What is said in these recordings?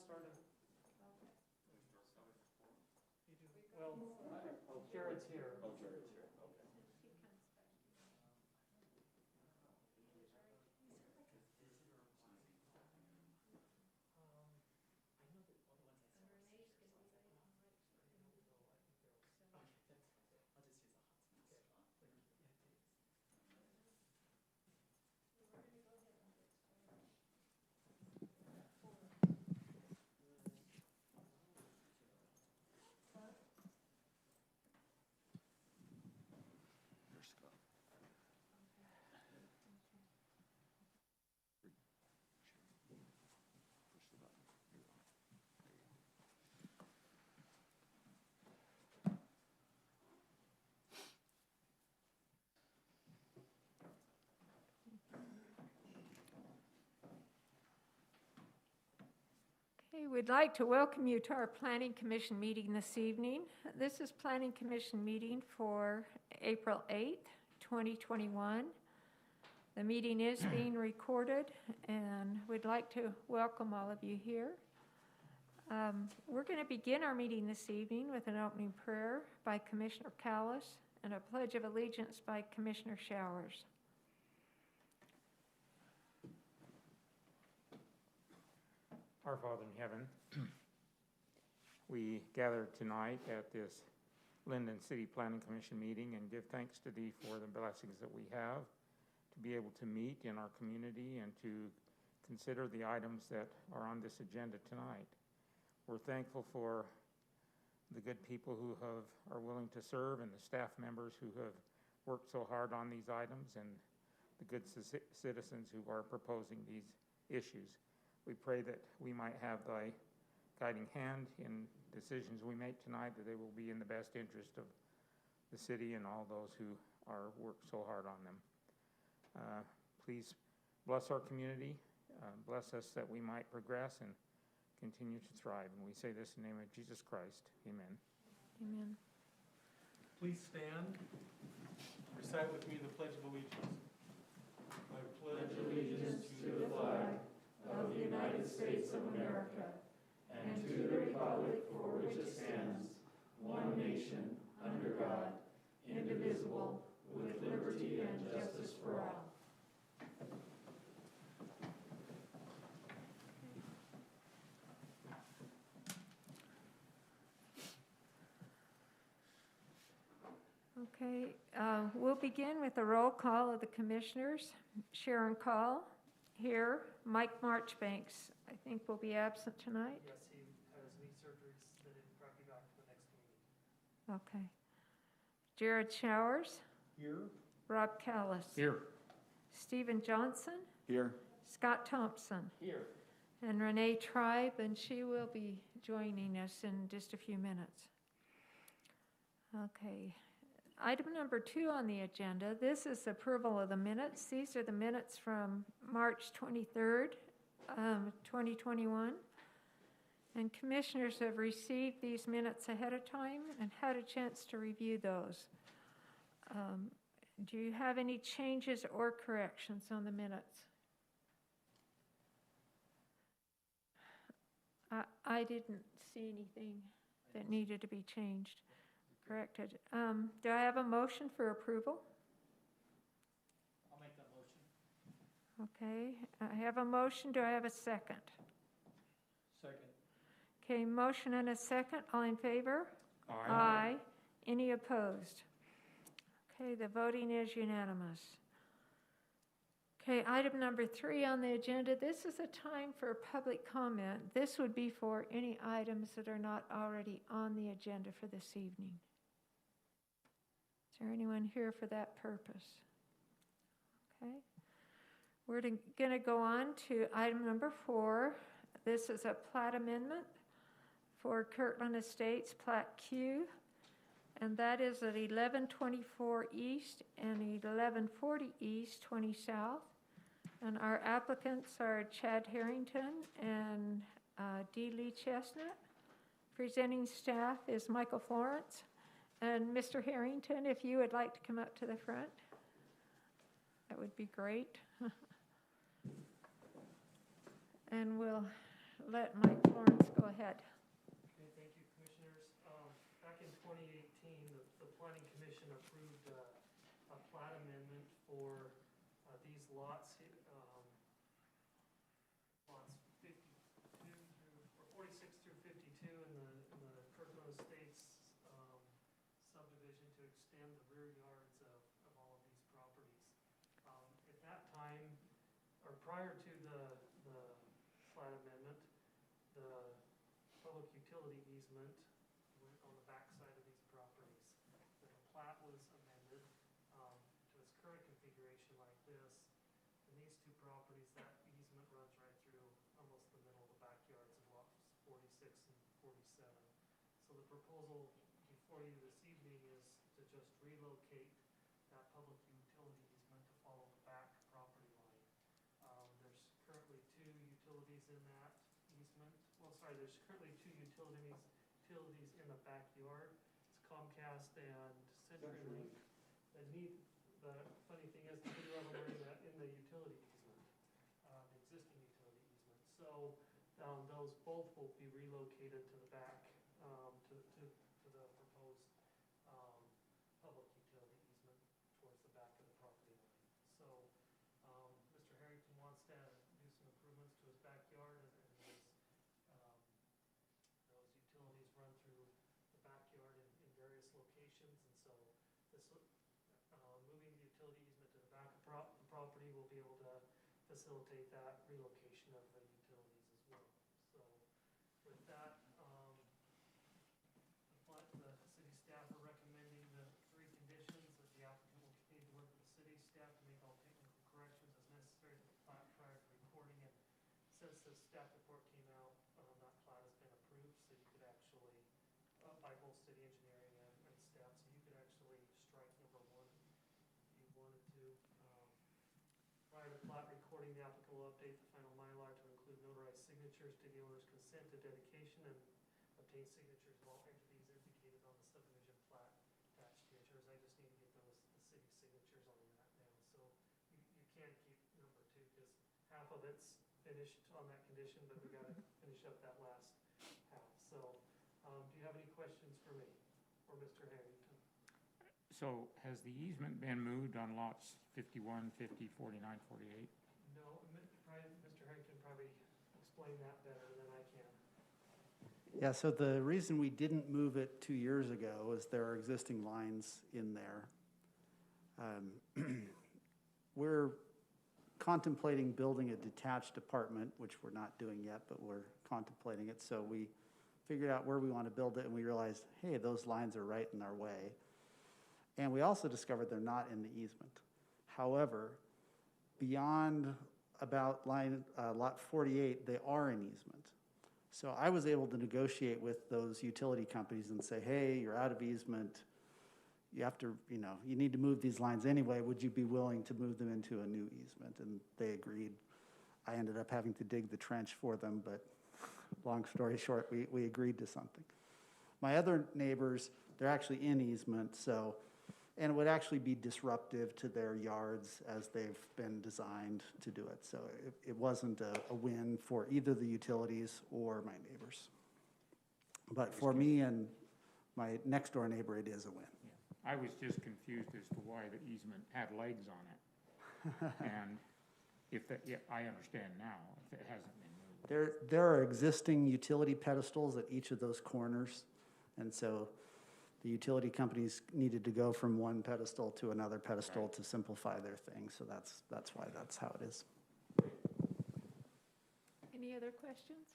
started. You do, well, Jared's here. Oh, Jared's here. Okay. Here's Scott. Push the button. Here you go. Okay, we'd like to welcome you to our Planning Commission meeting this evening. This is Planning Commission meeting for April 8th, 2021. The meeting is being recorded, and we'd like to welcome all of you here. We're going to begin our meeting this evening with an opening prayer by Commissioner Callis and a pledge of allegiance by Commissioner Showers. Our Father in heaven, we gather tonight at this Lindon City Planning Commission meeting and give thanks to Thee for the blessings that we have to be able to meet in our community and to consider the items that are on this agenda tonight. We're thankful for the good people who are willing to serve and the staff members who have worked so hard on these items and the good citizens who are proposing these issues. We pray that we might have Thy guiding hand in decisions we make tonight, that they will be in the best interest of the city and all those who are worked so hard on them. Please bless our community, bless us that we might progress and continue to thrive. And we say this in the name of Jesus Christ. Amen. Amen. Please stand. Recite with me the Pledge of Allegiance. I pledge allegiance to the flag of the United States of America and to the republic for which it stands, one nation, under God, indivisible, with liberty and justice for all. Okay, we'll begin with a roll call of the commissioners. Sharon Call, here. Mike Marchbanks, I think, will be absent tonight. Yes, he has knee surgeries that he'll probably be back for the next meeting. Okay. Jared Showers. Here. Rob Callis. Here. Stephen Johnson. Here. Scott Thompson. Here. And Renee Tribe, and she will be joining us in just a few minutes. Okay. Item number 2 on the agenda, this is approval of the minutes. These are the minutes from March 23rd, 2021. And commissioners have received these minutes ahead of time and had a chance to review those. Do you have any changes or corrections on the minutes? I didn't see anything that needed to be changed. Corrected. Do I have a motion for approval? I'll make that motion. Okay, I have a motion. Do I have a second? Second. Okay, motion and a second. All in favor? Aye. Aye. Any opposed? Okay, the voting is unanimous. Okay, item number 3 on the agenda. This is a time for public comment. This would be for any items that are not already on the agenda for this evening. Is there anyone here for that purpose? Okay. We're going to go on to item number 4. This is a plat amendment for Kirtland Estates, Plat Q, and that is at 1124 East and 1140 East, 20 South. And our applicants are Chad Harrington and D. Lee Chestnut. Presenting staff is Michael Florence. And Mr. Harrington, if you would like to come up to the front, that would be great. And we'll let Mike Lawrence go ahead. Okay, thank you, Commissioners. Back in 2018, the Planning Commission approved a plat amendment for these lots, lots 52 through, or 46 through 52 in the Kirkland Estates subdivision to extend the rear yards of all of these properties. At that time, or prior to the plat amendment, the public utility easement went on the backside of these properties. The plat was amended to its current configuration like this. In these two properties, that easement runs right through almost the middle of the backyards of lots 46 and 47. So the proposal before you this evening is to just relocate that public utility easement to follow the back property line. There's currently two utilities in that easement. Well, sorry, there's currently two utilities in the backyard. It's Comcast and CenturyLink. The funny thing is, neither of them are in the utility easement, the existing utility easement. So those both will be relocated to the back, to the proposed public utility easement towards the back of the property line. So Mr. Harrington wants to do some improvements to his backyard, and those utilities run through the backyard in various locations, and so this moving the utility easement to the back of the property will be able to facilitate that relocation of the utilities as well. So with that, the city staff are recommending the three conditions that the applicant will continue to work with the city staff to make all technical corrections as necessary to the plat prior to recording it. Since the staff report came out, that plat has been approved, so you could actually, by both city engineering and staff, so you could actually strike number one if you wanted to. Prior to plat recording, the applicant will update the final Mylar to include notarized signatures to the owner's consent to dedication and obtain signatures of all entities indicated on the subdivision plat attached to yours. I just need to get the city signatures on that now. So you can't keep number two because half of it's finished on that condition, but we got to finish up that last half. So do you have any questions for me or Mr. Harrington? So has the easement been moved on lots 51, 50, 49, 48? No, Mr. Harrington probably explain that better than I can. Yeah, so the reason we didn't move it 2 years ago is there are existing lines in there. We're contemplating building a detached apartment, which we're not doing yet, but we're contemplating it. So we figured out where we want to build it, and we realized, hey, those lines are right in our way. And we also discovered they're not in the easement. However, beyond about lot 48, they are in easement. So I was able to negotiate with those utility companies and say, hey, you're out of easement. You have to, you need to move these lines anyway. Would you be willing to move them into a new easement? And they agreed. I ended up having to dig the trench for them, but long story short, we agreed to something. My other neighbors, they're actually in easement, so, and it would actually be disruptive to their yards as they've been designed to do it. So it wasn't a win for either the utilities or my neighbors. But for me and my next door neighbor, it is a win. Yeah. I was just confused as to why the easement had legs on it. And if that, yeah, I understand now, if it hasn't been moved. There are existing utility pedestals at each of those corners. And so the utility companies needed to go from one pedestal to another pedestal to simplify their thing. So that's why that's how it is. Any other questions?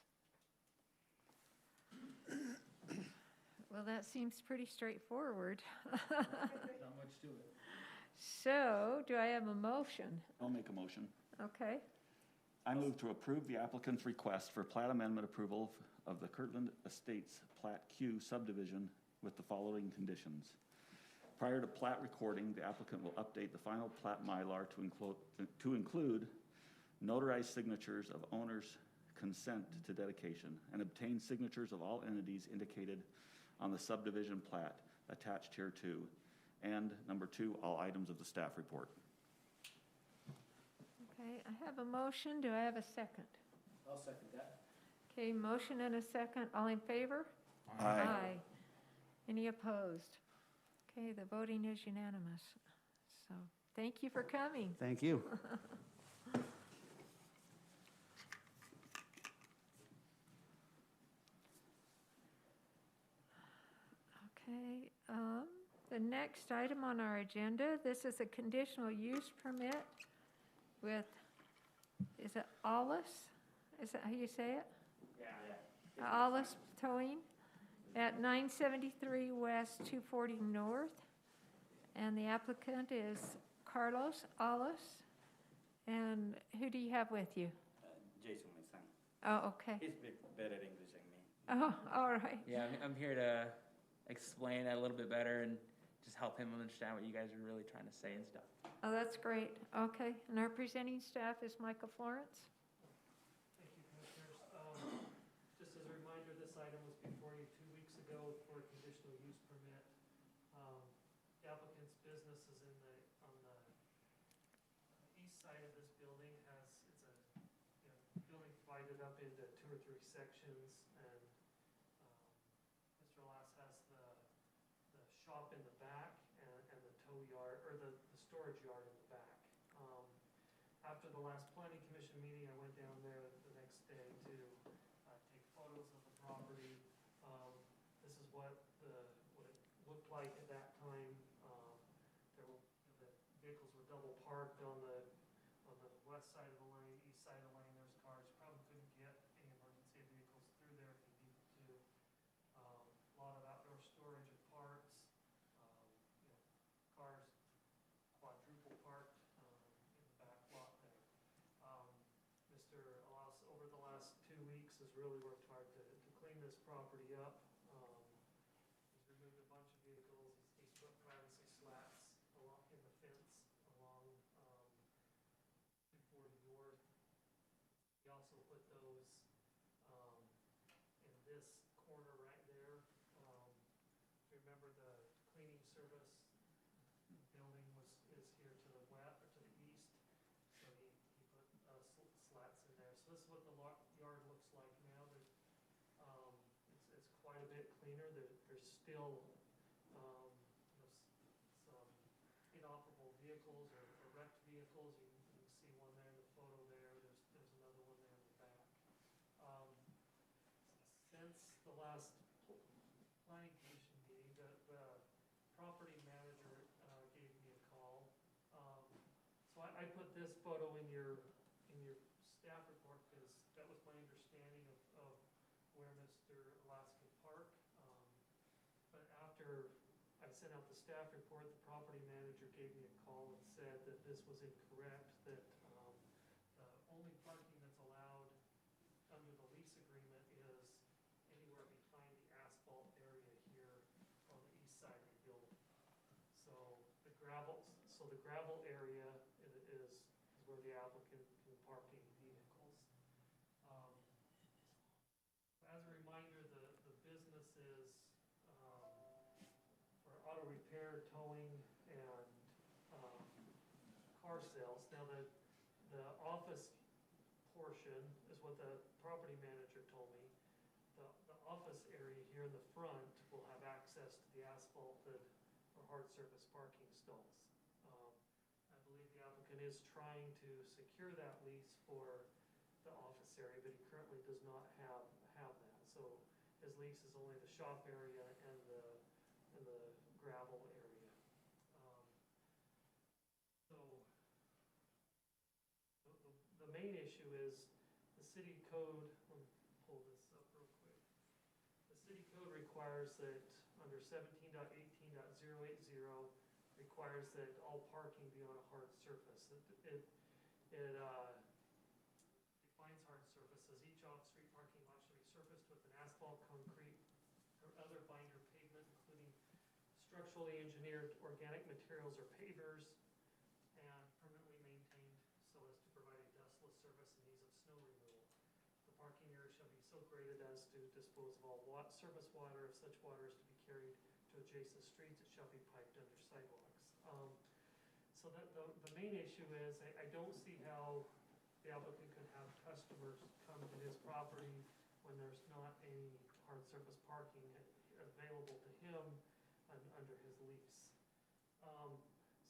Well, that seems pretty straightforward. Not much to it. So, do I have a motion? I'll make a motion. Okay, I move to approve the applicant's request for plat amendment approval of the Kirtland Estates Plat Q subdivision with the following conditions. Prior to plat recording, the applicant will update the final plat Mylar to include notarized signatures of owner's consent to dedication and obtain signatures of all entities indicated on the subdivision plat attached here to, and number 2, all items of the staff report. okay, I have a motion. Do I have a second? I'll second that. Okay, motion and a second. All in favor? Aye. Any opposed? Okay, the voting is unanimous. So, thank you for coming. Thank you. Okay, the next item on our agenda, this is a conditional use permit with, is it Ollis? Is that how you say it? Yeah. Ollis Towing at 973 West 240 North. And the applicant is Carlos Ollis. And who do you have with you? Jason, my son. Oh, okay. He speaks better English than me. Oh, all right. Yeah, I'm here to explain it a little bit better and just help him understand what you guys are really trying to say and stuff. Oh, that's great. Okay, and our presenting staff is Michael Florence. Thank you, Commissioners. Just as a reminder, this item was before you 2 weeks ago for a conditional use permit. The applicant's business is on the east side of this building. It's a building divided up into 2 or 3 sections, and Mr. Lass has the shop in the back and the tow yard, or the storage yard in the back. After the last planning commission meeting, I went down there the next day to take photos of the property. This is what it looked like at that time. The vehicles were double parked on the west side of the lane, east side of the lane. There's cars. Probably couldn't get any emergency vehicles through there if you needed to. A lot of outdoor storage of parts. Cars quadruple parked in the back lot there. Mr. Alas, over the last 2 weeks, has really worked hard to clean this property up. He's removed a bunch of vehicles. He's put privacy slats along in the fence along 240 North. He also put those in this corner right there. Remember the cleaning service building is here to the west, or to the east, so he put slats in there. So this is what the yard looks like now. It's quite a bit cleaner. There's still some inoperable vehicles or wrecked vehicles. You can see one there in the photo there. There's another one there in the back. Since the last planning commission meeting, the property manager gave me a call. So I put this photo in your staff report because that was my understanding of where Mr. Alaska parked. But after I sent out the staff report, the property manager gave me a call and said that this was incorrect, that the only parking that's allowed under the lease agreement is anywhere behind the asphalt area here on the east side of the building. So the gravel area is where the applicant can park any vehicles. As a reminder, the business is for auto repair, towing, and car sales. Now the office portion is what the property manager told me. The office area here in the front will have access to the asphalted or hard surface parking stalls. I believe the applicant is trying to secure that lease for the office area, but he currently does not have that. So his lease is only the shop area and the gravel area. So the main issue is the city code. Let me pull this up real quick. The city code requires that under 17.18.080 requires that all parking be on a hard surface. It defines hard surfaces. Each off-street parking lot should be surfaced with an asphalt, concrete, or other binder pavement, including structurally engineered organic materials or pavers, and permanently maintained so as to provide a dustless surface and ease of snow removal. The parking area shall be so graded as to dispose of all surface water. If such water is to be carried to adjacent streets, it shall be piped under sidewalks. So the main issue is I don't see how the applicant could have customers come to his property when there's not any hard surface parking available to him under his lease.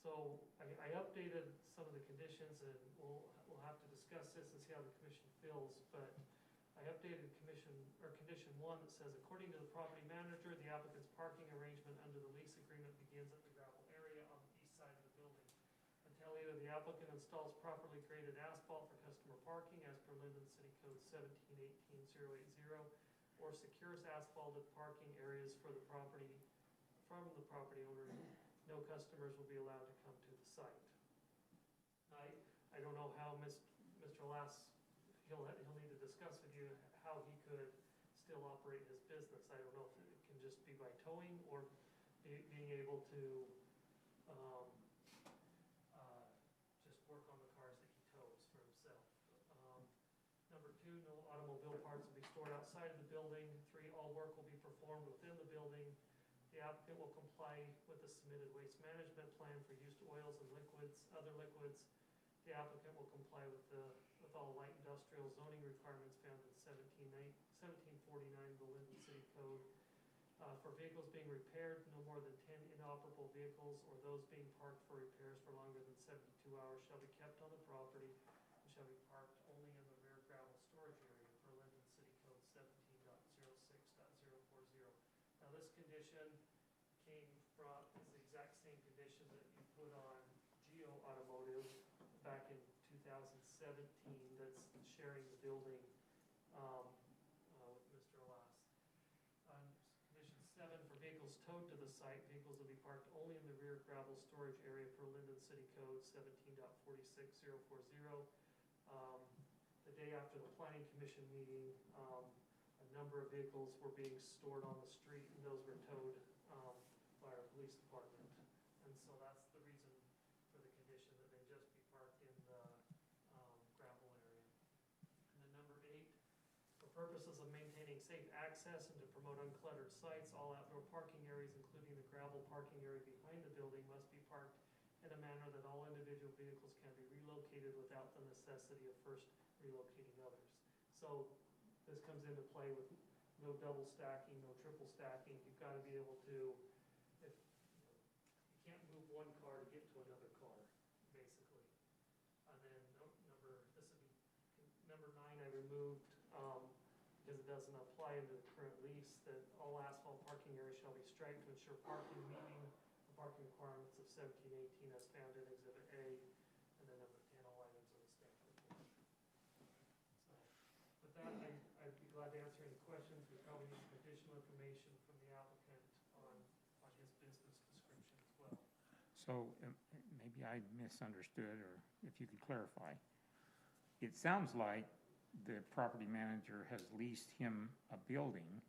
So I updated some of the conditions, and we'll have to discuss this and see how the commission feels, but I updated condition 1 that says, according to the property manager, the applicant's parking arrangement under the lease agreement begins at the gravel area on the east side of the building. Until either the applicant installs properly graded asphalt for customer parking as per Lindon City Code 1718-080, or secures asphalted parking areas from the property owner, no customers will be allowed to come to the site. I don't know how Mr. Lass, he'll need to discuss with you how he could still operate his business. I don't know if it can just be by towing or being able to just work on the cars that he tows for himself. Number 2, no automobile parts will be stored outside of the building. 3, all work will be performed within the building. The applicant will comply with the submitted waste management plan for used oils and other liquids. The applicant will comply with all light industrial zoning requirements found in 1749 of the Lindon City Code. For vehicles being repaired, no more than 10 inoperable vehicles or those being parked for repairs for longer than 72 hours shall be kept on the property and shall be parked only in the rear gravel storage area for Lindon City Code 17.06.040. Now, this condition is the exact same condition that you put on Geo Automotive back in 2017 that's sharing the building with Mr. Lass. Condition 7, for vehicles towed to the site, vehicles will be parked only in the rear gravel storage area per Lindon City Code 17.46040. The day after the planning commission meeting, a number of vehicles were being stored on the street, and those were towed by our police department. And so that's the reason for the condition, that they just be parked in the gravel area. And then number 8, for purposes of maintaining safe access and to promote uncluttered sites, all outdoor parking areas, including the gravel parking area behind the building, must be parked in a manner that all individual vehicles can be relocated without the necessity of first relocating others. So this comes into play with no double stacking, no triple stacking. You've got to be able to, if you can't move one car to get to another car, basically. And then number 9 I removed because it doesn't apply into the current lease, that all asphalt parking areas shall be striped to ensure parking meeting the parking requirements of 1718 as found in Exhibit A, and then number 10, all items in the staff report. So with that, I'd be glad to answer any questions. We probably need some additional information from the applicant on his business description as well. So maybe I misunderstood, or if you could clarify. It sounds like the property manager has leased him a building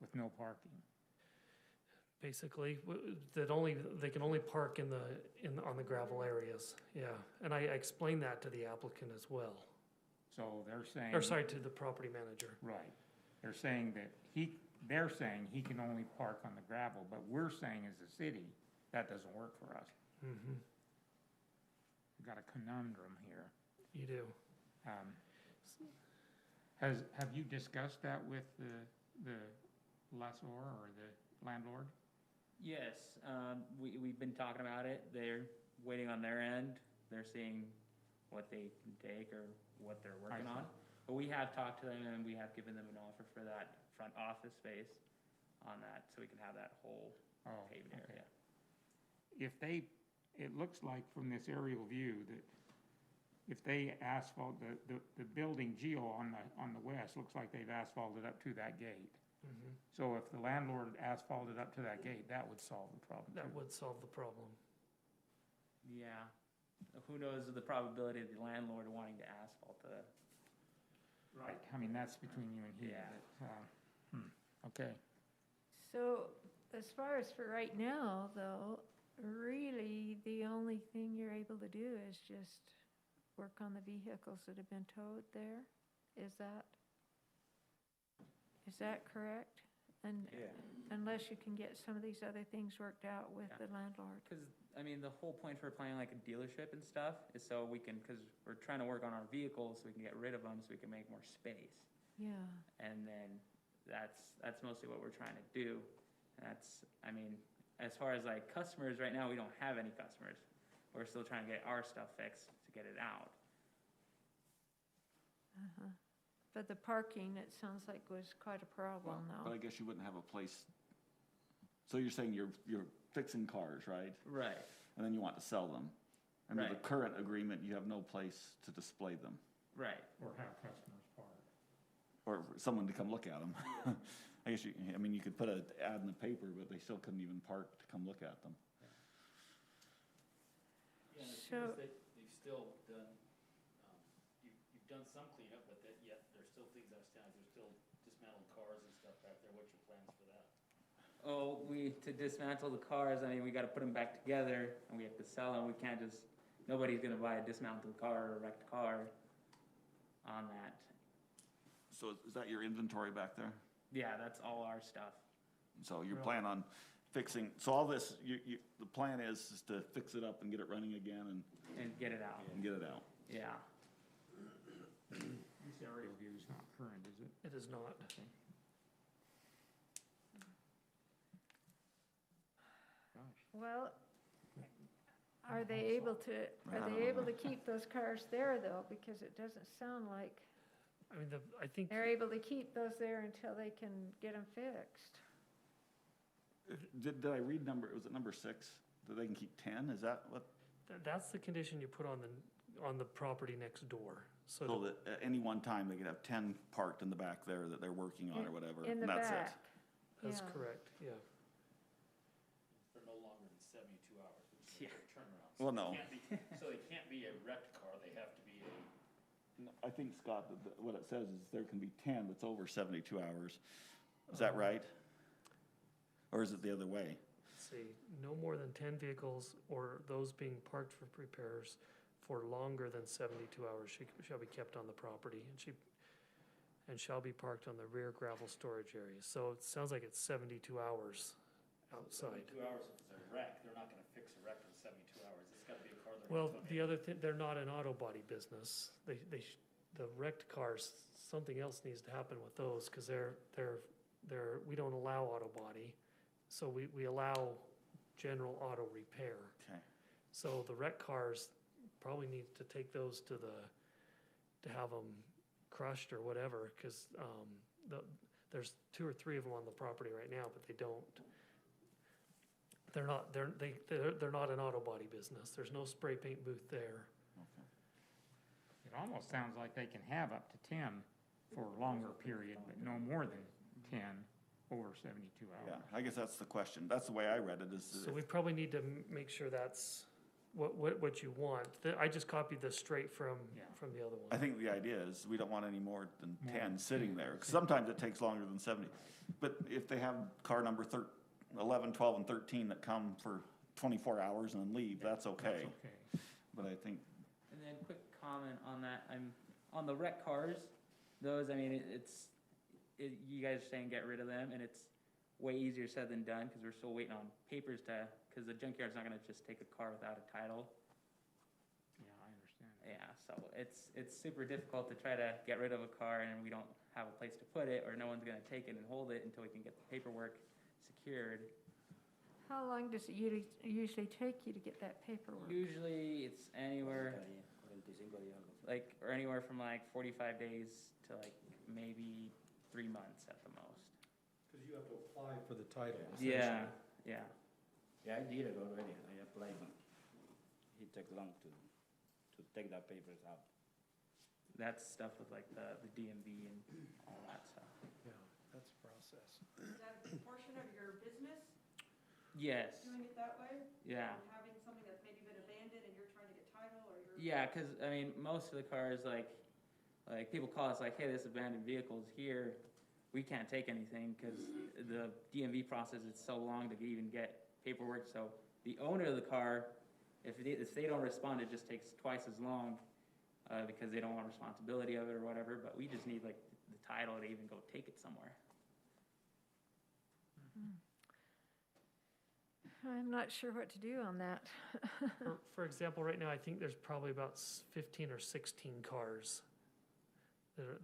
with no parking. Basically, they can only park on the gravel areas. Yeah, and I explained that to the applicant as well. So they're saying. Or sorry, to the property manager. Right. They're saying he can only park on the gravel, but we're saying as a city, that doesn't work for us. Mm-hmm. We've got a conundrum here. You do. Have you discussed that with the lessor or the landlord? Yes, we've been talking about it. They're waiting on their end. They're seeing what they can take or what they're working on. But we have talked to them, and we have given them an offer for that front office space on that, so we can have that whole paved area. It looks like from this aerial view that if they asphalt the building Geo on the west, looks like they've asphalted up to that gate. Mm-hmm. So if the landlord asphalted up to that gate, that would solve the problem. That would solve the problem. Yeah. Who knows the probability of the landlord wanting to asphalt the. Right. I mean, that's between you and he. Yeah. But, okay. So as far as for right now, though, really the only thing you're able to do is just work on the vehicles that have been towed there? Is that correct? And Yeah. unless you can get some of these other things worked out with the landlord. Because, I mean, the whole point for planning like a dealership and stuff is so we can, because we're trying to work on our vehicles so we can get rid of them so we can make more space. Yeah. And then that's mostly what we're trying to do. And that's, I mean, as far as like customers, right now, we don't have any customers. We're still trying to get our stuff fixed to get it out. Uh-huh. But the parking, it sounds like was quite a problem But now. I guess you wouldn't have a place, so you're saying you're fixing cars, right? Right. And then you want to sell them. Under the Right. current agreement, you have no place to display them, Right. Or have customers park. or for someone to come look at them. I guess I mean, you could put an ad in the paper, but they still couldn't even park to come look at them. Yeah, and it So- appears that they've still done, you've done some cleanup, but that yet there's still things outstanding. There's still dismantled cars and stuff back there. What's your plans for that? Oh, to dismantle the cars, I mean, we gotta put them back together, and we have to sell them. We can't just, nobody's gonna buy a dismantled car or a wrecked car on that. So is that your inventory back there? Yeah, that's all our stuff. So you plan on fixing, so all this, the plan is to fix it up and get it running again And get it out. and get it out. Yeah. This aerial view is not current, is it? It is not. Gosh. Well, are they able to keep those cars there though? Because it doesn't sound like I mean, I think they're able to keep those there until they can get them fixed. Did I read was it number 6, that they can keep 10? Is that what, that's the condition you put on the property next door. So so that at any one time, they could have 10 parked in the back there that they're working on or whatever? In the and that's it? back. that's Yeah. correct, yeah. For no longer than 72 hours, which is Yeah. their turnaround. Well, no. So they can't be a wrecked car. They have to be a, No, I think, Scott, what it says is there can be 10 that's over 72 hours. Is that right? Or is it the other way? Let's see, no more than 10 vehicles or those being parked for repairs for longer than 72 hours shall be kept on the property and shall be parked on the rear gravel storage area. So it sounds like it's 72 hours outside. 72 hours if it's a wreck. They're not gonna fix a wreck in 72 hours. It's gotta be a car they're Well, gonna tow the in. other thing, they're not an auto body business. The wrecked cars, something else needs to happen with those, because we don't allow auto body. So we allow general auto repair. Okay. So the wrecked cars probably need to take those to have them crushed or whatever, because, there's 2 or 3 of them on the property right now, but they're not an auto body business. There's no spray paint booth there. It almost sounds like they can have up to 10 for a longer period, but no more than 10 over 72 Yeah, hours. I guess that's the question. That's the way I read it, is So we probably need to make sure that's what you want. I just copied this straight from Yeah. the other one. I think the idea is we don't want any more than More 10 than sitting 10. there. 'Cause sometimes it takes longer than 70. But if they have car number 11, 12, and 13 that come for 24 hours and then leave, that's okay. That's okay. But I think, And then quick comment on that, on the wrecked cars, those, I mean, you guys are saying get rid of them, and it's way easier said than done, because we're still waiting on papers because the junkyard's not gonna just take a car without a title. Yeah, I understand. Yeah, so it's super difficult to try to get rid of a car, and we don't have a place to put it, or no one's gonna take it and hold it until we can get the paperwork secured. How long does it usually take you to get that paperwork? Usually, it's anywhere, 45 días, algo así. like, or anywhere from like 45 days to like maybe 3 months at the most. Because you have to apply for the title. Yeah, yeah. Yeah, I did it already. I applied, but it takes long to take the papers out. That's stuff with like the DMV and all that stuff. Yeah, that's a process. Is that a portion of your business, Yes, doing it that way? yeah. And having something that's maybe been abandoned and you're trying to get title, or you're? Yeah, because, I mean, most of the cars, like people call us like, hey, this abandoned vehicle's here. We can't take anything because the DMV process is so long to even get paperwork. So the owner of the car, if they don't respond, it just takes twice as long because they don't want responsibility of it or whatever. But we just need like the title to even go take it somewhere. I'm not sure what to do on that. For example, right now, I think there's probably about 15 or 16 cars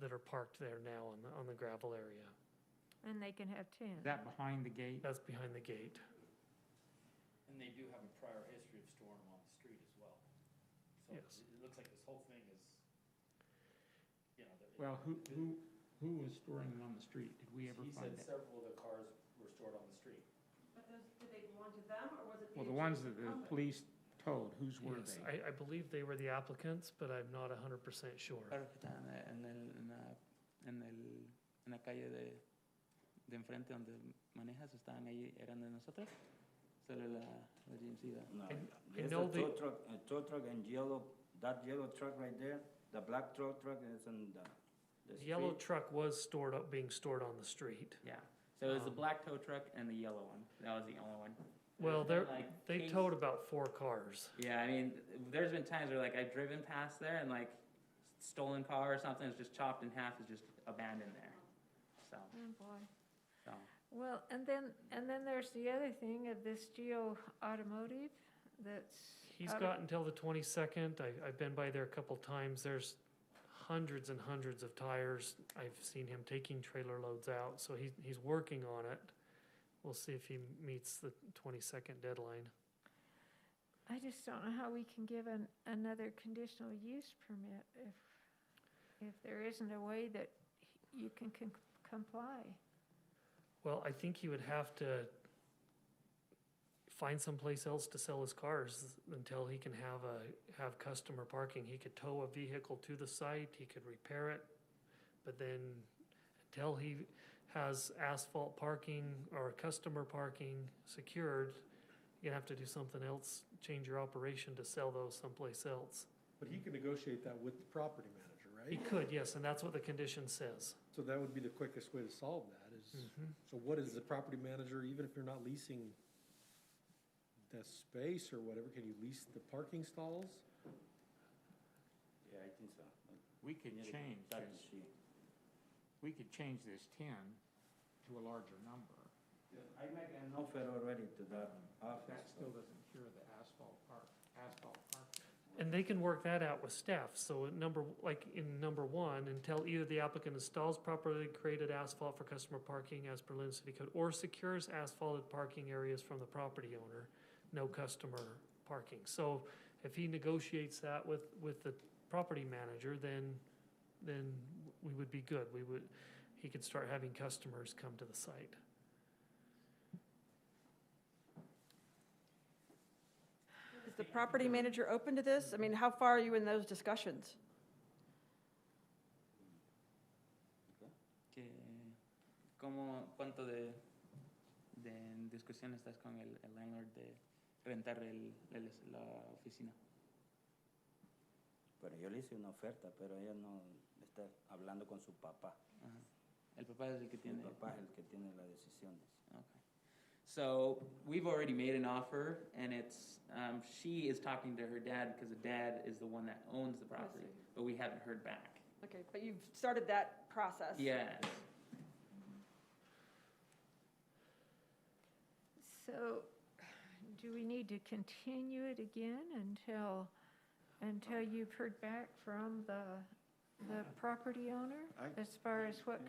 that are parked there now on the gravel area. and they can have 10. Is that behind the gate? That's behind the gate. And they do have a prior history of storing them on the street as well. So Yes. it looks like this whole thing is, you know. Well, who was storing them on the street? Did we ever He find said that? several of the cars were stored on the street. But those, did they belong to them, or was it? Well, the ones that the police towed, whose were Yes, they? I believe they were the applicants, but I'm not 100% sure. Claro que están en la calle de enfrente donde manejas, estaban ahí, eran de nosotros. Solo la GMC. No, I there's know a tow truck and yellow, that yellow truck right there, the black tow truck is in the The yellow street. truck was being stored on the street. Yeah, so it was the black tow truck and the yellow one, that was the only one. Well, There's been, like, they case- towed about 4 cars. Yeah, I mean, there's been times where like I've driven past there and like stolen car or something is just chopped in half, is just abandoned there. So, Oh, boy. so, Well, and then there's the other thing of this Geo Automotive that's. He's out of- got until the 22nd. I've been by there a couple times. There's hundreds and hundreds of tires. I've seen him taking trailer loads out, so he's working on it. We'll see if he meets the 22nd deadline. I just don't know how we can give another conditional use permit if there isn't a way that you can comply. Well, I think he would have to find someplace else to sell his cars until he can have customer parking. He could tow a vehicle to the site, he could repair it, but then until he has asphalt parking or customer parking secured, you're gonna have to do something else, change your operation to sell those someplace else. But he can negotiate that with the property manager, He right? could, yes, and that's what the condition says. So that would be the quickest way to solve that is, so what is the property manager, even if you're not leasing the space or whatever, can you lease the parking stalls? Yeah, I think so. We could Yeah, change that this, is she. we could change this 10 to a larger number. I make an offer already to that office. That still doesn't cure the asphalt parking. And they can work that out with staff, so in number 1, until either the applicant installs properly created asphalt for customer parking as per Lindon City Code, or secures asphalted parking areas from the property owner, no customer parking. So if he negotiates that with the property manager, then we would be good. He could start having customers come to the site. Is the property manager open to this? I mean, how far are you in those discussions? que, ¿cuánto de discusión estás con el landlord de rentar la oficina? Pero yo le hice una oferta, pero ella no está hablando con su papá. Ajá. El papá es el que El tiene. papá es el que tiene las decisiones. Okay. So we've already made an offer, and it's she is talking to her dad because the dad is the one that owns the property, but we haven't heard back. Okay, but you've started that process. Yes. So, do we need to continue it again until you've heard back from the property owner? I- As far as what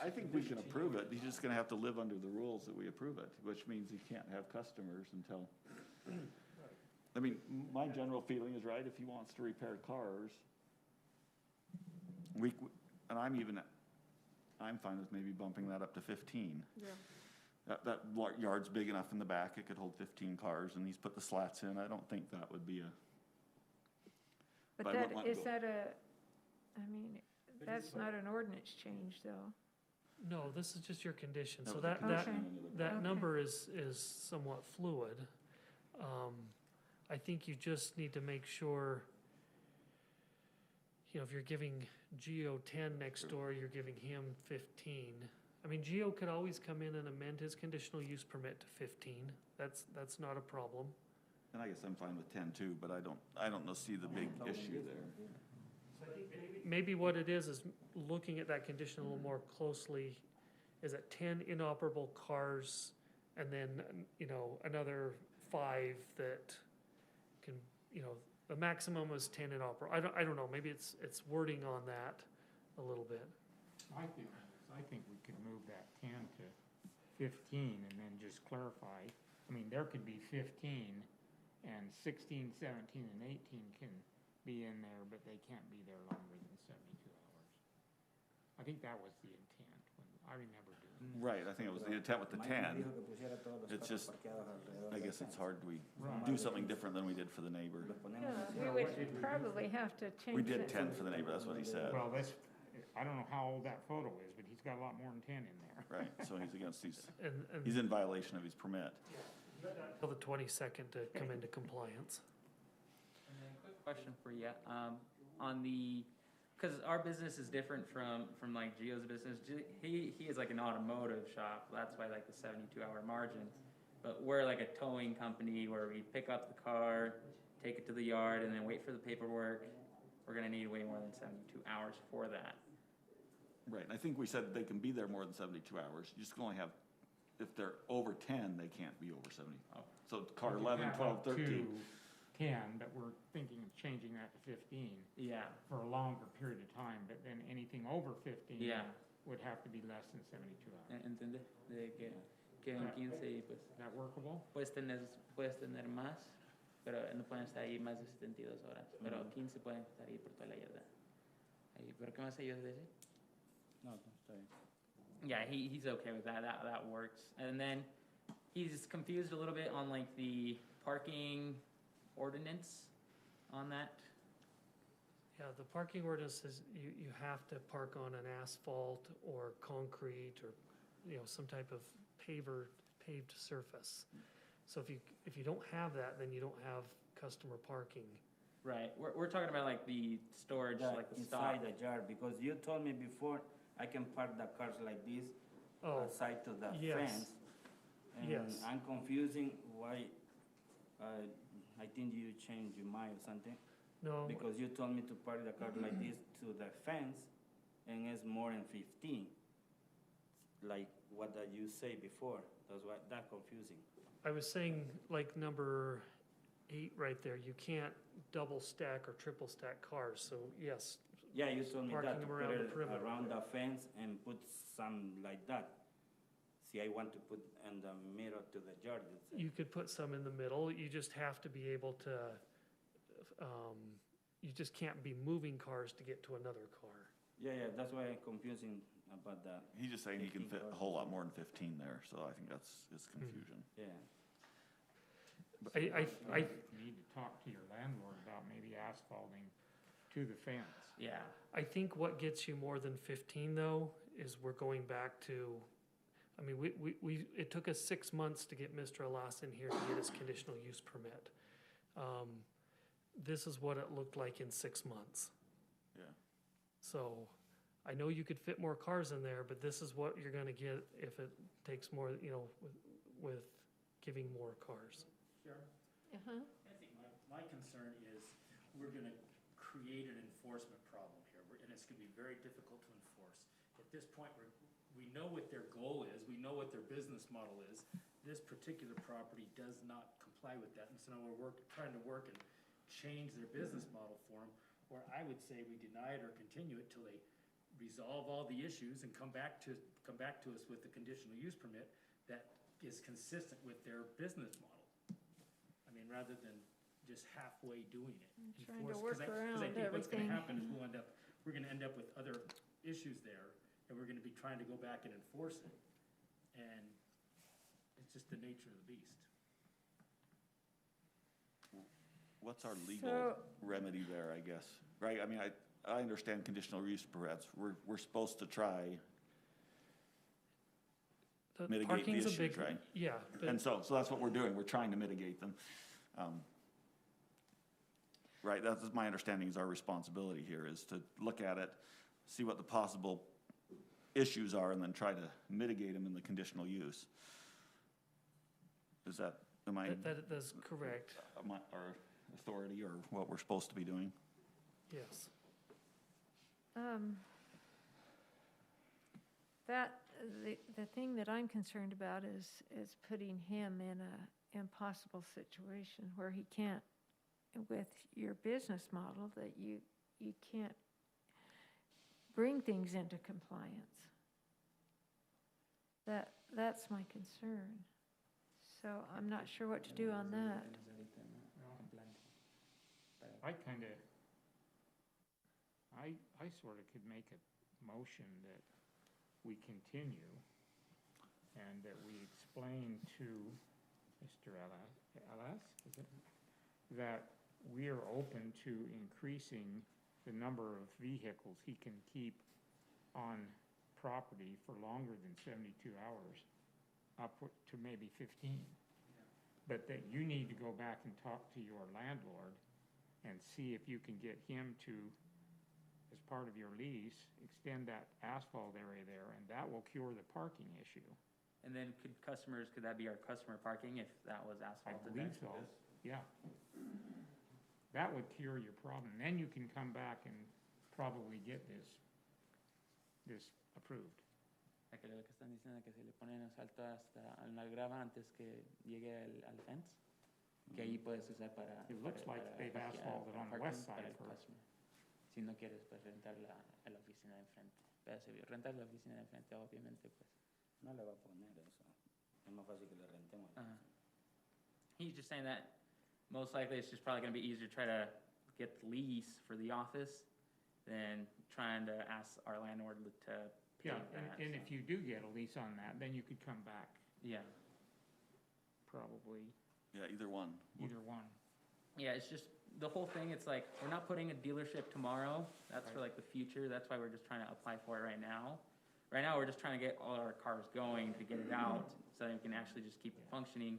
I think we can approve it. He's just gonna have to live under the rules that we approve it, which means he can't have customers until. I mean, my general feeling is, right, if he wants to repair cars, and I'm fine with maybe bumping that up to 15. Yeah. That yard's big enough in the back, it could hold 15 cars, and he's put the slats in. I don't think that would be a. But I that, wouldn't let is go. that that's not an ordinance change, though. No, this is just your condition, so was a that condition Okay. under the- that Okay. number is somewhat fluid. I think you just need to make sure, if you're giving Geo 10 next door, you're giving him 15. I mean, Geo could always come in and amend his conditional use permit to 15. That's not a problem. And I guess I'm fine with 10 too, but I don't see the big issue there. Maybe what it is looking at that condition a little more closely, is it 10 inoperable cars and then, another 5 that can, the maximum is 10 inoperable. I don't know, maybe it's wording on that a little bit. I think we could move that 10 15 and then just clarify. I mean, there could be 15 and 16, 17, and 18 can be in there, but they can't be there longer than 72 hours. I think that was the intent when I remember doing it. Right, I think it was the intent with the 10. It's just, I guess it's hard, we do something different than we did for the neighbor. Yeah, we would probably have to change We did it. 10 for the neighbor, that's what he said. Well, that's, I don't know how old that photo is, but he's got a lot more than 10 in there. Right, so he's against these, And he's in violation of his permit. until the 22nd to come into compliance. And then quick question for you, on the, because our business is different from like Gio's business. He is like an automotive shop, that's why like the 72-hour margin. But we're like a towing company where we pick up the car, take it to the yard, and then wait for the paperwork. We're gonna need way more than 72 hours for that. Right, and I think we said they can be there more than 72 hours. You just can only have, if they're over 10, they can't be over 70. Oh. So car We 11, have 12, up to 13. 10, but we're thinking of changing that to 15 Yeah, for a longer period of time, but then anything over 15 yeah. would have to be less than 72 hours. ¿Entiendes? De que en 15 y pues Is that workable? puedes tener más, pero no pueden estar ahí más de 72 horas. Pero 15 pueden estar ahí por toda la yarda. Ahí, ¿pero qué más ellos dicen? No, está bien. Yeah, he's okay with that. That works. And then he's confused a little bit on like the parking ordinance on that. Yeah, the parking ordinance says you have to park on an asphalt or concrete or, some type of paved surface. So if you don't have that, then you don't have customer parking. Right. We're talking about like the storage, like the stock. Inside the yard, because you told me before, I can park the cars like this, Oh, side to the yes. fence. And Yes. I'm confusing why, I think you changed your mind or something. no, Because you told me to park the car like this to the fence, and it's more than 15. Like what did you say before? That's confusing. I was saying like number 8 right there, you can't double stack or triple stack cars, so yes. Yeah, you told me Parking that, to them put around the it perimeter. around the fence and put some like that. See, I want to put in the middle to the yard, you said. You could put some in the middle, you just have to be able to, you just can't be moving cars to get to another car. Yeah, that's why I'm confusing about that. He's just saying he can 15 fit a cars. whole lot more than 15 there, so I think that's his confusion. Yeah. I You need to talk to your landlord about maybe asphalting to the fence. Yeah. I think what gets you more than 15 though, is we're going back to, I mean, it took us 6 months to get Mr. Alas in here to get his conditional use permit. This is what it looked like in 6 months. Yeah. So I know you could fit more cars in there, but this is what you're gonna get if it takes more, with giving more cars. Sure. Uh-huh. I think my concern is we're gonna create an enforcement problem here, and it's gonna be very difficult to enforce. At this point, we know what their goal is, we know what their business model is. This particular property does not comply with that, and so now we're trying to work and change their business model for them, or I would say we deny it or continue it till they resolve all the issues and come back to us with the conditional use permit that is consistent with their business model. I mean, rather than just halfway doing it. Trying to Enforce- work 'cause I around think what's gonna everything. happen is we're gonna end up with other issues there, and we're gonna be trying to go back and enforce it. And it's just the nature of the beast. What's our legal So- remedy there, I guess? Right, I mean, I understand conditional use permits. We're supposed to try, The Mitigate the parking's a issues, big- right? Yeah, and but so that's what we're doing. We're trying to mitigate them. Right, that's my understanding is our responsibility here is to look at it, see what the possible issues are, and then try to mitigate them in the conditional use. Is that, that's correct, our authority or what we're supposed to be doing? yes. The thing that I'm concerned about is putting him in a impossible situation where he can't, with your business model, that you can't bring things into compliance. That's my concern. So I'm not sure what to do on that. I sort of could make a motion that we continue and that we explain to Mr. Ellis, is it? That we are open to increasing the number of vehicles he can keep on property for longer than 72 hours, up to maybe 15. But that you need to go back and talk to your landlord and see if you can get him to, as part of your lease, extend that asphalt area there, and that will cure the parking issue. And then could that be our customer parking if that was I asphalted believe there? so, yeah. That would cure your problem. Then you can come back and probably get this approved. Que lo que están diciendo es que si le ponen asfalto hasta la grava antes que llegue al fence, que ahí puedes usar para... It looks like they've asphalted on the west side first. Si no quieres, pues rentar la oficina de enfrente. Pero si rentas la oficina de enfrente, obviamente, pues... No le va a poner eso. Es más fácil que le rentemos. He's just saying that most likely it's just probably going to be easier to try to get the lease for the office than trying to ask our landlord to pay Yeah, that. and if you do get a lease on that, then you could come back, Yeah. probably, Yeah, either one. either one. Yeah, it's just, the whole thing, it's like, we're not putting a dealership tomorrow. That's for Right. like the future. That's why we're just trying to apply for it right now. Right now, we're just trying to get all our cars going to get it out so that we can actually just keep it functioning.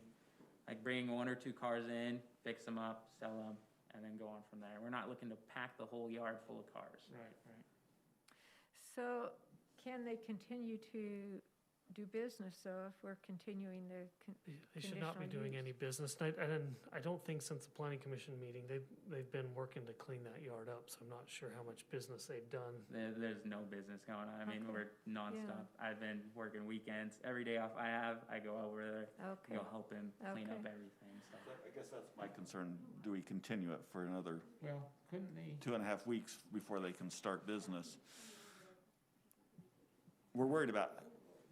Like bringing 1 or 2 cars in, fix them up, sell them, and then go on from there. We're not looking to pack the whole yard full of cars. Right. So can they continue to do business, though, if we're continuing the They should not be Conditional doing use. any business. I don't think since the planning commission meeting, they've been working to clean that yard up, so I'm not sure how much business they've done. There's no business going on. I mean, Okay. we're nonstop. I've been working weekends. Every day off I go over there, Okay, go help him clean up Okay. everything. So. I guess that's my concern. Do we continue it for another Well, couldn't they, 2.5 weeks before they can start business? We're worried about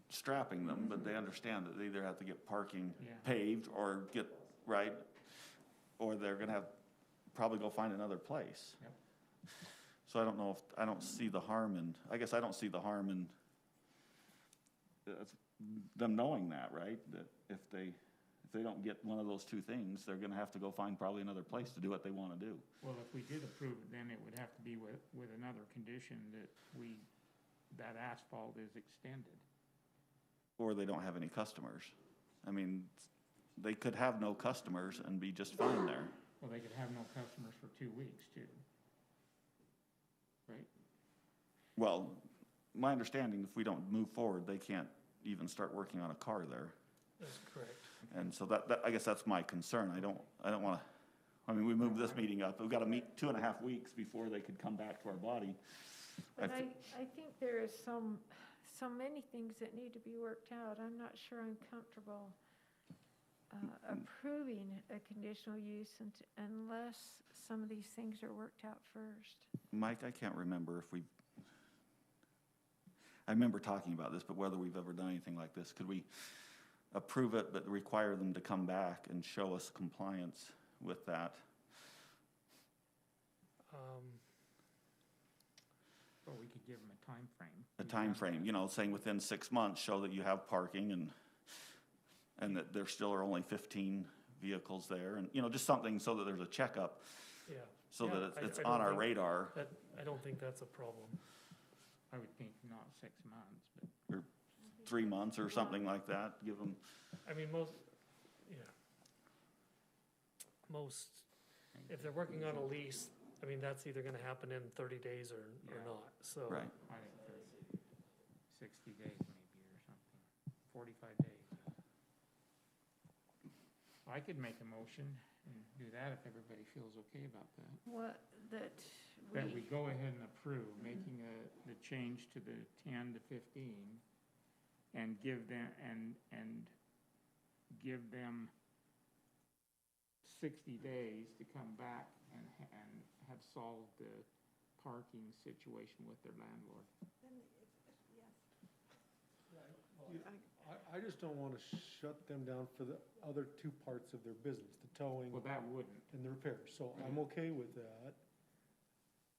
strapping them, but they understand that they either have to get parking Yeah. paved or get, right, or they're gonna have, probably go find another place. Yep. So I don't know if, I don't see the harm in, I guess I don't see the harm in them knowing that, right? That if they don't get one of those 2 things, they're gonna have to go find probably another place to do what they wanna do. well, if we did approve it, then it would have to be with another condition that that asphalt is extended. Or they don't have any customers. I mean, they could have no customers and be just fine there. Well, they could have no customers for 2 weeks too. Right? Well, my understanding, if we don't move forward, they can't even start working on a car there. That's correct. And so that I guess that's my concern. I don't wanna, I mean, we moved this meeting up. We've gotta meet 2.5 weeks before they could come back to our body. but I think there is so many things that need to be worked out. I'm not sure I'm comfortable approving a conditional use unless some of these things are worked out first. Mike, I can't remember if I remember talking about this, but whether we've ever done anything like this. Could we approve it but require them to come back and show us compliance with that? Well, we could give them a time frame. A time frame, saying within 6 months, show that you have parking and that there still are only 15 vehicles there, and, just something so that there's a checkup, Yeah. so Yeah, that it's I on don't our think radar. I don't think that's a problem. I would think not 6 months, but 3 months or something like that, give them, I mean, if they're working on a lease, I mean, that's either gonna happen in 30 days or Yeah. not, so. right. I think 60 days maybe or something, 45 days. I could make a motion and do that if everybody feels okay about that. That we go ahead and approve making the change to the 10 to 15 and give them 60 days to come back and have solved the parking situation with their landlord. I just don't wanna shut them down for the other two parts of their business, the towing Well, that wouldn't. and the repairs, so I'm okay with that.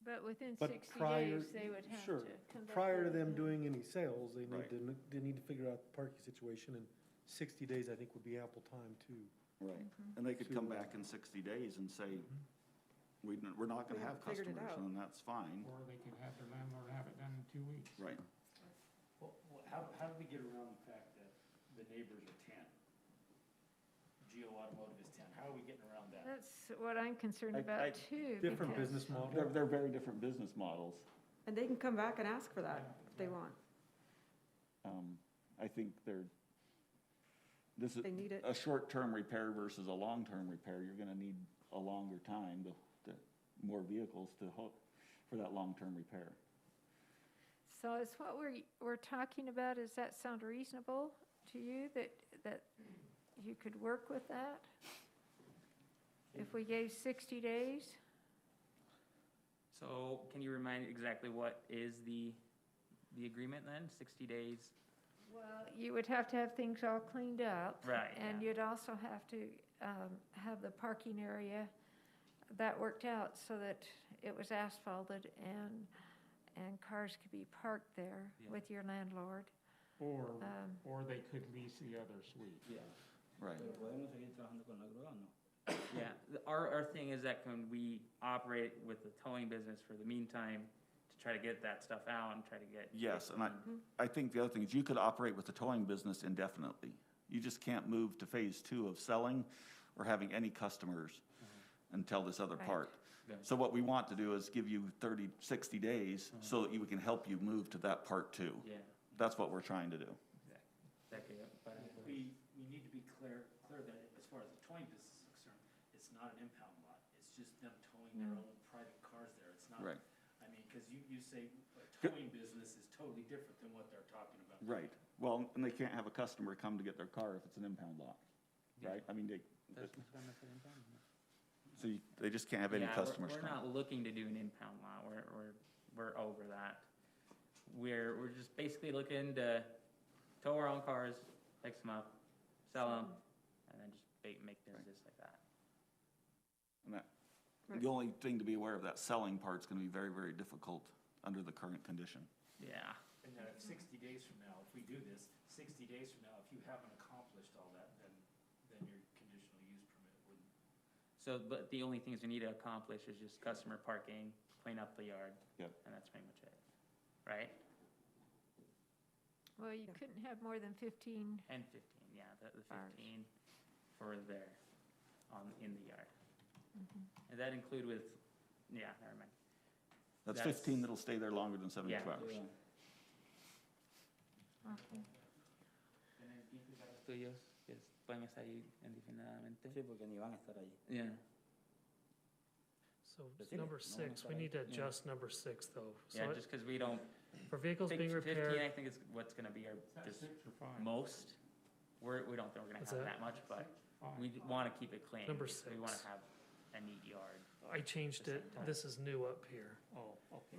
But within But 60 prior- days, they would have sure. to come back. Prior to with them it. doing any sales, they Right. they need to figure out the parking situation, and 60 days, I think, would be ample time to. Right. And they could come back in 60 days and say, we're not gonna We have haven't figured it customers, out. and that's fine. Or they could have their landlord have it done in 2 weeks. Right. Well, how do we get around the fact that the neighbors are 10? Geo Automotive is 10. How are we getting around that? That's what I'm concerned I- about too. Different because- business model. They're very different business models. And they can come back and ask for that if they want. I think this is They need it. a short-term repair versus a long-term repair. You're gonna need a longer time more vehicles for that long-term repair. So is what we're talking about, does that sound reasonable to you, that you could work with that? If we gave 60 days? So can you remind exactly what is the agreement then? 60 days? Well, you would have to have things all cleaned up. Right, And yeah. you'd also have to have the parking area that worked out so that it was asphalted and cars could be parked there Yeah. with your landlord. Or they could lease the other suite. Yeah. Right. Pero podemos seguir trabajando con la grúa o no? Yeah, our thing is that can we operate with the towing business for the meantime to try to get that stuff out and try to get. Yes, and I think the other thing is you could operate with the towing business indefinitely. You just can't move to phase 2 of selling or having any customers until this other Right. part. Yeah. So what we want to do is give you 60 days so that we can help you move to that part 2. Yeah, That's what we're trying to do. exactly, but, We need to be clear that as far as the towing business is concerned, it's not an impound lot. It's just them towing their own private cars there. It's not, Right. I mean, because you say a towing business is totally different than what they're talking about. Right. Well, and they can't have a customer come to get their car if it's an impound lot, right? I mean, they just can't have any yeah, customers we're come. not looking to do an impound lot, we're over that. We're just basically looking to tow our own cars, fix them up, sell them, and then just make business like that. And the only thing to be aware of, that selling part's gonna be very, very difficult under the current condition. Yeah, And then if 60 days from now, if we do this, 60 days from now, if you haven't accomplished all that, then your conditional use permit wouldn't. so, but the only things we need to accomplish is just customer parking, clean up the yard. Yep. And that's pretty much it, right? Well, you couldn't have more than 15. And 15, yeah, the Cars. 15 for there, in the yard. And that include with, yeah, never mind. That's That's- 15 that'll stay there longer than 72 Yeah. hours. Yeah. Okay. ¿Tener 15 carros tuyos que pueden estar ahí indefinidamente? Sí, porque ni van a estar ahí. Yeah. So Pues sí, number no van a 6, estar we ahí. need to adjust number 6 though. Yeah, So just because we don't, for vehicles being 15, repaired, I think is what's gonna be our, Is that just 6 or 5? most. We don't think we're gonna Is have that- that much, but 5. we wanna keep it clean. Number because We wanna 6. have a neat yard. I changed it, this is new up here. Oh, okay.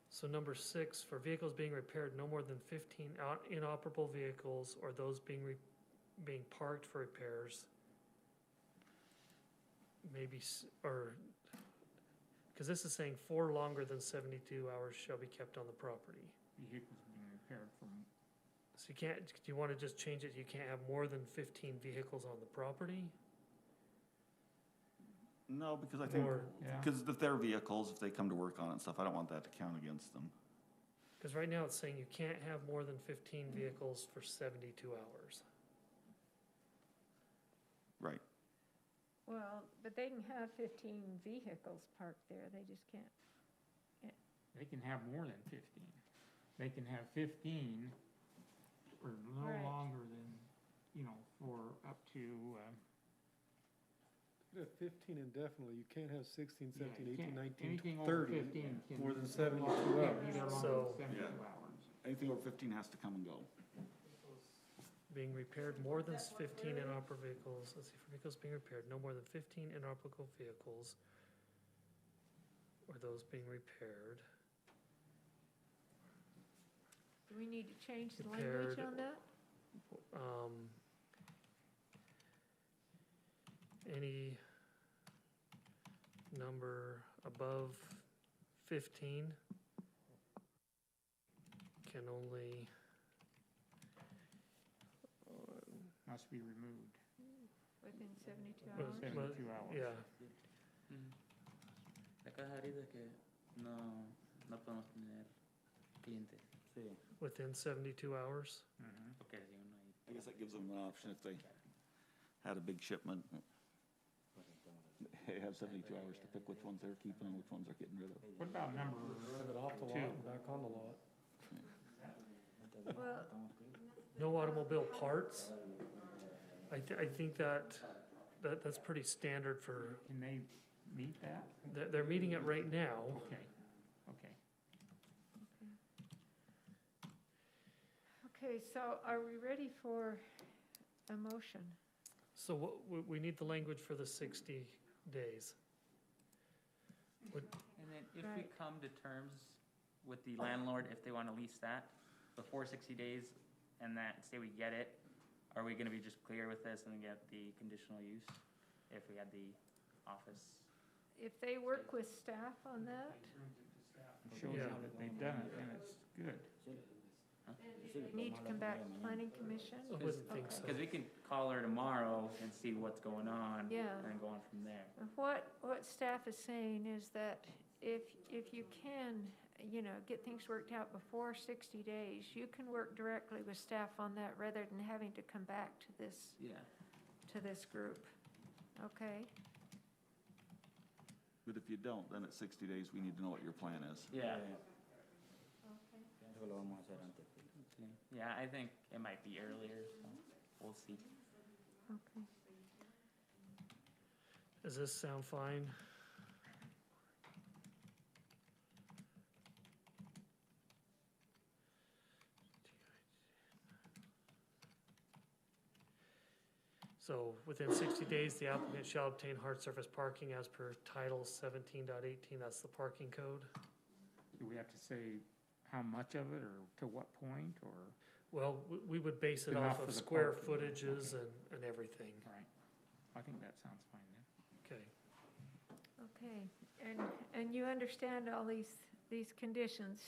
So number 6, for vehicles being repaired, no more than 15 inoperable vehicles or those being parked for repairs. Maybe, because this is saying for longer than 72 hours shall be kept on the property. Vehicles being repaired from, So you can't, do you want to just change it, you can't have more than 15 vehicles on the property? No, because I think, Or, yeah. because if they're vehicles, if they come to work on it and stuff, I don't want that to count against them. because right now it's saying you can't have more than 15 vehicles for 72 hours. Right. Well, but they can have 15 vehicles parked there, they just can't. they can have more than 15. They can have 15 for no Right. longer than, for up to, You have 15 indefinitely, you can't have 16, yeah, 17, you 18, can't- 19, anything over 30. 15 can. more than no 72 longer- can't be hours. there longer So- than 72 Yeah. hours. Anything over 15 has to come and go. Being repaired more than 15 inoperable vehicles, let's see, for vehicles being repaired, no more than 15 inoperable vehicles or those being repaired. Do we need to change the language Repaired. on that? Any number above 15 can only, Must be removed Within 72 Well, hours? 72 hours. yeah, La caja de que no podemos tener clientes. Sí. within 72 hours. Mhm. Porque si uno ahí. I guess that gives them an option if they had a big shipment. They have 72 hours to pick which ones they're keeping and which ones they're getting rid of. What about number Have it off the lot two? and back on the lot. Well, No automobile parts. I think that's pretty standard for, Can they meet that? they're meeting it right now. Okay, okay. okay, so are we ready for a motion? So we need the language for the 60 days. And then if we Right. come to terms with the landlord, if they want to lease that before 60 days and that, say we get it, are we going to be just clear with this and get the conditional use if we had the office? If they work with staff on that, It shows Yeah. that they've done it, and it's good. they need to come back to planning commission? I wouldn't think so. Because we can call her tomorrow and see what's going on. Yeah. And then go on from there. What staff is saying is that if you can, get things worked out before 60 days, you can work directly with staff on that rather than having to come back to Yeah. this group. Okay? But if you don't, then at 60 days, we need to know what your plan is. Yeah. Eso lo vamos a hacer antes. Yeah, I think it might be earlier, so we'll see. Okay. Does this sound fine? So within 60 days, the applicant shall obtain hard surface parking as per Title 17.18, that's the parking code. Do we have to say how much of it, or to what point, or? Well, we would base it Enough off for of the square parking. footages and everything. Right. I think that sounds fine then. Okay. Okay, and you understand all these conditions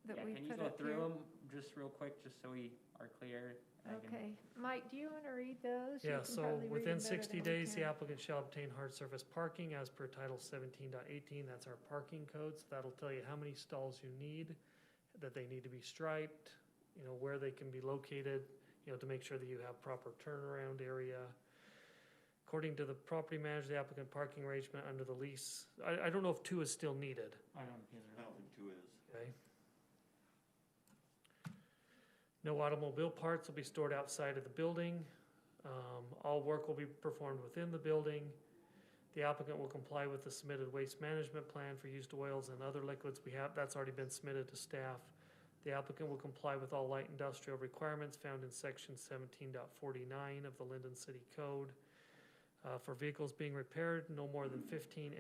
that Yeah, we can you put go up through here? them just real quick, just so we are clear? I can- Okay, Mike, do you want to read those? You Yeah, can so probably read within them better 60 than we days, the can. applicant shall obtain hard surface parking as per Title 17.18, that's our parking code. So that'll tell you how many stalls you need, that they need to be striped, where they can be located, to make sure that you have proper turnaround area. According to the property manager, the applicant parking arrangement under the lease, I don't know if 2 is still needed, I don't get I it. don't think 2 is. okay? No automobile parts will be stored outside of the building. All work will be performed within the building. The applicant will comply with the submitted waste management plan for used oils and other liquids that's already been submitted to staff. The applicant will comply with all light industrial requirements found in section 17.49 of the Lindon City Code. For vehicles being repaired, no more than 15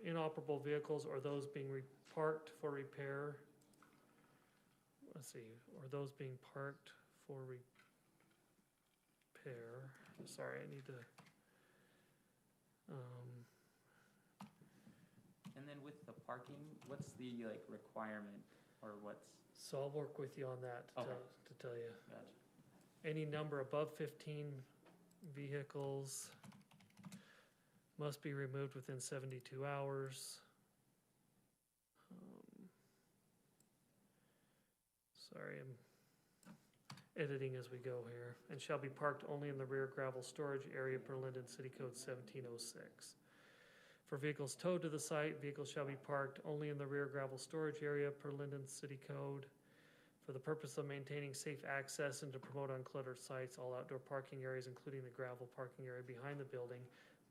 inoperable vehicles or those being parked for repair. Or those being parked for repair. Sorry, I need to, And then with the parking, what's the requirement, or what's, so I'll work with you on that Okay. to tell you. gotcha. Any number above 15 vehicles must be removed within 72 hours. Sorry, I'm editing as we go here. And shall be parked only in the rear gravel storage area per Lindon City Code 1706. For vehicles towed to the site, vehicles shall be parked only in the rear gravel storage area per Lindon City Code. For the purpose of maintaining safe access and to promote uncluttered sites, all outdoor parking areas, including the gravel parking area behind the building,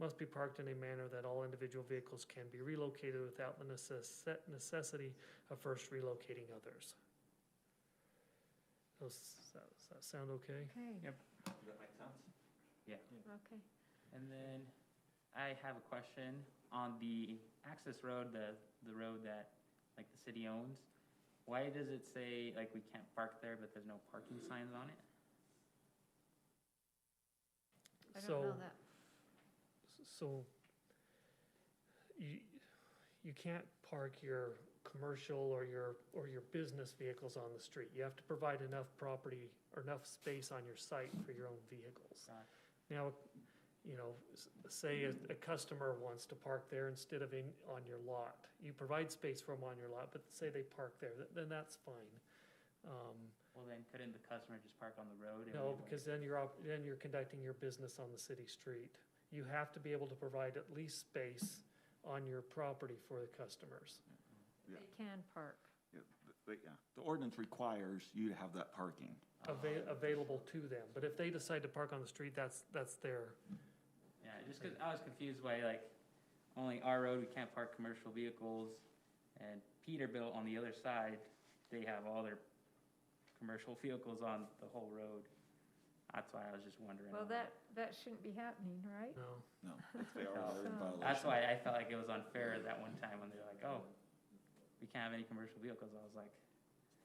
must be parked in a manner that all individual vehicles can be relocated without the necessity of first relocating others. Does that sound okay? Okay, Does that make sense? okay. And then I have a question on the access road, the road that the city owns. Why does it say we can't park there, but there's no parking signs on it? I So- don't know that. So you can't park your commercial or your business vehicles on the street. You have to provide enough property or enough space on your site for your own vehicles. Gotcha. Now, you know, say a customer wants to park there instead of on your lot. You provide space for them on your lot, but say they park there, then that's fine. Well, then couldn't the customer just park on the road? and No, we because then you're conducting your business on the city street. You have to be able to provide at least space on your property for the customers. Yeah. They can park. Yeah, the ordinance requires you to have that parking. Available to them, but if they decide to park on the street, that's their, Yeah, just because I was confused by like, only our road, we can't park commercial vehicles, and Peterbilt on the other side, they have all their commercial vehicles on the whole road. That's why I was just wondering. Well, that shouldn't be happening, right? no. No, if they are, they're in violation. That's why I felt like it was unfair that one time when they're like, oh, we can't have any commercial vehicles. I was like,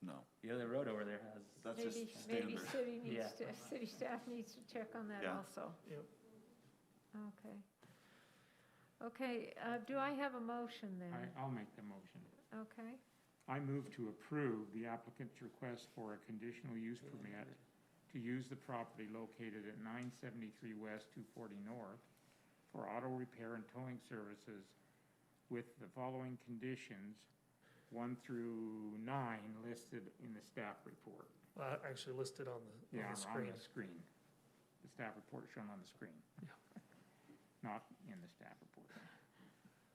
No, the other road over there has. that's just Maybe standard. city staff needs to check on that Yeah. also. Yep. Okay. Okay, do I have a motion then? I'll make the motion. Okay, I move to approve the applicant's request for a conditional use permit to use the property located at 973 West, 240 North for auto repair and towing services with the following conditions, 1 through 9, listed in the staff report. Actually listed on the Yeah, screen. on the screen. The staff report shown on the screen. Yeah. Not in the staff report.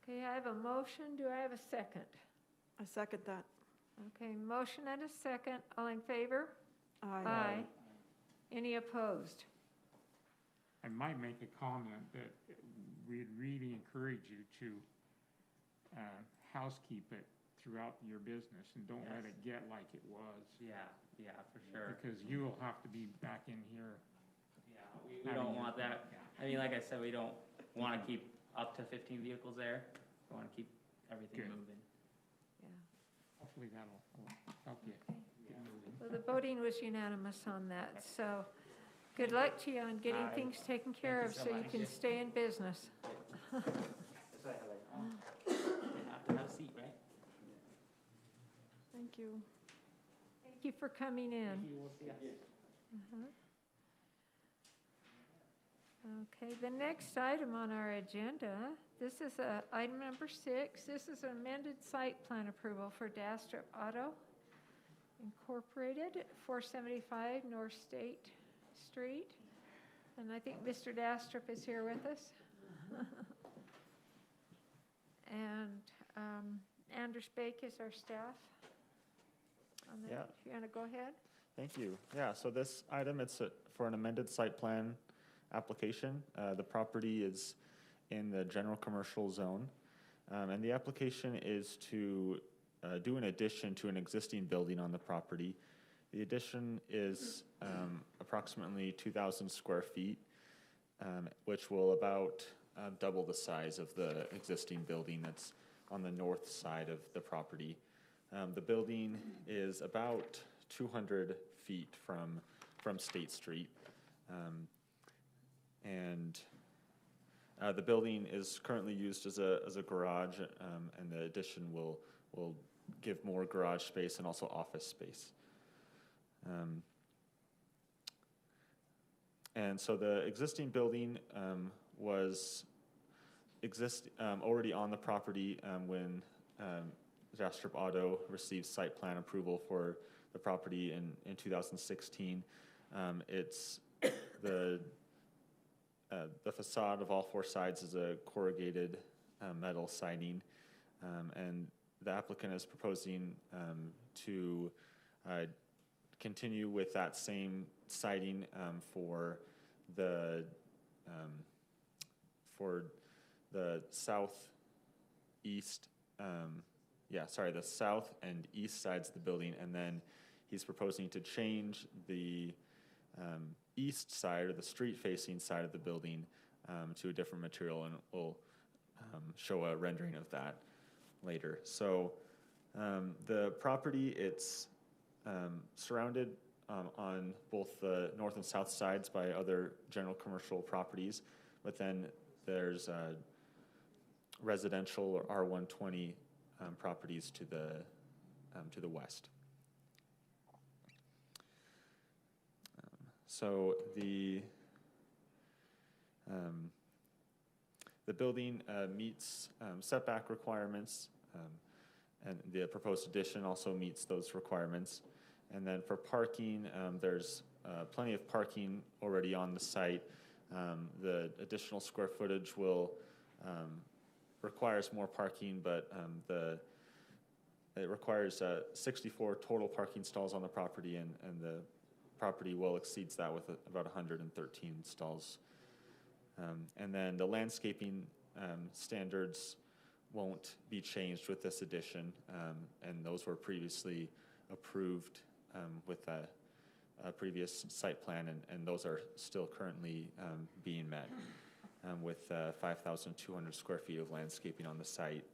okay, I have a motion, do I have a second? I second that. Okay, motion and a second, all in favor? Aye. Any opposed? I might make a comment that we'd really encourage you to housekeep it throughout your business and don't let it get like it was. Yeah, for sure. Because you will have to be back in here. Yeah, we don't want that. Yeah. I mean, like I said, we don't want to keep up to 15 vehicles there. We want to keep everything Good. moving. Yeah. Hopefully that'll help you get moving. Well, the voting was unanimous on that, so good luck to you on getting Aye. things taken care Thank of you so so you much. can stay in business. That's why I was like, oh, you have to have a seat, right? Thank you. Thank you for coming in. You will see us. Uh-huh. Okay, the next item on our agenda, this is item number 6. This is amended site plan approval for Dastrup Auto Incorporated, 475 North State Street. And I think Mr. Dastrup is here with us. And Anders Bake is our staff on that. Yeah. If you want to go ahead. Thank you. Yeah, so this item, it's for an amended site plan application. The property is in the general commercial zone. And the application is to do an addition to an existing building on the property. The addition is approximately 2,000 square feet, which will about double the size of the existing building that's on the north side of the property. The building is about 200 feet from State Street. And the building is currently used as a garage, and the addition will give more garage space and also office space. And so the existing building was already on the property when Dastrup Auto received site plan approval for the property in 2016. It's the facade of all 4 sides is a corrugated metal siding, and the applicant is proposing to continue with that same siding for the southeast, the south and east sides of the building, and then he's proposing to change the east side or the street-facing side of the building to a different material, and we'll show a rendering of that later. So the property, it's surrounded on both the north and south sides by other general commercial properties, but then there's residential or R120 properties to the west. So the building meets setback requirements, and the proposed addition also meets those requirements. And then for parking, there's plenty of parking already on the site. The additional square footage will requires more parking, but it requires 64 total parking stalls on the property, and the property well exceeds that with about 113 stalls. And then the landscaping standards won't be changed with this addition, and those were previously approved with a previous site plan, and those are still currently being met with 5,200 square feet of landscaping on the site,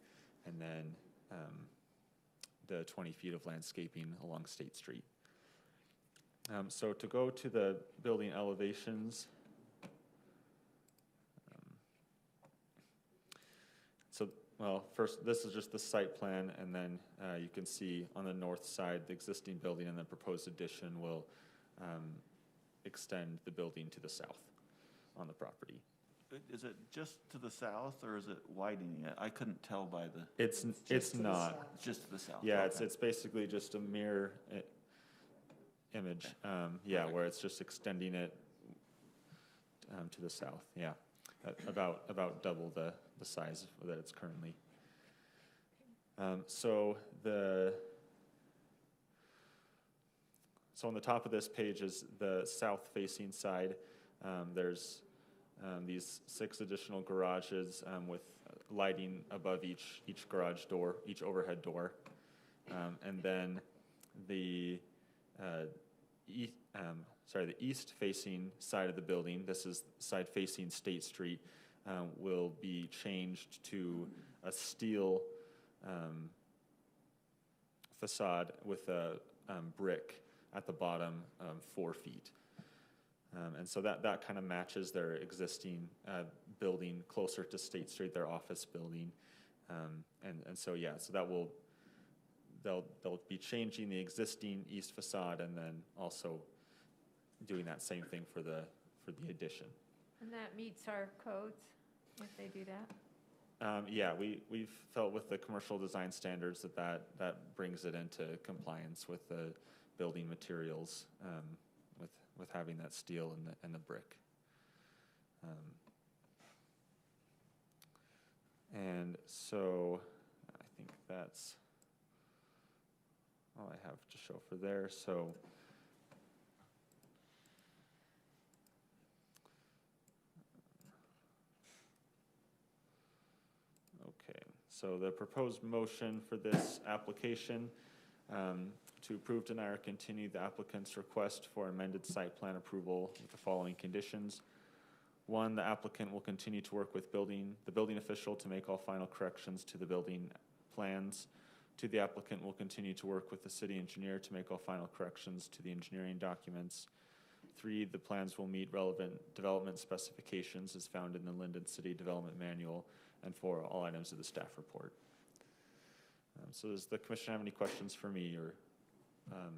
and then the 20 feet of landscaping along State Street. So to go to the building elevations, well, first, this is just the site plan, and then you can see on the north side, the existing building, and the proposed addition will extend the building to the south on the property. Is it just to the south, or is it widening it? I couldn't tell by the. It's not. It's just to the south. Yeah, Okay. it's basically just a mirror image. Yeah, where it's just extending it to the south. Yeah, about double the size that it's currently. So on the top of this page is the south-facing side. There's these 6 additional garages with lighting above each garage door, each overhead door, and then the east-facing side of the building. This is side facing State Street. Will be changed to a steel facade with a brick at the bottom 4 feet. And so that kind of matches their existing building closer to State Street, their office building. And so, yeah, so they'll be changing the existing east facade and then also doing that same thing for the addition. And that meets our codes if they do that? Yeah, we've felt with the commercial design standards that brings it into compliance with the building materials, with having that steel and the brick. And so I think that's all I have to show for there. So okay, so the proposed motion for this application to approve, deny, or continue the applicant's request for amended site plan approval with the following conditions. 1, the applicant will continue to work with the building official to make all final corrections to the building plans. 2, the applicant will continue to work with the city engineer to make all final corrections to the engineering documents. 3, the plans will meet relevant development specifications as found in the Lindon City Development Manual. And 4, all items of the staff report. So does the commission have any questions for me or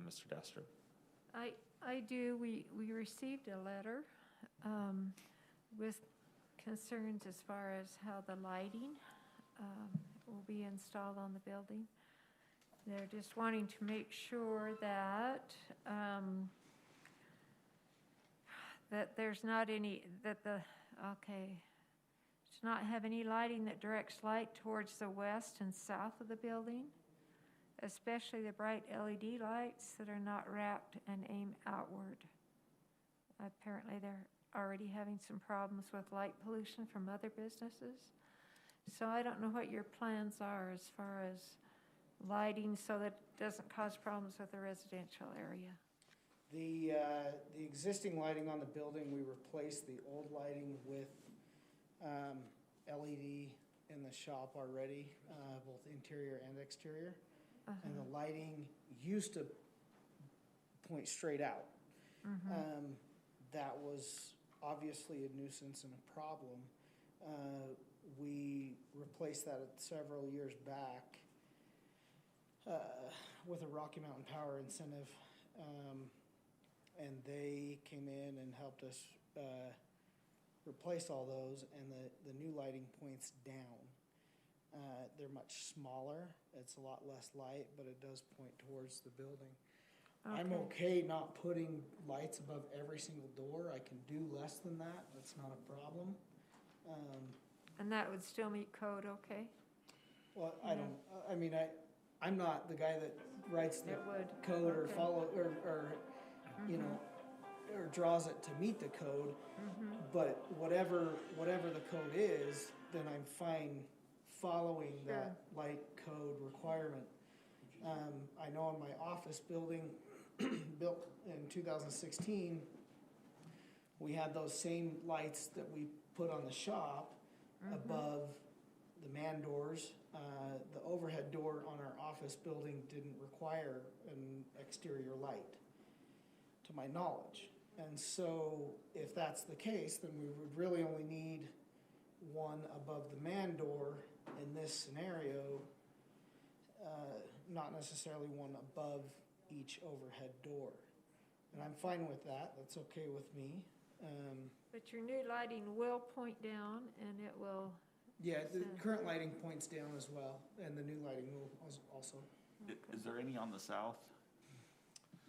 Mr. Dastrup? I do. We received a letter with concerns as far as how the lighting will be installed on the building. They're just wanting to make sure that that there's not any, to not have any lighting that directs light towards the west and south of the building, especially the bright LED lights that are not wrapped and aim outward. Apparently they're already having some problems with light pollution from other businesses. So I don't know what your plans are as far as lighting so that it doesn't cause problems with the residential area. The existing lighting on the building, we replaced the old lighting with LED in the shop already, both interior and exterior. And the lighting used to point straight out. That was obviously a nuisance and a problem. We replaced that several years back with a Rocky Mountain Power incentive. And they came in and helped us replace all those, and the new lighting points down. They're much smaller. It's a lot less light, but it does point towards the building. I'm okay not putting lights above every single door. I can do less than that. That's not a problem. And that would still meet code, okay? Well, I don't, I mean, I'm not the guy that writes the It would. code or Okay. follow, or you know, or draws it to meet the code. But whatever the code is, then I'm fine following that light code requirement. I know in my office building, built in 2016, we had those same lights that we put on the shop above the man doors. The overhead door on our office building didn't require an exterior light, to my knowledge. And so if that's the case, then we would really only need one above the man door in this scenario, not necessarily one above each overhead door. And I'm fine with that. That's okay with me. But your new lighting will point down, and it will, Yeah, the current lighting points down as well, and the new lighting will also. Is there any on the south?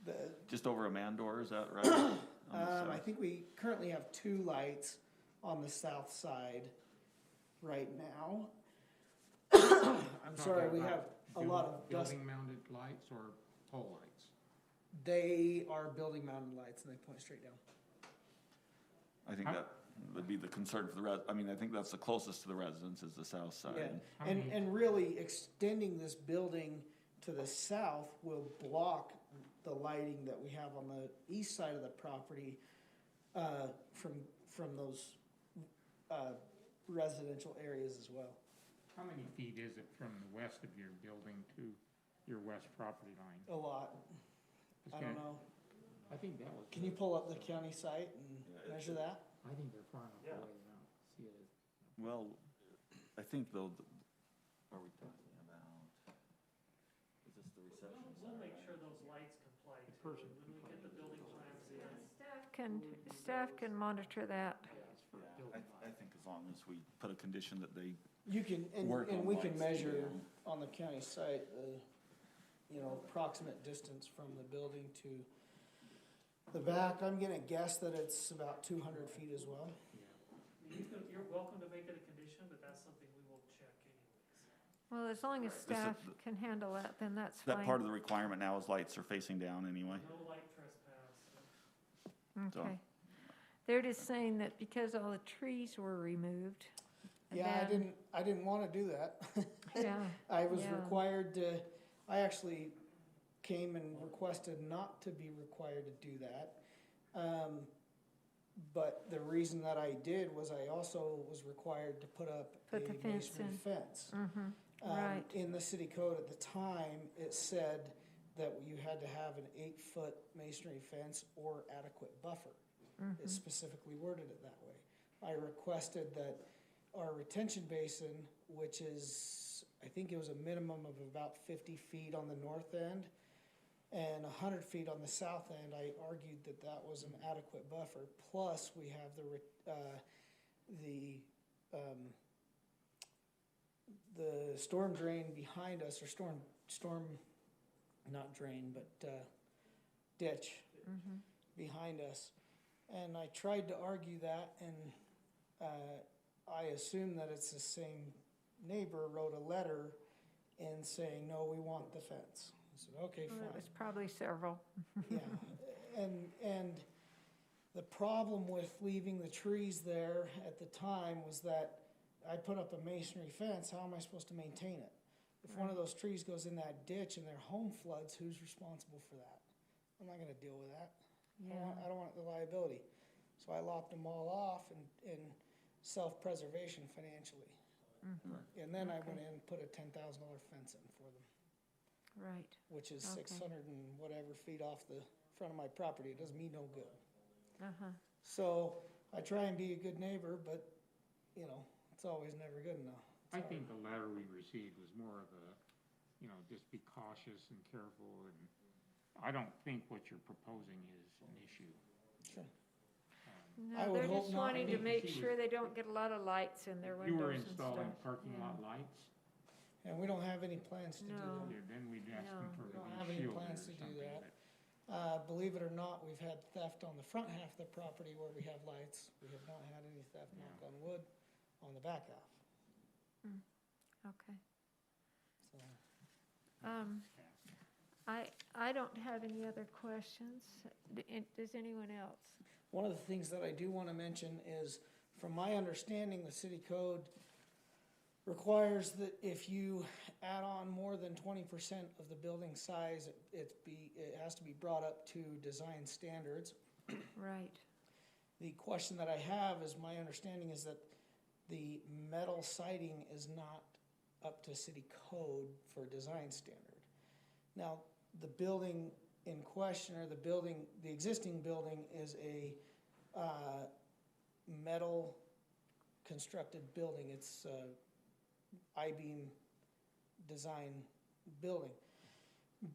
The, Just over a man door, is that right? On the I south? think we currently have 2 lights on the south side right now. I'm sorry, we have a lot of dust. Building-mounted lights or pole lights? They are building mounted lights and they point straight down. I think that would be the concern for the I mean, I think that's the closest to the residents is the south side. Yeah, and really extending this building to the south will block the lighting that we have on the east side of the property from those residential areas as well. How many feet is it from the west of your building to your west property line? A lot. I don't know. I think that was. Can you pull up the county site and measure that? I think they're far enough away now. See it. Well, I think though, are we talking about, is this the reception We'll center? make sure those lights comply too. When we get the building plans in. staff can monitor that. I think as long as we put a condition that they You can, work on and we can lights, measure yeah. on the county site, approximate distance from the building to the back. I'm gonna guess that it's about 200 feet as well. You're welcome to make it a condition, but that's something we will check anyways. Well, as long as staff can handle that, then that's fine. That part of the requirement now is lights are facing down anyway. No light trespass. So- Okay. They're just saying that because all the trees were removed. Yeah, then- I didn't wanna do that. Yeah, I was Yeah. required to, I actually came and requested not to be required to do that. But the reason that I did was I also was required to put up Put the a fence masonry in. fence. Right. In the city code at the time, it said that you had to have an 8-foot masonry fence or adequate buffer. It specifically worded it that way. I requested that our retention basin, which is, I think it was a minimum of about 50 feet on the north end and 100 feet on the south end, I argued that that was an adequate buffer. Plus, we have the storm drain behind us, or storm, not drain, but ditch behind us. And I tried to argue that, and I assume that it's the same neighbor wrote a letter in saying, no, we want the fence. I said, okay, Well, it fine. was probably several. Yeah, and the problem with leaving the trees there at the time was that I put up a masonry fence, how am I supposed to maintain it? If one of those trees goes in that ditch and their home floods, who's responsible for that? I'm not gonna deal with that. I don't want the liability. So I lopped them all off in self-preservation financially. And then I went in and put a $10,000 fence in for them, Right. which is Okay. 600 and whatever feet off the front of my property. It does me no good. Uh-huh. So I try and be a good neighbor, but, you know, it's always never good enough. I think the letter we received was more of a, you know, just be cautious and careful, and I don't think what you're proposing is an issue. Sure. No, I would they're hope just not. wanting to make sure they don't get a lot of lights in their You were windows and stuff. installing parking Yeah. lot lights, And we don't have any plans to do No. that. yeah, then we'd ask them No. for We the don't have any shielding or plans to do something, that. but Believe it or not, we've had theft on the front half of the property where we have lights. We have not had any theft, knock on wood, on the back half, Okay. so. I don't have any other questions. Does anyone else? One of the things that I do want to mention is, from my understanding, the city code requires that if you add on more than 20% of the building size, it has to be brought up to design standards. Right. The question that I have is, my understanding is that the metal siding is not up to city code for design standard. Now, the building in question, or the existing building is a metal constructed building. It's I-beam design building.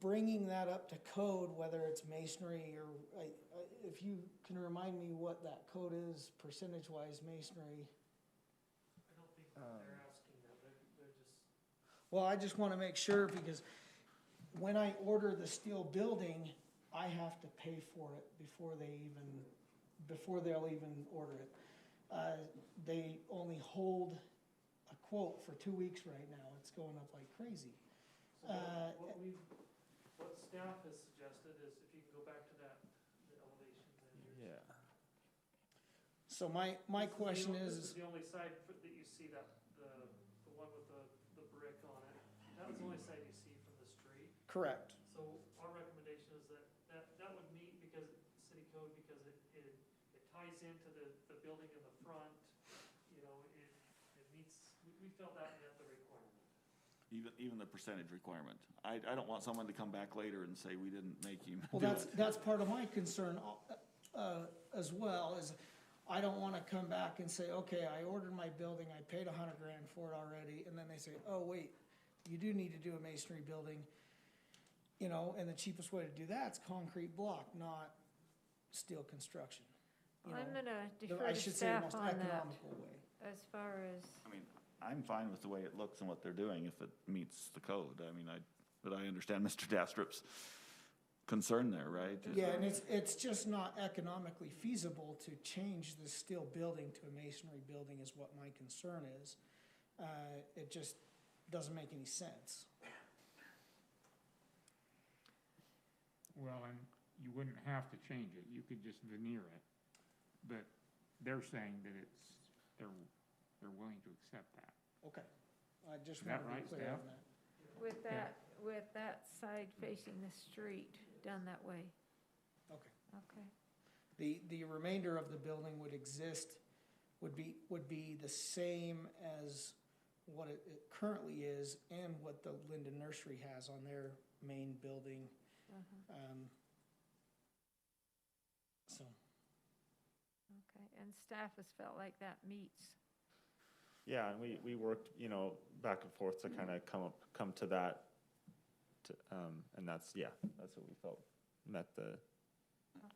Bringing that up to code, whether it's masonry or, if you can remind me what that code is, percentage-wise masonry. I don't think they're asking that, they're just. Well, I just want to make sure, because when I order the steel building, I have to pay for it before they'll even order it. They only hold a quote for 2 weeks right now. It's going up like crazy. So what staff has suggested is, if you can go back to the elevations and Yeah. So my question This is, is the only side that you see, that, the one with the brick on it. That was the only side you see from the street. correct. So our recommendation is that would meet because, city code, because it ties into the building in the front. You know, it meets, we felt that met the requirement. Even the percentage requirement. I don't want someone to come back later and say we didn't make him Well, do it. that's part of my concern as well, is I don't want to come back and say, okay, I ordered my building, I paid $100,000 for it already, and then they say, oh, wait, you do need to do a masonry building. You know, and the cheapest way to do that's concrete block, not steel construction. You I'm know, gonna the- defer I to should say the staff most on that, economical way. as far as, I mean, I'm fine with the way it looks and what they're doing if it meets the code. I mean, but I understand Mr. Dastrup's concern there, right? Yeah, and it's just not economically feasible to change this steel building to a masonry building is what my concern is. It just doesn't make any sense. well, and you wouldn't have to change it, you could just veneer it. But they're saying that they're willing to accept that. Okay, I just Is that want to be right, clear Steph? on that. with that side facing the street done that way. Okay. Okay. The remainder of the building would be the same as what it currently is and what the Lindon Nursery has on their main building. Uh-huh. So, Okay, and staff has felt like that meets. Yeah, and we worked, you know, back and forth to kind of come to that, and that's what we felt met the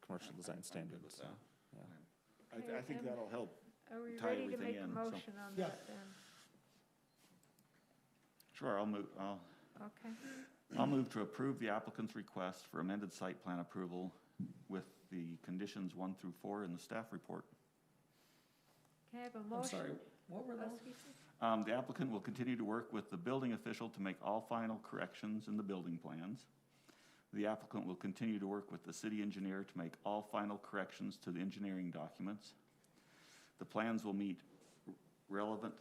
commercial design I'm good standards, with so, that. yeah. I think that'll help. Are we tie ready to everything make a in, so- motion on Yeah. that then? Sure, I'll move to approve the applicant's request for amended site plan approval with the conditions 1 through 4 in the staff report. Okay, I have a motion. I'm sorry, what were Oh, those? excuse me. The applicant will continue to work with the building official to make all final corrections in the building plans. The applicant will continue to work with the city engineer to make all final corrections to the engineering documents. The plans will meet relevant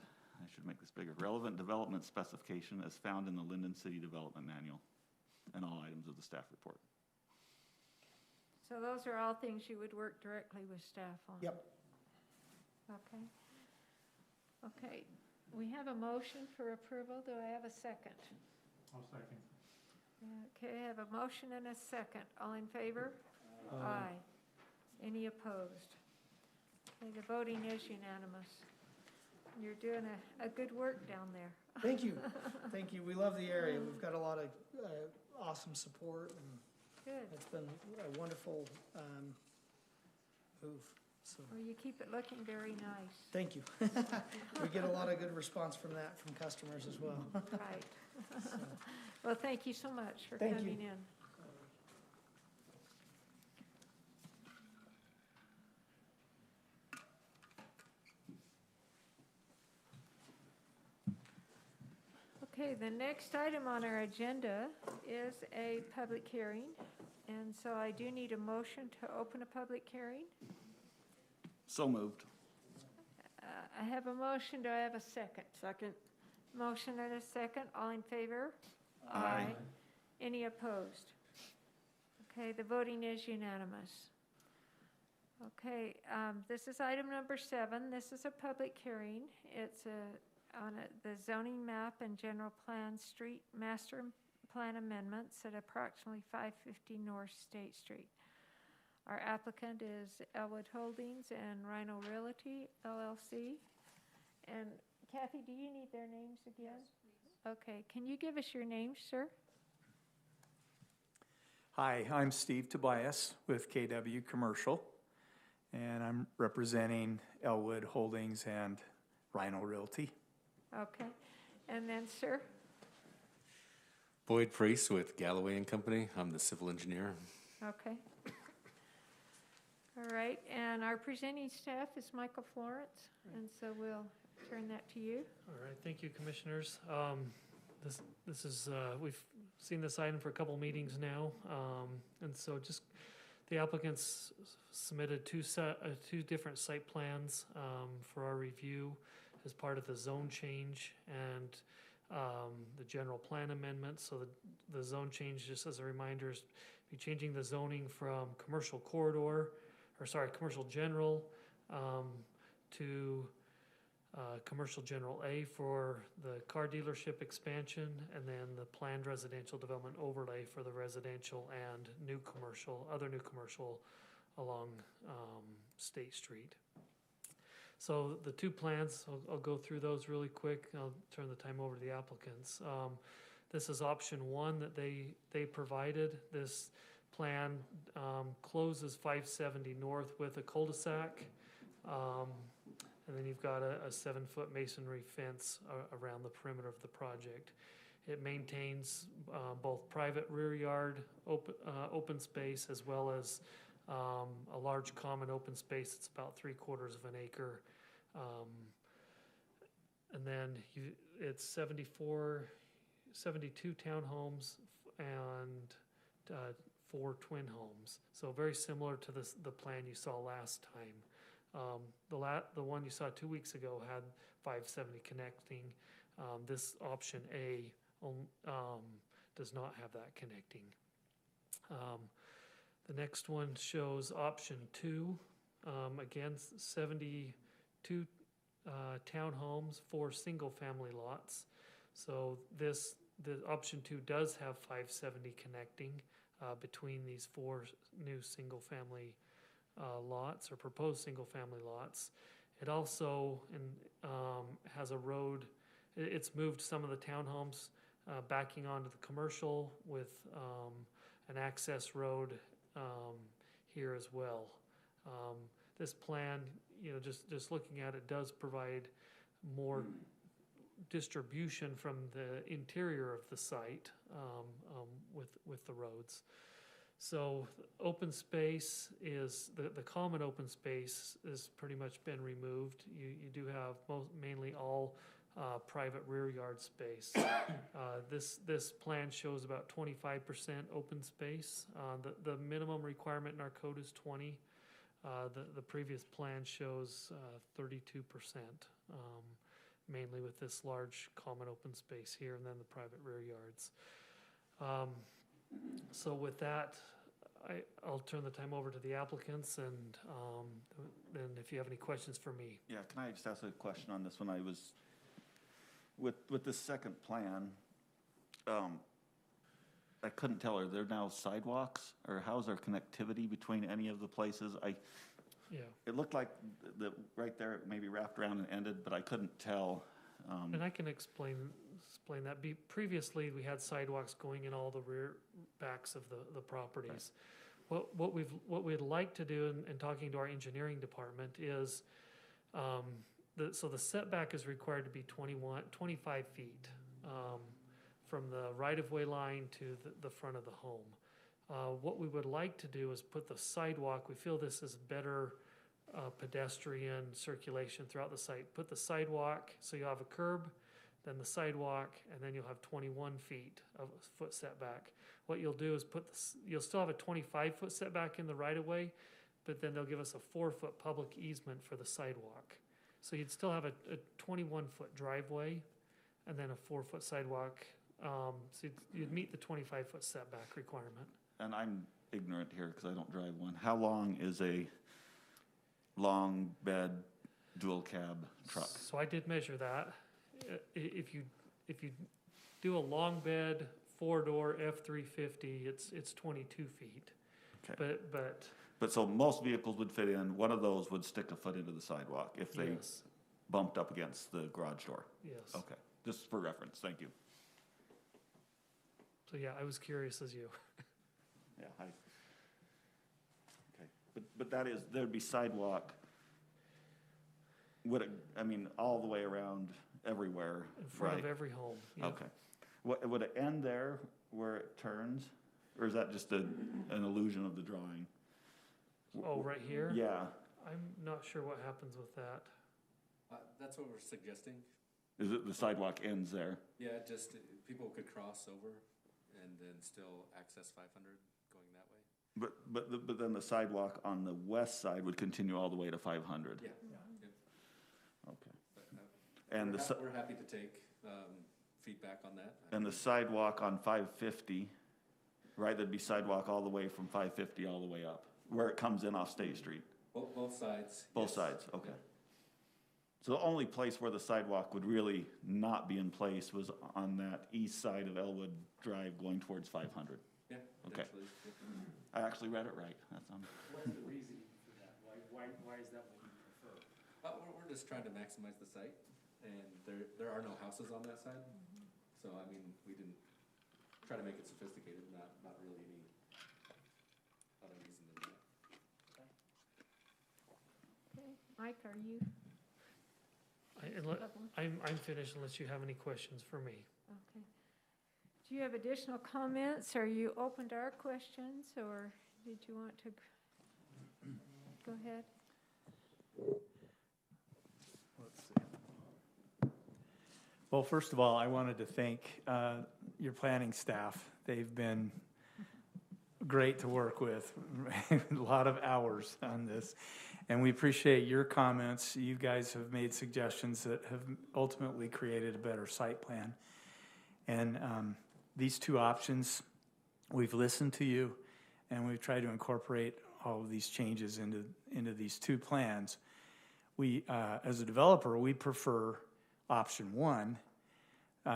development specification as found in the Lindon City Development Manual and all items of the staff report. So those are all things you would work directly with staff on? Yep. Okay. Okay, we have a motion for approval. Do I have a second? I'll second. Okay, I have a motion and a second. All in favor? Aye. Any opposed? Okay, the voting is unanimous. You're doing a good work down there. Thank you. Thank you. We love the area. We've got a lot of awesome support, and Good. it's been a wonderful move. So, Well, you keep it looking very nice. thank you. We get a lot of good response from that from customers as well. Right. Well, thank you so much for Thank you. coming in. Okay, the next item on our agenda is a public hearing, and so I do need a motion to open a public hearing. So moved. I have a motion, do I have a second? Second. Motion and a second, all in favor? Aye. Any opposed? Okay, the voting is unanimous. Okay, this is item number 7. This is a public hearing. It's the zoning map and general plan street master plan amendments at approximately 550 North State Street. Our applicant is Elwood Holdings and Rhino Realty LLC. And Kathy, do you need their names again? Okay, can you give us your name, sir? Hi, I'm Steve Tobias with KW Commercial, and I'm representing Elwood Holdings and Rhino Realty. Okay, and then, sir? Boyd Priest with Galloway and Company. I'm the civil engineer. Okay. All right, and our presenting staff is Michael Florence, and so we'll turn that to you. All right, thank you, commissioners. This is, we've seen this item for a couple meetings now, and so just, the applicants submitted two different site plans for our review as part of the zone change and the general plan amendment. So the zone change, just as a reminder, is be changing the zoning from commercial corridor, commercial general to commercial general A for the car dealership expansion, and then the planned residential development overlay for the residential and other new commercial along State Street. So the two plans, I'll go through those really quick. I'll turn the time over to the applicants. This is option 1 that they provided. This plan closes 570 North with a cul-de-sac. And then you've got a 7-foot masonry fence around the perimeter of the project. It maintains both private rear yard open space as well as a large common open space. It's about 3/4 of an acre. And then it's 72 townhomes and 4 twin homes. So very similar to the plan you saw last time. The one you saw 2 weeks ago had 570 connecting. This option A does not have that connecting. The next one shows option 2. Again, 72 townhomes, 4 single-family lots. So the option 2 does have 570 connecting between these 4 new single-family lots or proposed single-family lots. It also has a road. It's moved some of the townhomes backing onto the commercial with an access road here as well. This plan, just looking at it, does provide more distribution from the interior of the site with the roads. So open space is, the common open space has pretty much been removed. You do have mainly all private rear yard space. This plan shows about 25% open space. The minimum requirement in our code is 20. The previous plan shows 32%, mainly with this large common open space here and then the private rear yards. So with that, I'll turn the time over to the applicants, and then if you have any questions for me. Yeah, can I just ask a question on this one? I was, with this second plan, I couldn't tell, are there now sidewalks, or how's our connectivity between any of the places? Yeah. It looked like the, right there, it maybe wrapped around and ended, but I couldn't tell. And I can explain that. Previously, we had sidewalks going in all the rear backs of the properties. What we'd like to do in talking to our engineering department is, so the setback is required to be 25 feet from the right-of-way line to the front of the home. What we would like to do is put the sidewalk, we feel this is better pedestrian circulation throughout the site. Put the sidewalk, so you have a curb, then the sidewalk, and then you'll have 21 feet of foot setback. What you'll do is you'll still have a 25-foot setback in the right-of-way, but then they'll give us a 4-foot public easement for the sidewalk. So you'd still have a 21-foot driveway and then a 4-foot sidewalk. So you'd meet the 25-foot setback requirement. And I'm ignorant here because I don't drive one. How long is a long bed dual cab truck? So I did measure that. If you do a long bed 4-door F-350, it's 22 feet. Okay. But so most vehicles would fit in, one of those would stick a foot into the sidewalk if they yes. bumped up against the garage door? Yes. Okay, just for reference, thank you. So yeah, I was curious as you. Yeah, okay, but there'd be sidewalk, all the way around everywhere, In front right? of every home. Yeah. Okay. Would it end there where it turns, or is that just an illusion of the drawing? Oh, right here? Yeah. I'm not sure what happens with that. That's what we're suggesting. Is it the sidewalk ends there? Yeah, just people could cross over and then still access 500 going that way. But then the sidewalk on the west side would continue all the way to 500? Yeah. Okay. And we're happy to take feedback on that. And the sidewalk on 550, right, there'd be sidewalk all the way from 550 all the way up, where it comes in off State Street? Both sides. Both yes. sides, okay. So the only place where the sidewalk would really not be in place was on that east side of Elwood Drive going towards 500? Yeah, okay. I actually read it right. That's What's the reason for that? Why is that what you prefer? We're just trying to maximize the site, and there are no houses on that side. So, we didn't try to make it sophisticated, not really any other reason than that. Okay, Mike, are you? I'm finished unless you have any questions for me. Okay. Do you have additional comments? Are you open to our questions, or did you want to go ahead? Let's see. Well, first of all, I wanted to thank your planning staff. They've been great to work with, a lot of hours on this. And we appreciate your comments. You guys have made suggestions that have ultimately created a better site plan. And these two options, we've listened to you, and we've tried to incorporate all of these changes into these two plans. We, as a developer, we prefer option one,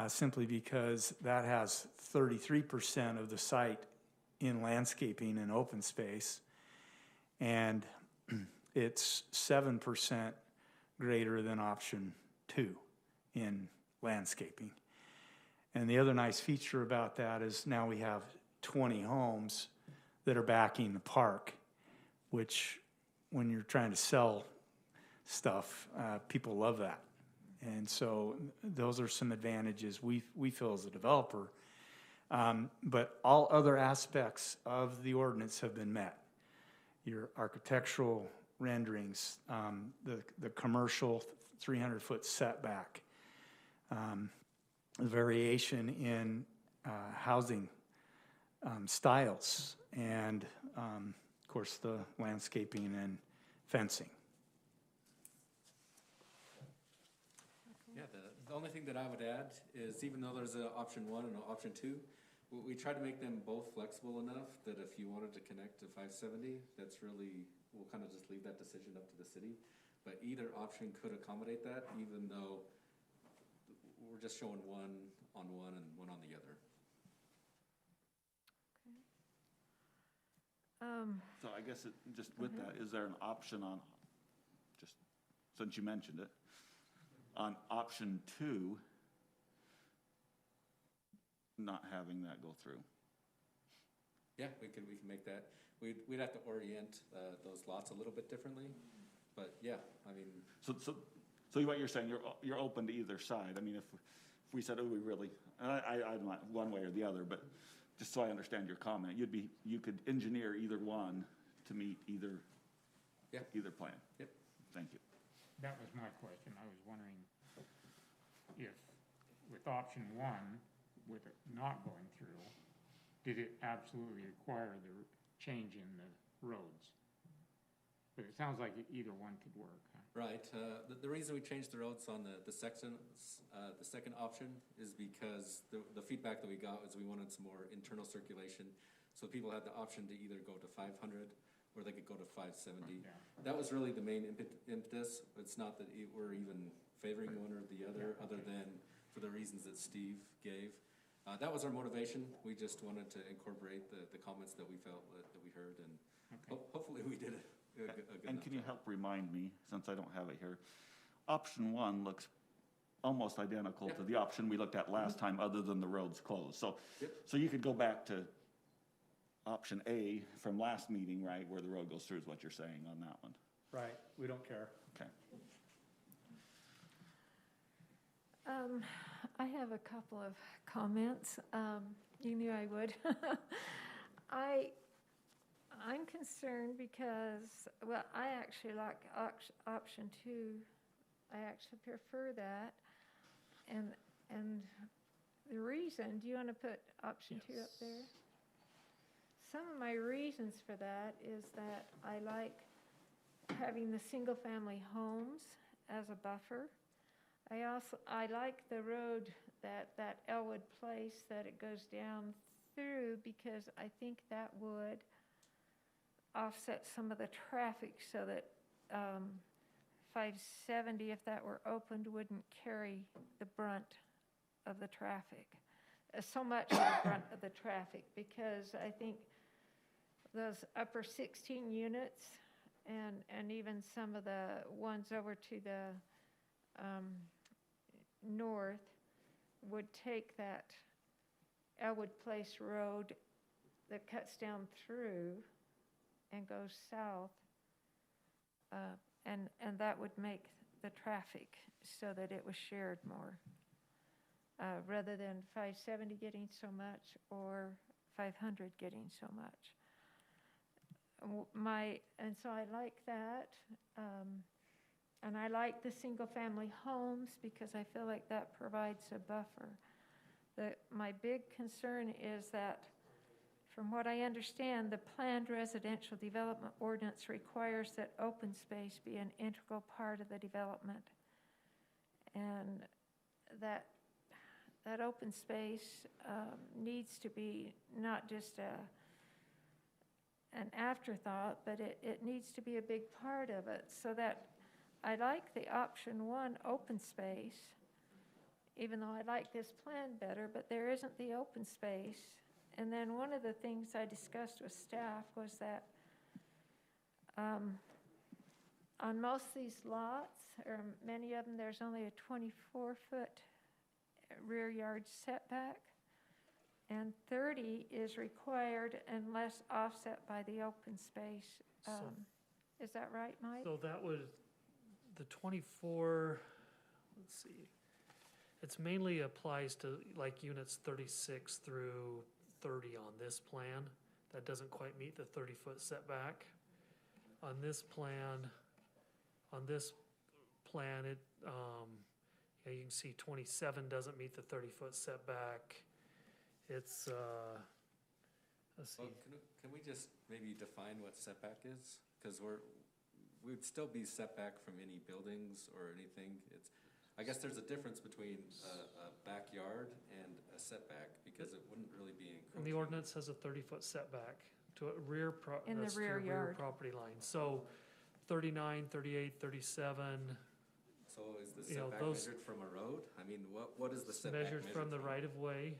simply because that has 33% of the site in landscaping and open space, and it's 7% greater than option two in landscaping. And the other nice feature about that is now we have 20 homes that are backing the park, which when you're trying to sell stuff, people love that. And so those are some advantages we feel as a developer. But all other aspects of the ordinance have been met. Your architectural renderings, the commercial 300-foot setback, the variation in housing styles, and of course the landscaping and fencing. Yeah, the only thing that I would add is, even though there's an option one and an option two, we try to make them both flexible enough that if you wanted to connect to 570, we'll kind of just leave that decision up to the city. But either option could accommodate that, even though we're just showing one on one and one on the other. So I guess just with that, is there an option on, just since you mentioned it, on option 2, not having that go through? Yeah, we can make that. We'd have to orient those lots a little bit differently, but yeah, I mean. So what you're saying, you're open to either side. I mean, if we said, oh, we really, and I'm not one way or the other, but just so I understand your comment, you could engineer either one to meet either plan. Yep. Thank you. That was my question. I was wondering if, with option 1, with it not going through, did it absolutely require the change in the roads? But it sounds like either one could work, huh? Right. The reason we changed the roads on the second option is because the feedback that we got was we wanted some more internal circulation, so people had the option to either go to 500 or they could go to 570. Yeah. That was really the main impetus. It's not that we're even favoring one or the other, other than for the reasons that Steve gave. That was our motivation. We just wanted to incorporate the comments that we felt that we heard, and hopefully we did it. And can you help remind me, since I don't have it here, option 1 looks almost identical to the option we looked at last time, other than the road's closed. So you could go back to option A from last meeting, right, where the road goes through is what you're saying on that one. Right, we don't care. Okay. I have a couple of comments. You knew I would. I'm concerned because, well, I actually like option 2. I actually prefer that. And the reason, do you want to put option 2 up there? Some of my reasons for that is that I like having the single-family homes as a buffer. I like the road, that Elwood Place, that it goes down through, because I think that would offset some of the traffic, so that 570, if that were opened, wouldn't carry the brunt of the traffic, so much of the brunt of the traffic, because I think those upper 16 units and even some of the ones over to the north would take that Elwood Place road that cuts down through and goes south, and that would make the traffic so that it was shared more, rather than 570 getting so much or 500 getting so much. And so I like that, and I like the single-family homes because I feel like that provides a buffer. My big concern is that, from what I understand, the planned residential development ordinance requires that open space be an integral part of the development, and that open space needs to be not just an afterthought, but it needs to be a big part of it, so that I like the option 1, open space, even though I like this plan better, but there isn't the open space. And then one of the things I discussed with staff was that on most of these lots, or many of them, there's only a 24-foot rear yard setback, and 30 is required unless offset by the open space. Is that right, Mike? So that would, the 24, let's see, it's mainly applies to like units 36 through 30 on this plan. That doesn't quite meet the 30-foot setback. On this plan, it, you can see 27 doesn't meet the 30-foot setback. It's, let's see. Well, can we just maybe define what setback is? Because we'd still be setback from any buildings or anything. I guess there's a difference between a backyard and a setback, because it wouldn't really be encroaching. And the ordinance has a 30-foot setback to a rear in the rear yard property line. So 39, 38, 37. So is the setback measured from a road? I mean, what is the setback measured from the right of way?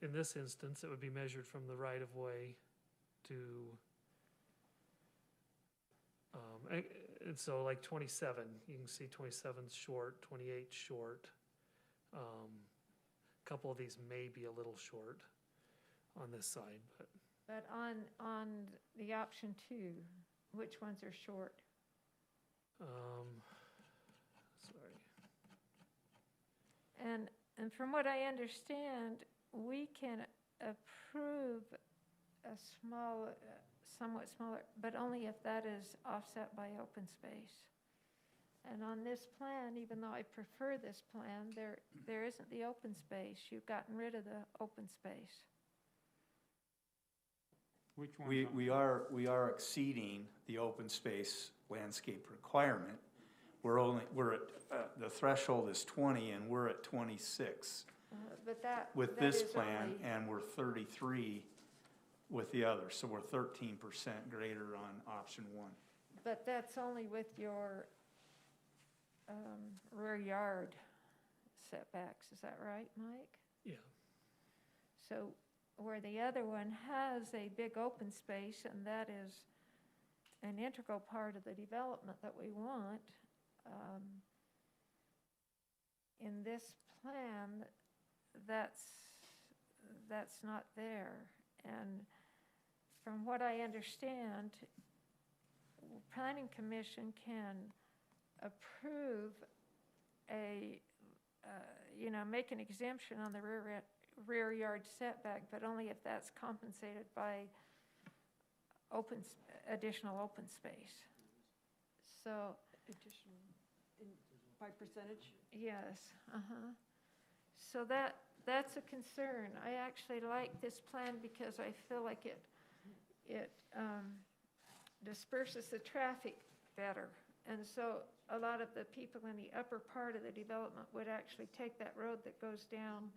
In this instance, it would be measured from the right of way to And so like 27, you can see 27's short, 28's short. A couple of these may be a little short on this side, but But on the option 2, which ones are short? sorry. And from what I understand, we can approve a small, somewhat smaller, but only if that is offset by open space. And on this plan, even though I prefer this plan, there isn't the open space. You've gotten rid of the open space. Which one? We are exceeding the open space landscape requirement. We're at, the threshold is 20 and we're at 26 But that with that this is plan, only- and we're 33 with the other, so we're 13% greater on option 1. But that's only with your rear yard setbacks, is that right, Mike? Yeah. So where the other one has a big open space, and that is an integral part of the development that we want, in this plan, that's not there. And from what I understand, Planning Commission can approve make an exemption on the rear yard setback, but only if that's compensated by additional open space. So, Additional, by percentage? yes, So that's a concern. I actually like this plan because I feel like it disperses the traffic better. And so a lot of the people in the upper part of the development would actually take that road that goes down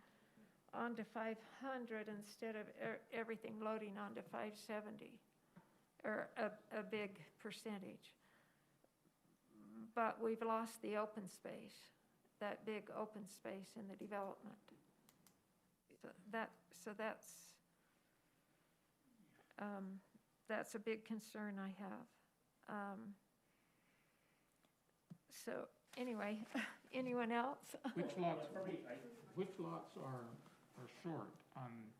onto 500 instead of everything loading onto 570, or a big percentage. But we've lost the open space, that big open space in the development. So that's a big concern I have. So anyway, anyone else? Which lots are short on?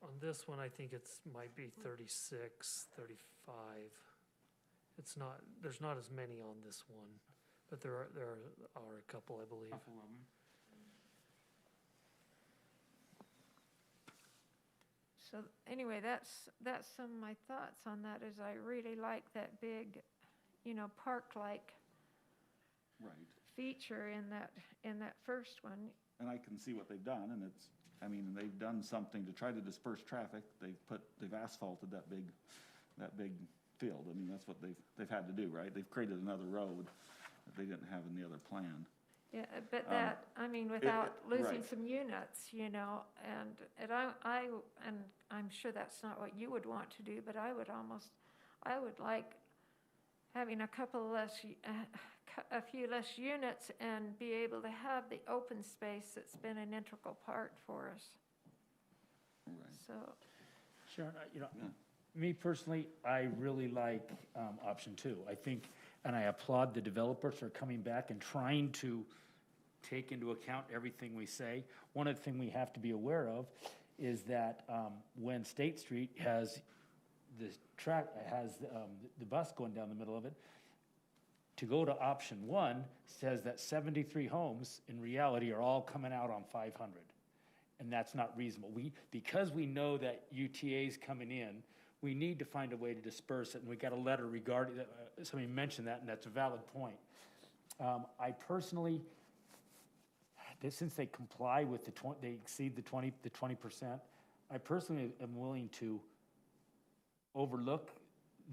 On this one, I think might be 36, 35. It's not, there's not as many on this one, but there are a couple, I believe. Couple of them. So anyway, that's some of my thoughts on that. Is I really like that big, park-like Right. feature in that first one. And I can see what they've done, and they've done something to try to disperse traffic. They've asphalted that big field. I mean, that's what they've had to do, right? They've created another road that they didn't have in the other plan. Yeah, but without losing right. some units, and I'm sure that's not what you would want to do, but I would like having a few less units and be able to have the open space that's been an integral part for us. Right. So, Sharon, me personally, I really like option 2. I think, and I applaud the developers for coming back and trying to take into account everything we say. One of the things we have to be aware of is that when State Street has the the bus going down the middle of it, to go to option 1 says that 73 homes in reality are all coming out on 500. And that's not reasonable. Because we know that UTA is coming in, we need to find a way to disperse it, and we got a letter regarding that. Somebody mentioned that, and that's a valid point. I personally, since they comply with they exceed the 20%, I personally am willing to overlook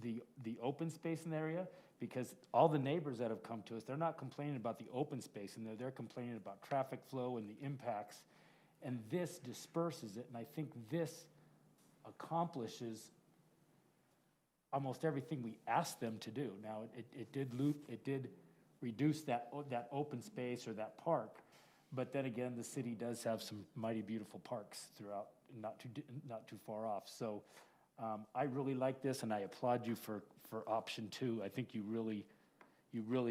the open space in the area, because all the neighbors that have come to us, they're not complaining about the open space in there, they're complaining about traffic flow and the impacts, and this disperses it, and I think this accomplishes almost everything we asked them to do. Now, it did reduce that open space or that park, but then again, the city does have some mighty beautiful parks throughout, not too far off. So I really like this, and I applaud you for option 2. I think you really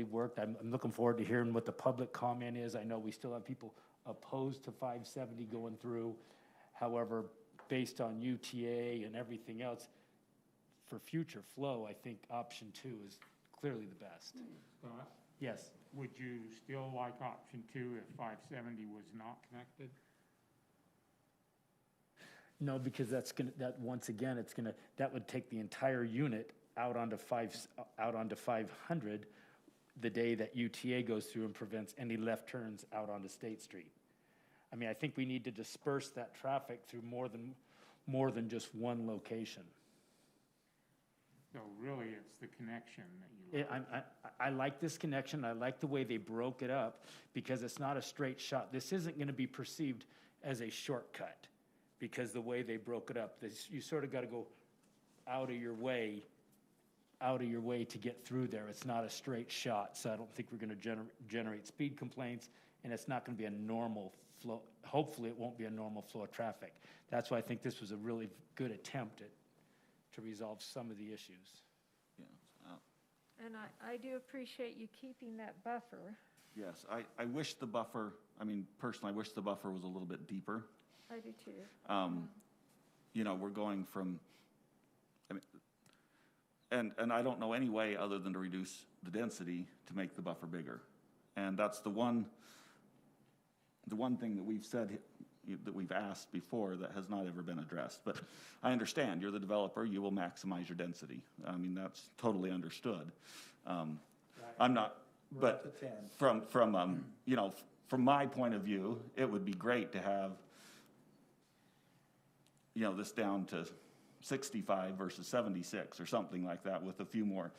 worked. I'm looking forward to hearing what the public comment is. I know we still have people opposed to 570 going through. However, based on UTA and everything else, for future flow, I think option 2 is clearly the best. Scott, Yes. would you still like option 2 if 570 was not connected? No, because once again, that would take the entire unit out onto 500 the day that UTA goes through and prevents any left turns out onto State Street. I mean, I think we need to disperse that traffic through more than just one location. So really, it's the connection that you like. I like this connection. I like the way they broke it up because it's not a straight shot. This isn't going to be perceived as a shortcut because the way they broke it up, you sort of got to go out of your way to get through there. It's not a straight shot, so I don't think we're going to generate speed complaints, and it's not going to be a normal flow. Hopefully, it won't be a normal flow of traffic. That's why I think this was a really good attempt to resolve some of the issues. And I do appreciate you keeping that buffer. Yes, I wish the buffer, personally, I wish the buffer was a little bit deeper. I do too. We're going from, and I don't know any way other than to reduce the density to make the buffer bigger. And that's the one thing that we've said, that we've asked before that has not ever been addressed. But I understand, you're the developer, you will maximize your density. That's totally understood. I'm not, but from my point of view, it would be great to have, this down to 65 versus 76 or something like that with a few more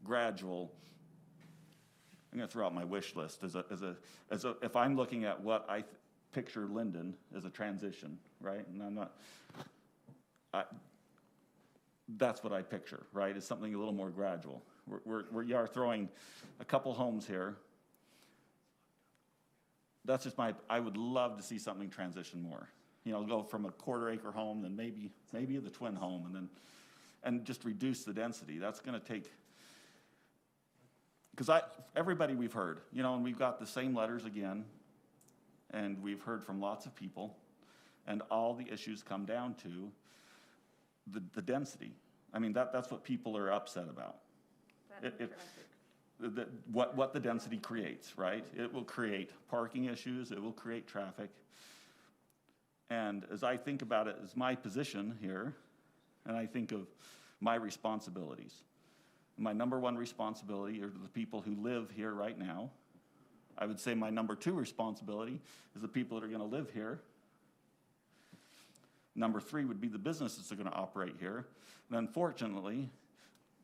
gradual. I'm going to throw out my wish list if I'm looking at what I picture Lindon as a transition, right? And that's what I picture, right? Is something a little more gradual. We are throwing a couple homes here. That's just I would love to see something transition more. Go from a quarter-acre home, then maybe the twin home, and just reduce the density. That's going to take, because everybody we've heard, and we've got the same letters again, and we've heard from lots of people, and all the issues come down to the density. That's what people are upset about. What the density creates, right? It will create parking issues, it will create traffic. And as I think about it as my position here, and I think of my responsibilities, my number one responsibility are the people who live here right now. I would say my number 2 responsibility is the people that are going to live here. Number 3 would be the businesses that are going to operate here. And unfortunately,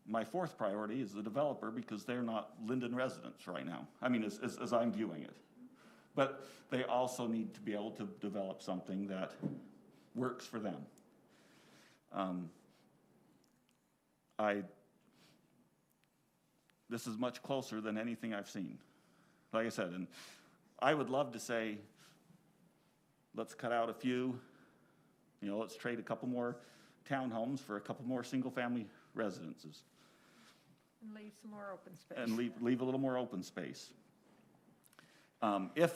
my 4th priority is the developer because they're not Lindon residents right now. As I'm viewing it. But they also need to be able to develop something that works for them. This is much closer than anything I've seen. Like I said, and I would love to say, let's cut out a few, let's trade a couple more townhomes for a couple more single-family residences. And leave some more open space. And leave a little more open space. If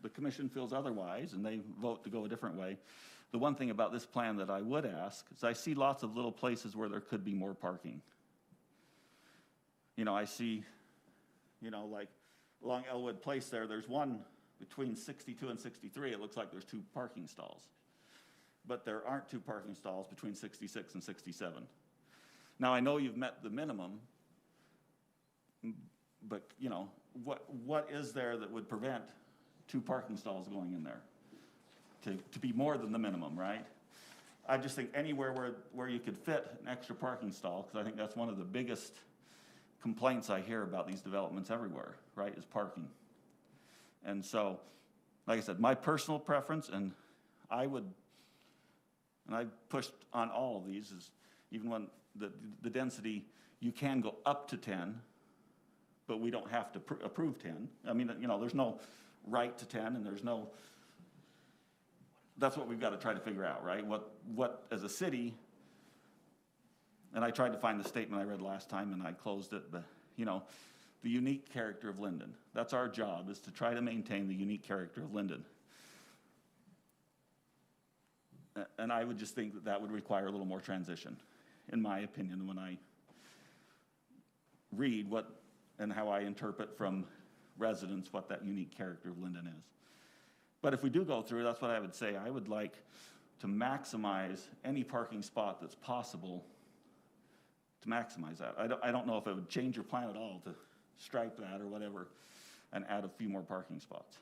the commission feels otherwise and they vote to go a different way, the one thing about this plan that I would ask is I see lots of little places where there could be more parking. I see, like along Elwood Place there's one between 62 and 63. It looks like there's 2 parking stalls. But there aren't 2 parking stalls between 66 and 67. Now, I know you've met the minimum, but, what is there that would prevent 2 parking stalls going in there to be more than the minimum, right? I just think anywhere where you could fit an extra parking stall, because I think that's one of the biggest complaints I hear about these developments everywhere, right, is parking. And so, like I said, my personal preference, and I pushed on all of these, is even when the density, you can go up to 10, but we don't have to approve 10. There's no right to 10, and there's no, that's what we've got to try to figure out, right? What, as a city, and I tried to find the statement I read last time and I closed it, but, you know, the unique character of Lindon. That's our job, is to try to maintain the unique character of Lindon. And I would just think that that would require a little more transition, in my opinion, when I read what and how I interpret from residents what that unique character of Lindon is. But if we do go through, that's what I would say. I would like to maximize any parking spot that's possible, to maximize that. I don't know if it would change your plan at all to stripe that or whatever and add a few more parking spots.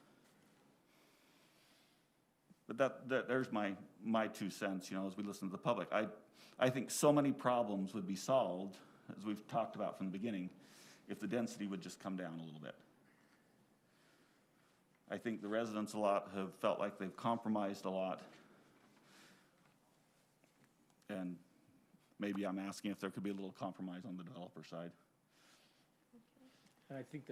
But there's my 2 cents, you know, as we listen to the public. I think so many problems would be solved, as we've talked about from the beginning, if the density would just come down a little bit. I think the residents a lot have felt like they've compromised a lot. And maybe I'm asking if there could be a little compromise on the developer side. And I think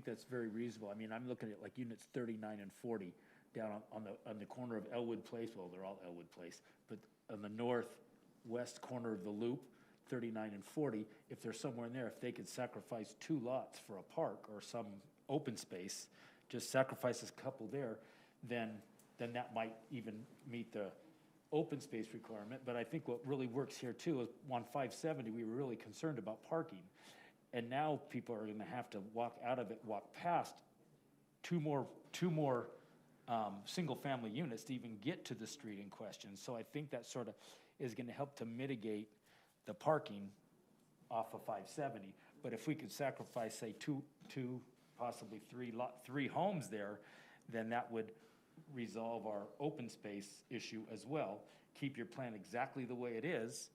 that's very reasonable. I mean, I'm looking at like units 39 and 40 down on the corner of Elwood Place. Well, they're all Elwood Place, but on the northwest corner of the loop, 39 and 40, if they're somewhere in there, if they could sacrifice 2 lots for a park or some open space, just sacrifice a couple there, then that might even meet the open space requirement. But I think what really works here too is on 570, we were really concerned about parking. And now people are gonna have to walk out of it, walk past two more single-family units to even get to the street in question. So I think that sort of is gonna help to mitigate the parking off of 570. But if we could sacrifice, say, two, possibly 3 homes there, then that would resolve our open space issue as well. Keep your plan exactly the way it is,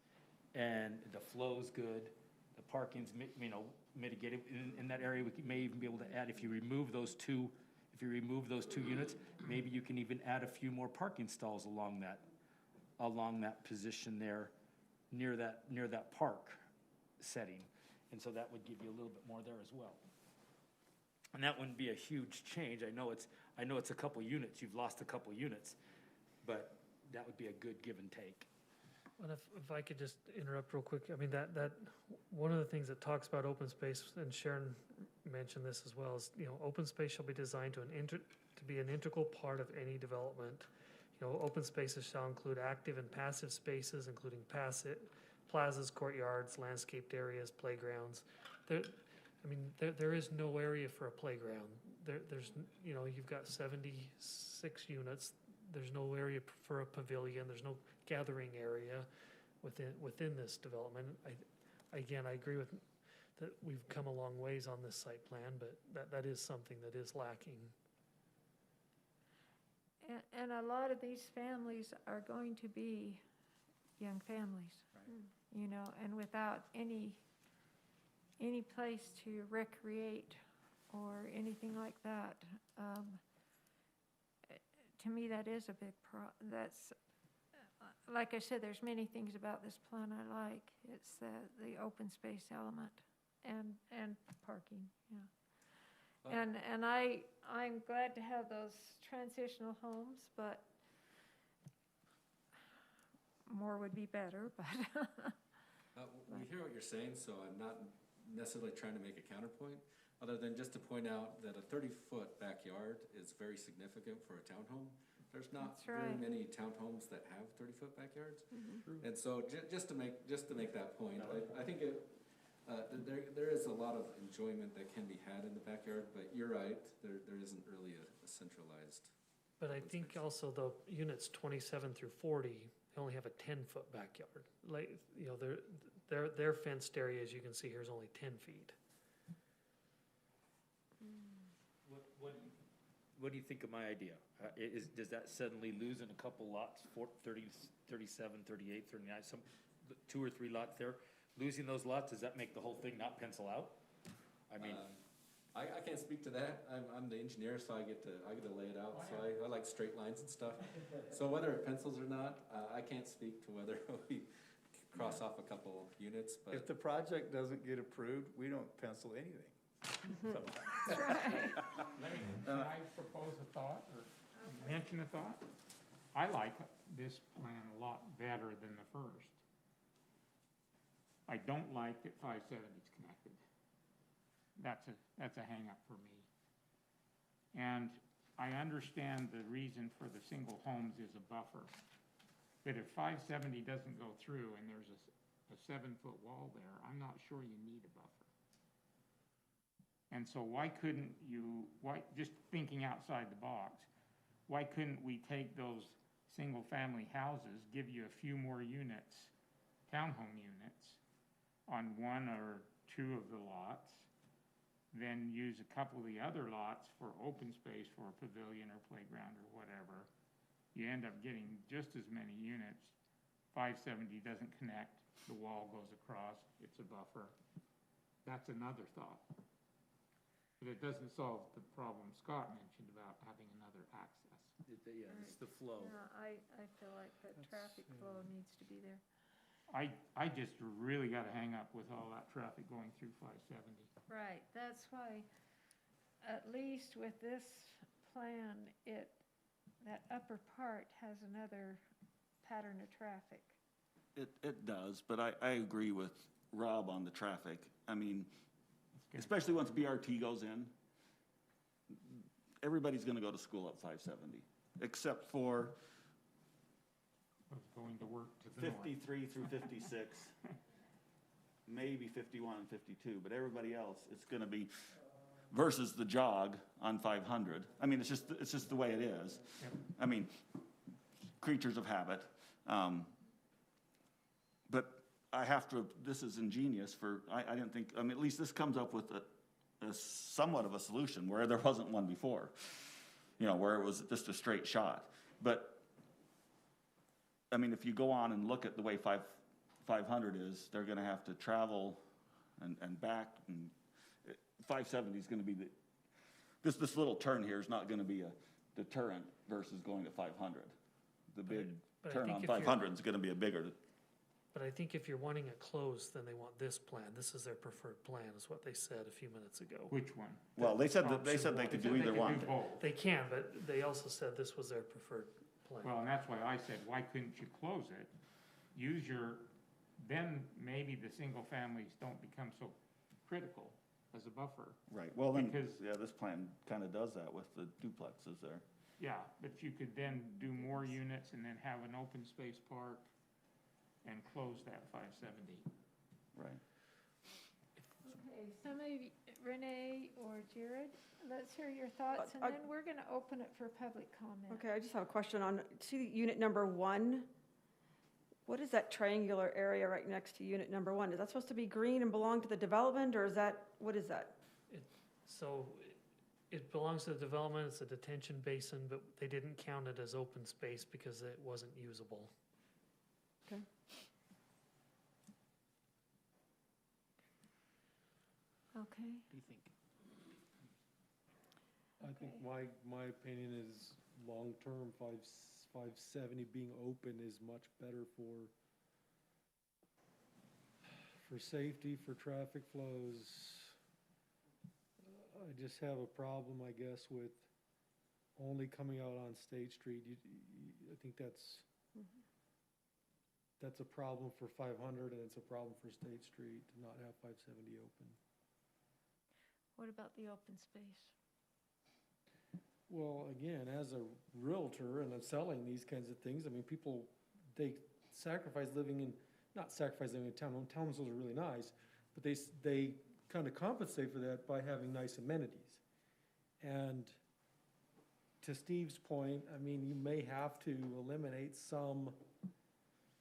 and the flow's good, the parking's, mitigated. In that area, we may even be able to add, if you remove those two units, maybe you can even add a few more parking stalls along that position there, near that park setting. And so that would give you a little bit more there as well. And that wouldn't be a huge change. I know it's a couple units, you've lost a couple units, but that would be a good give and take. And if I could just interrupt real quick, I mean, that one of the things that talks about open space, and Sharon mentioned this as well, is, you know, open space shall be designed to be an integral part of any development. You know, open spaces shall include active and passive spaces, including plazas, courtyards, landscaped areas, playgrounds. There is no area for a playground. There's, you know, you've got 76 units. There's no area for a pavilion. There's no gathering area within this development. I agree with that. We've come a long ways on this site plan, but that is something that is lacking. And a lot of these families are going to be young families, you know, and without any place to recreate or anything like that. To me, that is a big that's, like I said, there's many things about this plan I like. It's the open space element and parking, yeah. And I'm glad to have those transitional homes, but more would be better, but. We hear what you're saying, so I'm not necessarily trying to make a counterpoint, other than just to point out that a 30-foot backyard is very significant for a townhome. There's not very many townhomes that have 30-foot backyards. Mm-hmm. And so just to make that point, I think there is a lot of enjoyment that can be had in the backyard, but you're right, there isn't really a centralized. But I think also the units 27 through 40, they only have a 10-foot backyard. Like, you know, their fenced area, as you can see here, is only 10 feet. What do you think of my idea? Does that suddenly lose in a couple lots, 30, 37, 38, 39, some 2 or 3 lots there? Losing those lots, does that make the whole thing not pencil out? I mean, I can't speak to that. I'm the engineer, so I get to lay it out. So I like straight lines and stuff. So whether it pencils or not, I can't speak to whether we cross off a couple units. But if the project doesn't get approved, we don't pencil anything. That's right. Can I propose a thought or mention a thought? I like this plan a lot better than the first. I don't like that 570 is connected. That's a hang-up for me. And I understand the reason for the single homes is a buffer. But if 570 doesn't go through and there's a 7-foot wall there, I'm not sure you need a buffer. And so why couldn't you, just thinking outside the box, why couldn't we take those single-family houses, give you a few more units, townhome units, on 1 or 2 of the lots, then use a couple of the other lots for open space for a pavilion or playground or whatever. You end up getting just as many units. 570 doesn't connect, the wall goes across, it's a buffer. That's another thought. But it doesn't solve the problem Scott mentioned about having another access. Yeah, it's the flow. No, I feel like the traffic flow needs to be there. I just really got to hang up with all that traffic going through 570. Right, that's why, at least with this plan, that upper part has another pattern of traffic. It does, but I agree with Rob on the traffic. I mean, especially once BRT goes in, everybody's gonna go to school at 570, except for going to work to the north. 53 through 56, maybe 51 and 52, but everybody else, it's gonna be, versus the jog on 500. I mean, it's just the way it is. Yep. I mean, creatures of habit. But I have to, this is ingenious for, I didn't think, I mean, at least this comes up with a somewhat of a solution where there wasn't one before, you know, where it was just a straight shot. But, I mean, if you go on and look at the way 500 is, they're gonna have to travel and back, and 570 is gonna be this little turn here is not gonna be a deterrent versus going to 500. The big but I turn think on if you're- 500 is gonna be a bigger. But I think if you're wanting it closed, then they want this plan. This is their preferred plan, is what they said a few minutes ago. Which one? Well, they said that Option they one. could do either one. They can, but they also said this was their preferred plan. Well, and that's why I said, why couldn't you close it? Then maybe the single families don't become so critical as a buffer. Right, well then, Because- yeah, this plan kind of does that with the duplexes there. Yeah, but you could then do more units and then have an open space park and close that 570. Right. Okay, somebody, Renee or Jared, let's hear your thoughts, and I- then we're gonna open it for public comment. Okay, I just have a question on, see unit number 1? What is that triangular area right next to unit number 1? Is that supposed to be green and belong to the development, or is that, what is that? So it belongs to the development, it's a detention basin, but they didn't count it as open space because it wasn't usable. Okay. Okay, What do you think? I think my opinion is long-term, 570 being open is much better for safety, for traffic flows. I just have a problem, I guess, with only coming out on State Street. I think that's a problem for 500, and it's a problem for State Street to not have 570 open. what about the open space? Well, again, as a realtor and I'm selling these kinds of things, I mean, people, they sacrifice living in, not sacrifice living in town, townhomes are really nice, but they kind of compensate for that by having nice amenities. And to Steve's point, I mean, you may have to eliminate some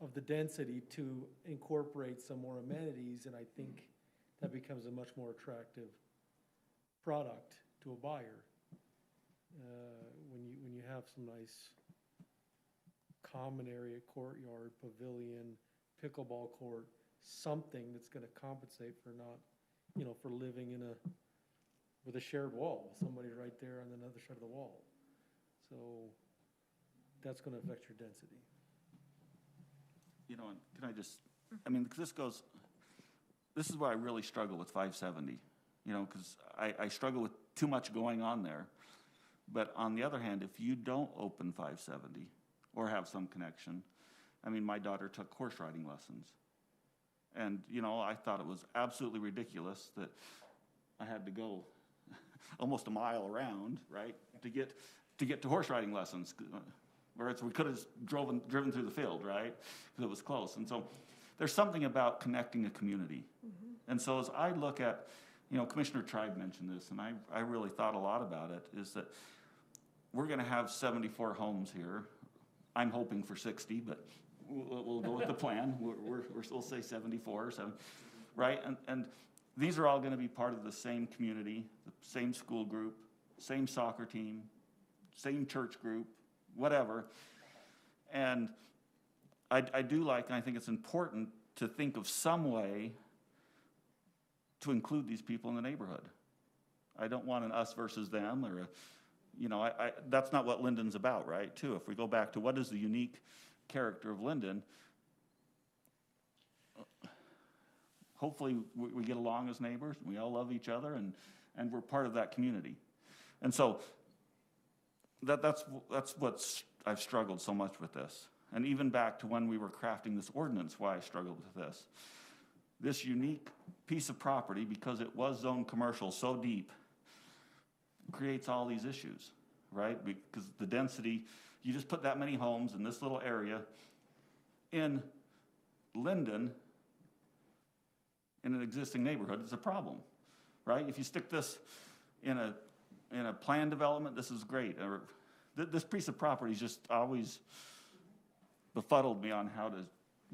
of the density to incorporate some more amenities, and I think that becomes a much more attractive product to a buyer. When you have some nice common area, courtyard, pavilion, pickleball court, something that's gonna compensate for not, you know, for living with a shared wall, somebody right there on the other side of the wall. So that's gonna affect your density. You know, and can I just, I mean, 'cause this is where I really struggle with 570, you know, because I struggle with too much going on there. But on the other hand, if you don't open 570, or have some connection. I mean, my daughter took horse riding lessons. And, you know, I thought it was absolutely ridiculous that I had to go almost a mile around, right, to get to horse riding lessons. Whereas we could have driven through the field, right, because it was close. And so there's something about connecting a community. And so as I look at, you know, Commissioner Tribe mentioned this, and I really thought a lot about it, is that we're going to have 74 homes here. I'm hoping for 60, but we'll go with the plan. We'll say 74, right? And these are all going to be part of the same community, the same school group, same soccer team, same church group, whatever. And I do like, and I think it's important to think of some way to include these people in the neighborhood. I don't want an us versus them, or you know, that's not what Lindon's about, right, too. If we go back to what is the unique character of Lindon, hopefully we get along as neighbors, and we all love each other, and we're part of that community. And so that's what I've struggled so much with this. And even back to when we were crafting this ordinance, why I struggled with this. This unique piece of property, because it was zoned commercial so deep, creates all these issues, right? Because the density, you just put that many homes in this little area in Lindon, in an existing neighborhood, it's a problem, right? If you stick this in a planned development, this is great. Or this piece of property just always befuddled me on how to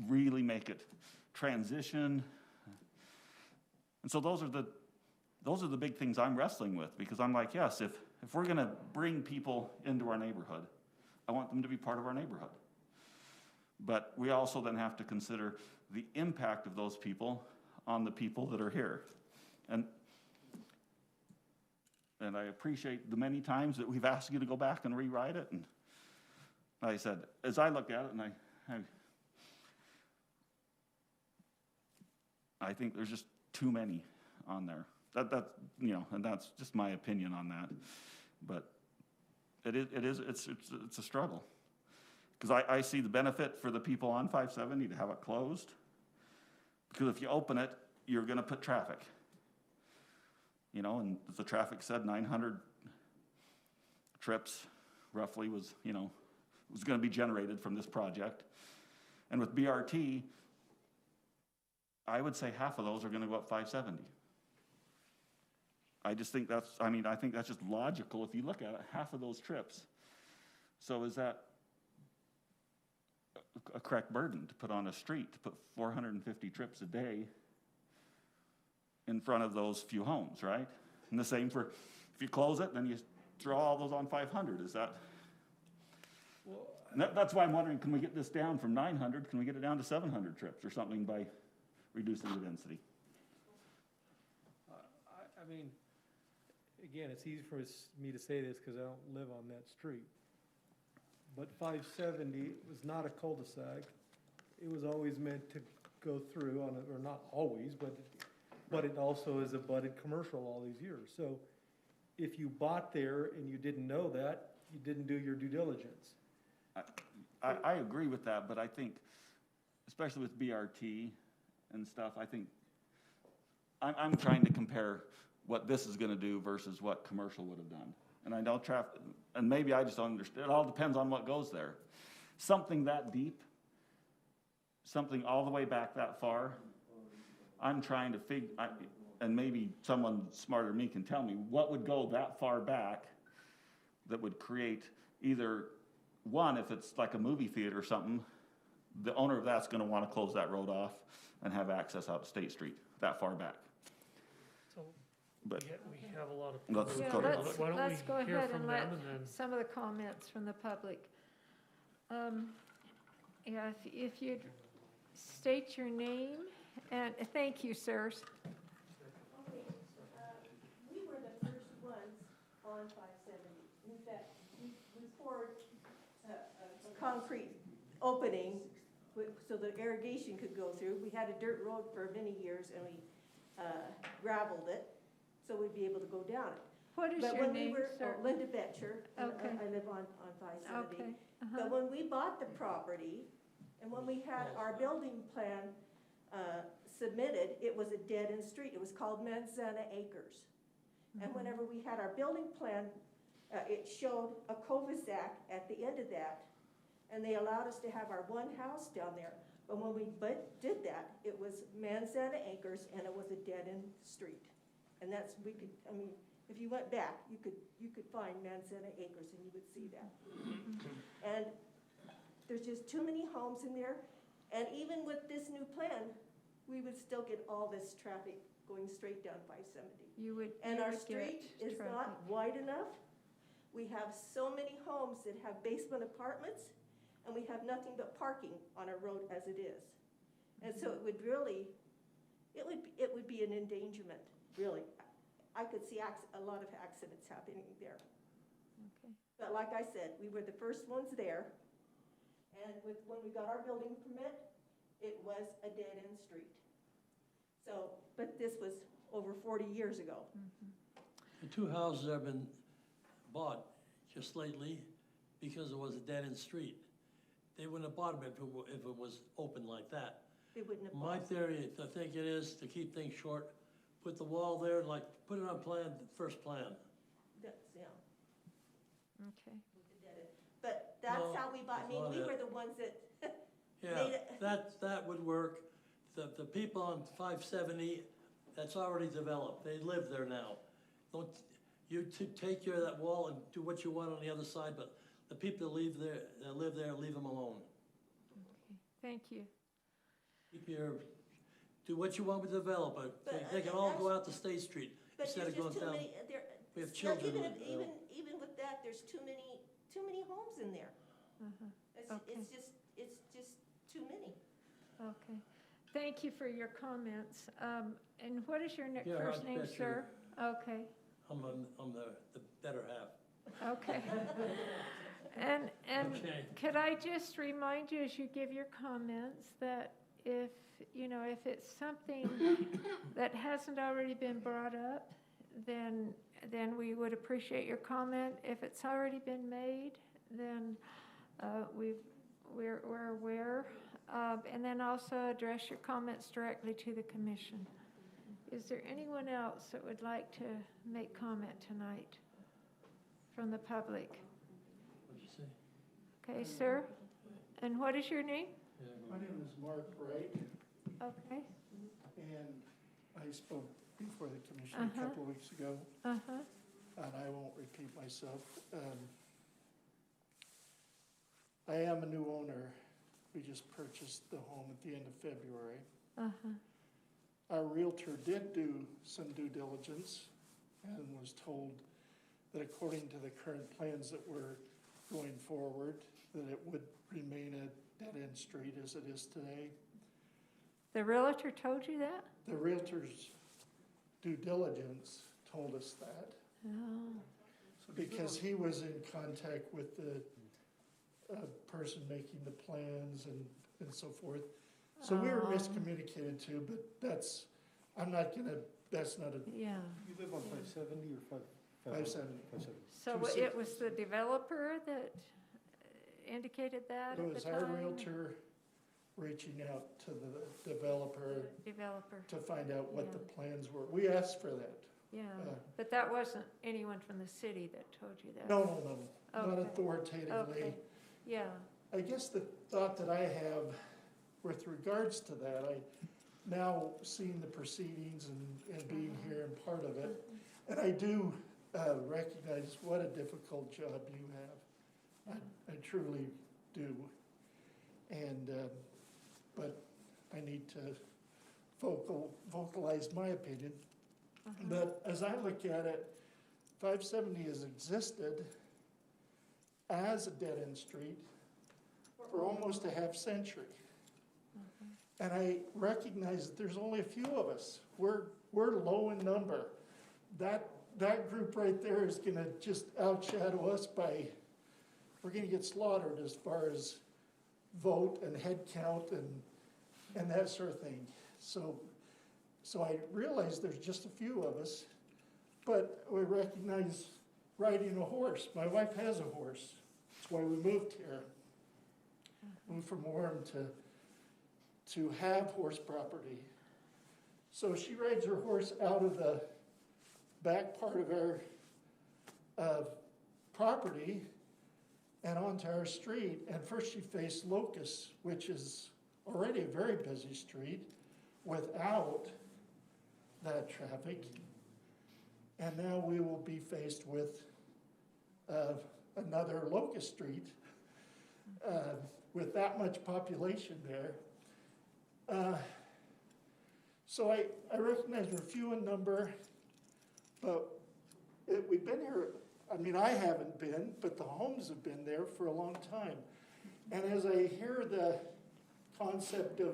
really make it transition. And so those are the big things I'm wrestling with, because I'm like, yes, if we're going to bring people into our neighborhood, I want them to be part of our neighborhood. But we also then have to consider the impact of those people on the people that are here. And I appreciate the many times that we've asked you to go back and rewrite it. And like I said, as I look at it, and I think there's just too many on there. That you know, and that's just my opinion on that. But it's a struggle, because I see the benefit for the people on 570 to have it closed, because if you open it, you're going to put traffic. You know, and the traffic said 900 trips roughly was going to be generated from this project. And with BRT, I would say half of those are going to go up 570. I just think I think that's just logical if you look at it, half of those trips. So is that a correct burden to put on a street, to put 450 trips a day in front of those few homes, right? And the same for, if you close it, then you throw all those on 500. Is that? Well, that's why I'm wondering, can we get this down from 900? Can we get it down to 700 trips or something by reducing the density? I mean, again, it's easy for me to say this because I don't live on that street. But 570 was not a cul-de-sac. It was always meant to go through on it, or not always, but it also is a budded commercial all these years. So if you bought there and you didn't know that, you didn't do your due diligence. I agree with that, but I think, especially with BRT and stuff, I think I'm trying to compare what this is going to do versus what commercial would have done. And I know traffic, and maybe I just don't understand. It all depends on what goes there. Something that deep, something all the way back that far, I'm trying to figure, and maybe someone smarter than me can tell me, what would go that far back that would create either, one, if it's like a movie theater or something, the owner of that's going to want to close that road off and have access out to State Street that far back. So But we have a lot of. Let's Yeah, go to let's go hear ahead from and them let and then- some of the comments from the public. Yeah, if you'd state your name, and thank you, sirs. Okay, we were the first ones on 570. In fact, we poured a concrete opening so the irrigation could go through. We had a dirt road for many years, and we gravelled it so we'd be able to go down it. What is But your when we name, were, sir? Linda Betcher, and Okay. I live on 570. Okay, But when we bought the property, and when we had our building plan submitted, it was a dead-end street. It was called Manzana Acres. And whenever we had our building plan, it showed a cul-de-sac at the end of that, and they allowed us to have our one house down there. But when we did that, it was Manzana Acres, and it was a dead-end street. And that's, I mean, if you went back, you could find Manzana Acres, and you would see that. And there's just too many homes in there, and even with this new plan, we would still get all this traffic going straight down 570. And our street is not wide enough. We have so many homes that have basement apartments, and we have nothing but parking on our road as it is. And so it would really, it would be an endangerment, really. I could see a lot of accidents happening there. Okay. But like I said, we were the first ones there, and when we got our building permit, it was a dead-end street. So, but this was over 40 years ago. The two houses have been bought just lately because it was a dead-end street. They wouldn't have bought them if it was open like that. They wouldn't have bought My them. theory, I think it is to keep things short, put the wall there, like, put it on plan, the first plan. That's, yeah. Okay. But that's No, how we bought, I that's mean, not we it. were the ones that Yeah, made it. that would work. The people on 570, that's already developed. They live there now. Don't, you take care of that wall and do what you want on the other side, but the people that live there, leave them alone. Okay. Thank you. Keep your, do what you want with the developer. But, They can all go out to State Street But instead there's of going just too down. many, We have no, children. even with that, there's too many homes in there. Okay. It's just too many. Okay. Thank you for your comments. And what is your Yeah, first I'll name, bet you. sir? Okay. I'm the better half. Okay. And Okay. could I just remind you as you give your comments that if it's something that hasn't already been brought up, then we would appreciate your comment. If it's already been made, then we're aware. And then also address your comments directly to the commission. Is there anyone else that would like to make comment tonight from the public? What'd you say? Okay, sir? And what is your name? My name is Mark Wright, Okay. and I spoke before the commission a couple of weeks ago, Uh-huh. and I won't repeat myself. I am a new owner. We just purchased the home at the end of February. Uh-huh. Our realtor did do some due diligence and was told that according to the current plans that were going forward, that it would remain a dead-end street as it is today. The realtor told you that? The realtor's due diligence told us that, Oh. because he was in contact with the person making the plans and so forth. So we were Oh. miscommunicated too, but that's not a, Yeah. You live on 570 or 570. 570. So it was the developer that indicated that It at the was time? our realtor reaching out to the developer Developer, to find out what the Yeah. plans were. We asked for that. yeah. Uh, But that wasn't anyone from the city that told you that? No, not Okay. authoritatively. Okay, yeah. I guess the thought that I have with regards to that, I now seeing the proceedings and being here and part of it, and I do recognize what a difficult job you have. I truly do. And, but I need to vocalize my opinion. But as I look at it, 570 has existed as a dead-end street for almost a half century. And I recognize that there's only a few of us. We're low in number. That group right there is gonna just outshadow us we're gonna get slaughtered as far as vote and head count and that sort of thing. So I realize there's just a few of us. but we recognize riding a horse. My wife has a horse. That's why we moved here. Moved from Warren to have horse property. So she rides her horse out of the back part of our property and onto our street. And first she faced Locust, which is already a very busy street without that traffic. And now we will be faced with another Locust Street with that much population there. So I recognize we're few in number, but we've been here, I mean, I haven't been, but the homes have been there for a long time. And as I hear the concept of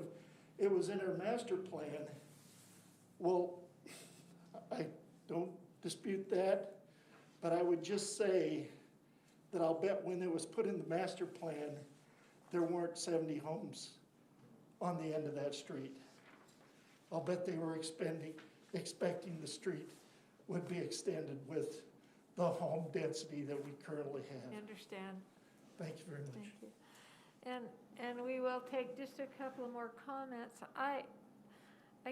it was in our master plan, well, I don't dispute that, but I would just say that I'll bet when it was put in the master plan, there weren't 70 homes on the end of that street. I'll bet they were expecting the street would be extended with the home density that we currently have. I understand. Thank you very much. Thank you. And we will take just a couple more comments. I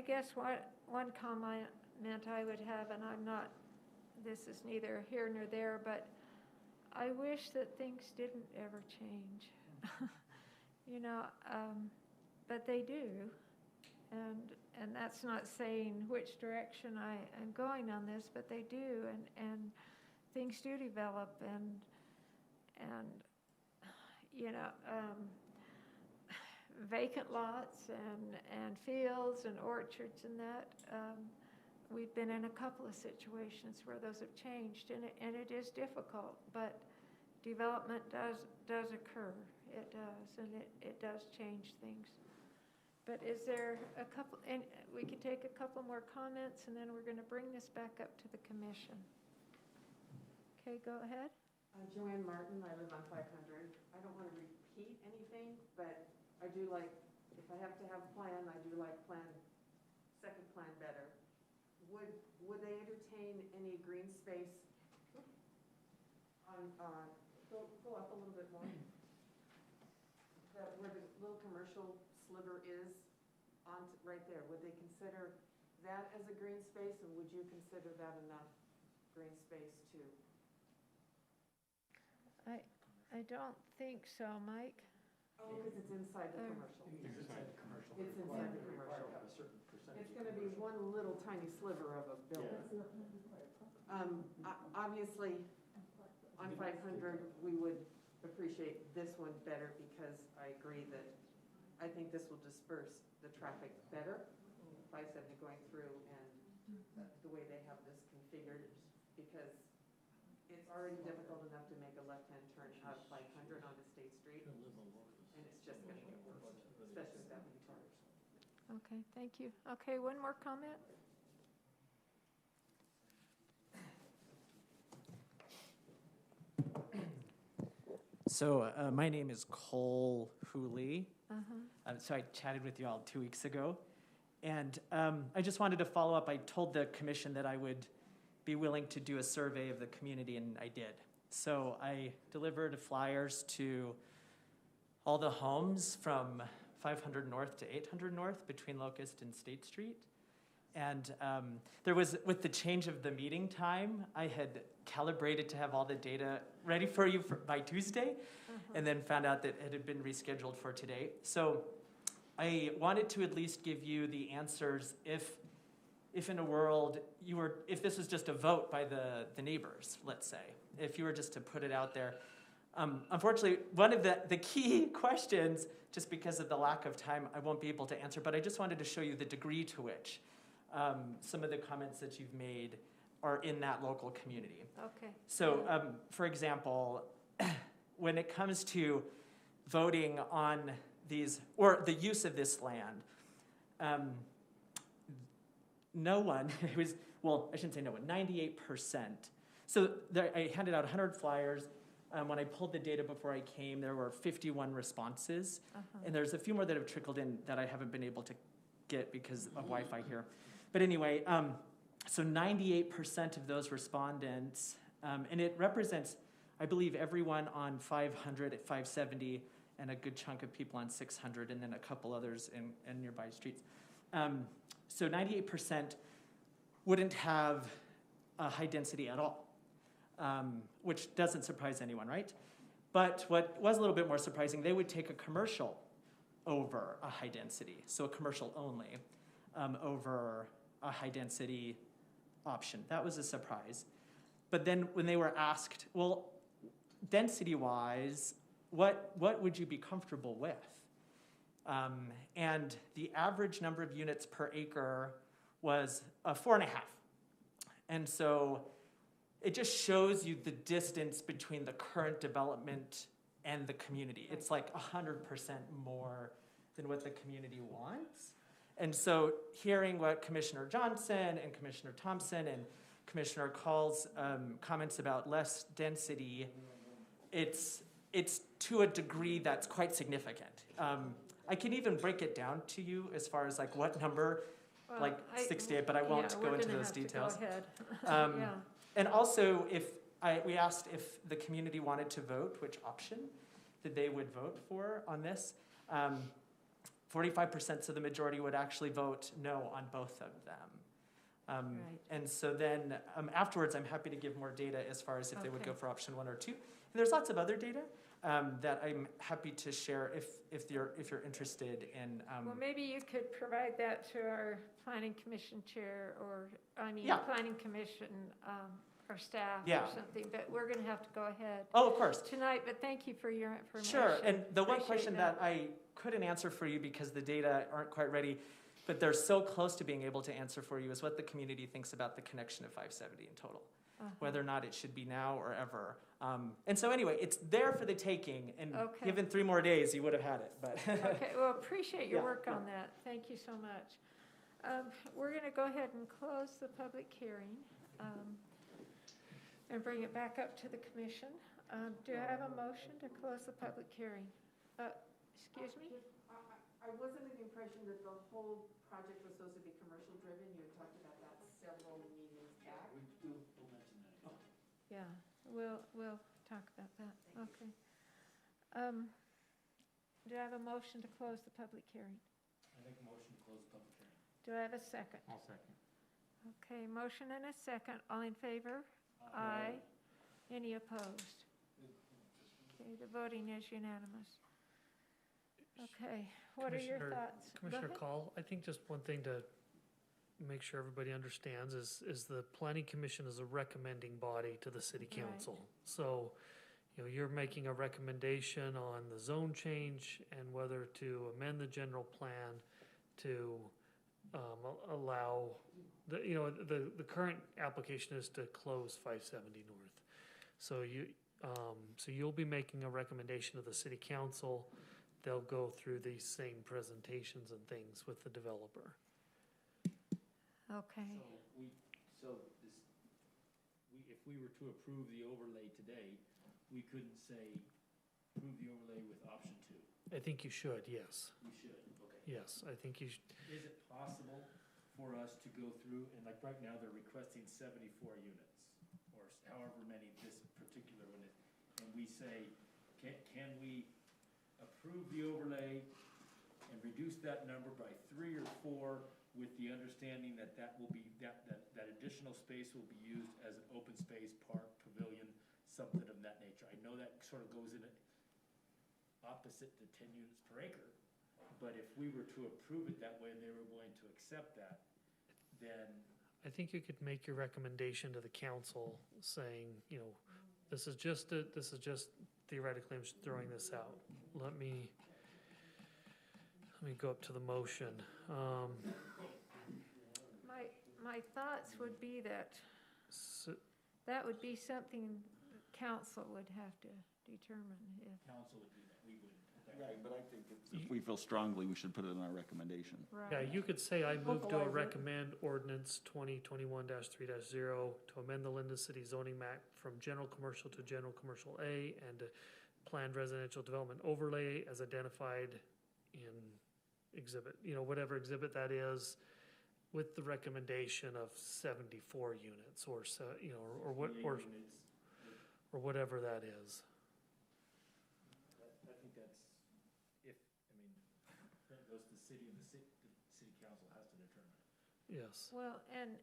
guess one comment I would have, and I'm not, this is neither here nor there, but I wish that things didn't ever change. You know, but they do. And that's not saying which direction I am going on this, but they do, and things do develop, and you know, vacant lots and fields and orchards and that. We've been in a couple of situations where those have changed, and it is difficult, but development does occur. It does, and it does change things. But is there a couple, and we can take a couple more comments, and then we're going to bring this back up to the commission. Okay, go ahead. Joanne Martin, I live on 500. I don't want to repeat anything, but I do like, if I have to have a plan, I do like second plan better. Would they entertain any green space on, go up a little bit more? Where the little commercial sliver is on right there, would they consider that as a green space, and would you consider that enough green space too? I don't think so, Mike. Oh, because it's inside the commercial. It's inside the commercial. It's inside the commercial. Have a certain percentage. It's gonna be one little tiny sliver of a building. Obviously, on 500, we would appreciate this one better, because I agree that I think this will disperse the traffic better, 570 going through, and the way they have this configured, because it's already difficult enough to make a left-hand turn out of 500 onto State Street, and it's just gonna get worse, especially with that many cars. Okay, thank you. Okay, one more comment? So my name is Cole Hooley. So I chatted with you all 2 weeks ago. And I just wanted to follow up. I told the commission that I would be willing to do a survey of the community, and I did. So I delivered flyers to all the homes from 500 North to 800 North between Locust and State Street. And there was, with the change of the meeting time, I had calibrated to have all the data ready for you by Tuesday, and then found out that it had been rescheduled for today. So I wanted to at least give you the answers if in a world if this was just a vote by the neighbors, let's say, if you were just to put it out there. Unfortunately, one of the key questions, just because of the lack of time, I won't be able to answer, but I just wanted to show you the degree to which some of the comments that you've made are in that local community. Okay. So, for example, when it comes to voting on these, or the use of this land, no one was, well, I shouldn't say no one, 98%. So I handed out 100 flyers. When I pulled the data before I came, there were 51 responses. And there's a few more that have trickled in that I haven't been able to get because of Wi-Fi here. But anyway, So 98% of those respondents, and it represents, I believe, everyone on 500 at 570 and a good chunk of people on 600 and then a couple others in nearby streets. So 98% wouldn't have a high density at all, which doesn't surprise anyone, right? But what was a little bit more surprising, they would take a commercial over a high density, so a commercial only, over a high density option. That was a surprise. But then when they were asked, well, density-wise, what would you be comfortable with? And the average number of units per acre was 4.5. And so it just shows you the distance between the current development and the community. It's like 100% more than what the community wants. And so hearing what Commissioner Johnson and Commissioner Thompson and Commissioner Call's comments about less density, it's to a degree that's quite significant. I can even break it down to you as far as like what number, Well, 68, but I won't go into those details. Go ahead. Yeah. And also, we asked if the community wanted to vote, which option that they would vote for on this. 45%, so the majority would actually vote no on both of them. Right. And so then afterwards, I'm happy to give more data as far as if they would go Okay. for option 1 or 2. And there's lots of other data that I'm happy to share if you're interested in. Well, maybe you could provide that to our planning commission chair or, Yeah. planning commission, or staff Yeah. or something, but we're gonna have to go ahead Oh, of course. tonight, but thank you for your information. Sure, and the one Appreciate question that I couldn't answer for you because the data aren't quite ready, but they're so close to being able to answer for you, is what the community thinks about the connection of 570 in total, whether or not it should be now or ever. And so anyway, it's there for the taking, and Okay. given 3 more days, you would have had it, but. Okay, well, appreciate your Yeah, work on that. Thank you so much. We're going to go ahead and close the public hearing and bring it back up to the commission. Do I have a motion to close the public hearing? Excuse me? I was under the impression that the whole project was supposed to be commercial driven. You had talked about that several meetings back. We'll mention that. Yeah, we'll talk about that. Okay. Do I have a motion to close the public hearing? I make a motion to close the public hearing. Do I have a second? I'll second. Okay, motion and a second. All in favor? Aye. Any opposed? Okay, the voting is unanimous. Okay, what are your thoughts? Go Commissioner ahead. Call, I think just one thing to make sure everybody understands is the planning commission is a recommending body to the city Right. council. So, you're making a recommendation on the zone change and whether to amend the general plan to allow, the current application is to close 570 North. So you'll be making a recommendation to the city council. They'll go through these same presentations and things with the developer. Okay, If we were to approve the overlay today, we couldn't say, approve the overlay with option 2. I think you should, yes. We should, okay. Yes, I think you should. Is it possible for us to go through, and like right now, they're requesting 74 units, or however many this particular one is, and we say, can we approve the overlay and reduce that number by 3 or 4 with the understanding that that additional space will be used as an open space, park, pavilion, something of that nature? I know that sort of goes in opposite to 10 units per acre, but if we were to approve it that way and they were going to accept that, then I think you could make your recommendation to the council saying, this is just theoretically, I'm just throwing this out. Let me go up to the motion. my thoughts would be that that would be something council would have to determine if. council would do that, we wouldn't. Right, but I think if we feel strongly, we should put it in our recommendation. Right. Yeah, you could say, I move to recommend ordinance 2021-3-0 to amend the Lindon City zoning map from general commercial to general commercial A and to planned residential development overlay as identified in exhibit, whatever exhibit that is, with the recommendation of 74 units or so, you know, or what, or whatever that is. I think that's, if, I mean, that goes to the city, and the city council has to determine it. Yes. Well, and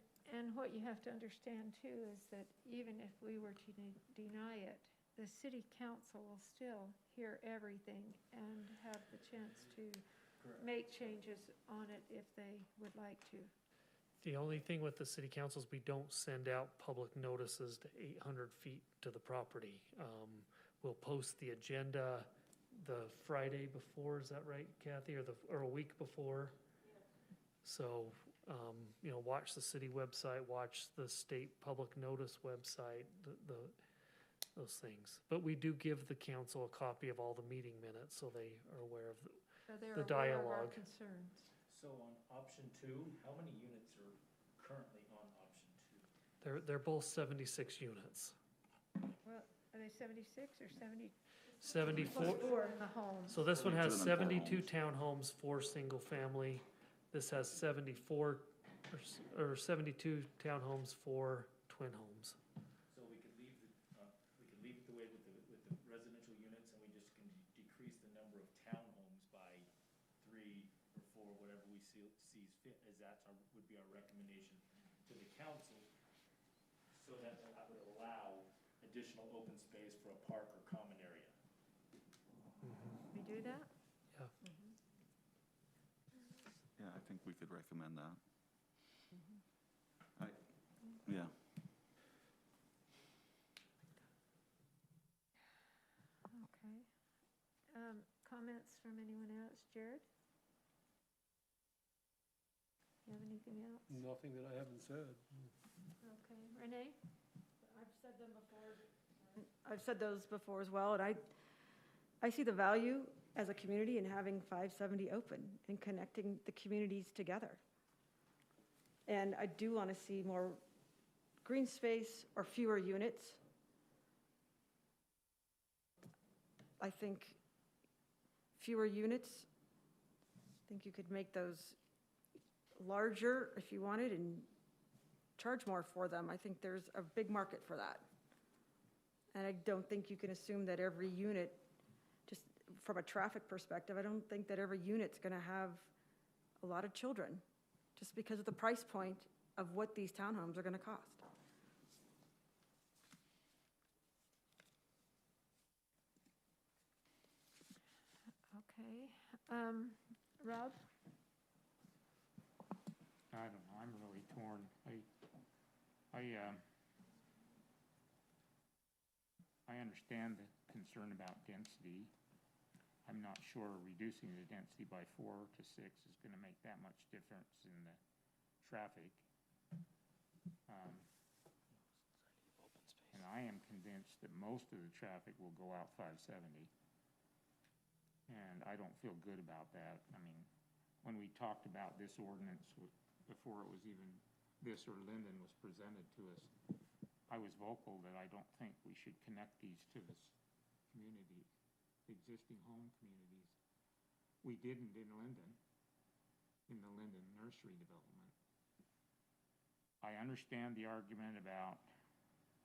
what you have to understand too is that even if we were to deny it, the city council will still hear everything and have the chance to make changes on it if they would like to. The only thing with the city council is we don't send out public notices to 800 feet to the property. We'll post the agenda the Friday before, is that right, Kathy, or a week before? So, you know, watch the city website, watch the state public notice website, those things. But we do give the council a copy of all the meeting minutes, so they are aware of So they're the aware of our dialogue. concerns. So on option 2, how many units are currently on option 2? They're both 76 units. Well, are they 76 or 70? 74. In the home. So this one has 72 72 townhomes, 4 single family. This has 74, or 72 townhomes, 4 twin homes. So we could leave it the way with the residential units, and we just can decrease the number of townhomes by 3 or 4, whatever we sees fit, as would be our recommendation to the council, so that would allow additional open space for a park or common area. We do that? Yeah. Yeah, I think we could recommend that. Yeah. Okay. Comments from anyone else? Jared? You have anything else? Nothing that I haven't said. Okay. Renee? I've said them before. I've said those before as well, and I see the value as a community in having 570 open and connecting the communities together. And I do want to see more green space or fewer units. I think fewer units, I think you could make those larger if you wanted and charge more for them. I think there's a big market for that. And I don't think you can assume that every unit, just from a traffic perspective, I don't think that every unit's going to have a lot of children, just because of the price point of what these townhomes are going to cost. Okay. Rob? I don't know, I'm really torn. I understand the concern about density. I'm not sure reducing the density by 4 to 6 is gonna make that much difference in the traffic. And I am convinced that most of the traffic will go out 570. And I don't feel good about that. I mean, when we talked about this ordinance before it was even, this or Lindon was presented to us, I was vocal that I don't think we should connect these to this community, existing home communities. We didn't in Lindon, in the Lindon nursery development. I understand the argument about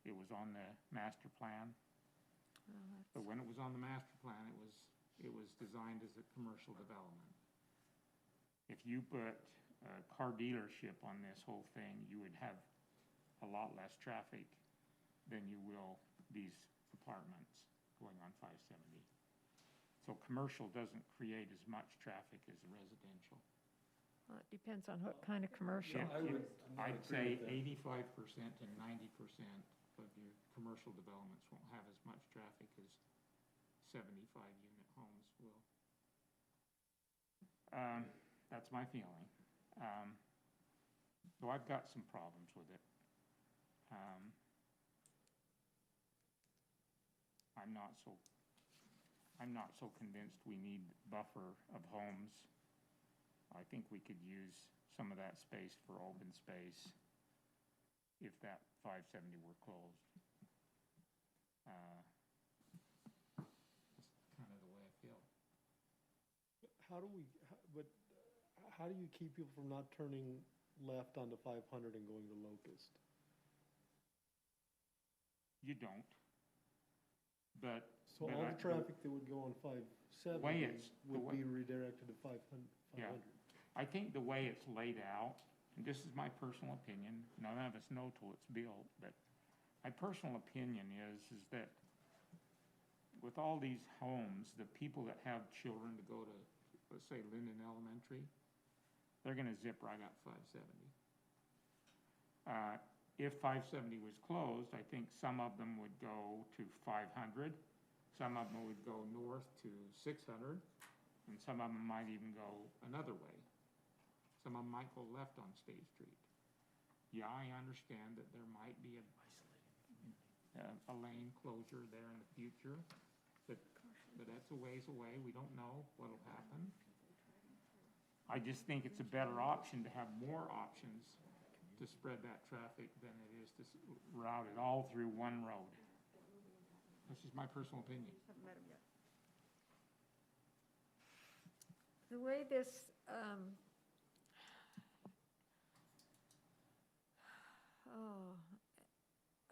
it was on the master plan, but when it was on the master plan, it was designed as a commercial development. If you put a car dealership on this whole thing, you would have a lot less traffic than you will these apartments going on 570. So commercial doesn't create as much traffic as residential. Well, it depends on what kind of commercial. I'd say 85% to 90% of your commercial developments won't have as much traffic as 75-unit homes will. That's my feeling. So I've got some problems with it. I'm not so convinced we need buffer of homes. I think we could use some of that space for open space if that 570 were closed. That's kind of the way I feel. How do you keep people from not turning left onto 500 and going to Locust. You don't. But. So but all I- the traffic that would go on 570 the would way- be redirected to 500. Yeah. I think the way it's laid out, and this is my personal opinion, none of us know till it's built, but my personal opinion is that with all these homes, the people that have children to go to, let's say Lindon Elementary, they're gonna zip right up 570. If 570 was closed, I think some of them would go to 500, some of them would go north to 600, and some of them might even go another way. Some of them might go left on State Street. Yeah, I understand that there might be a lane closure there in the future, but that's a ways away. We don't know what'll happen. I just think it's a better option to have more options to spread that traffic than it is to route it all through one road. That's just my personal opinion. The way this,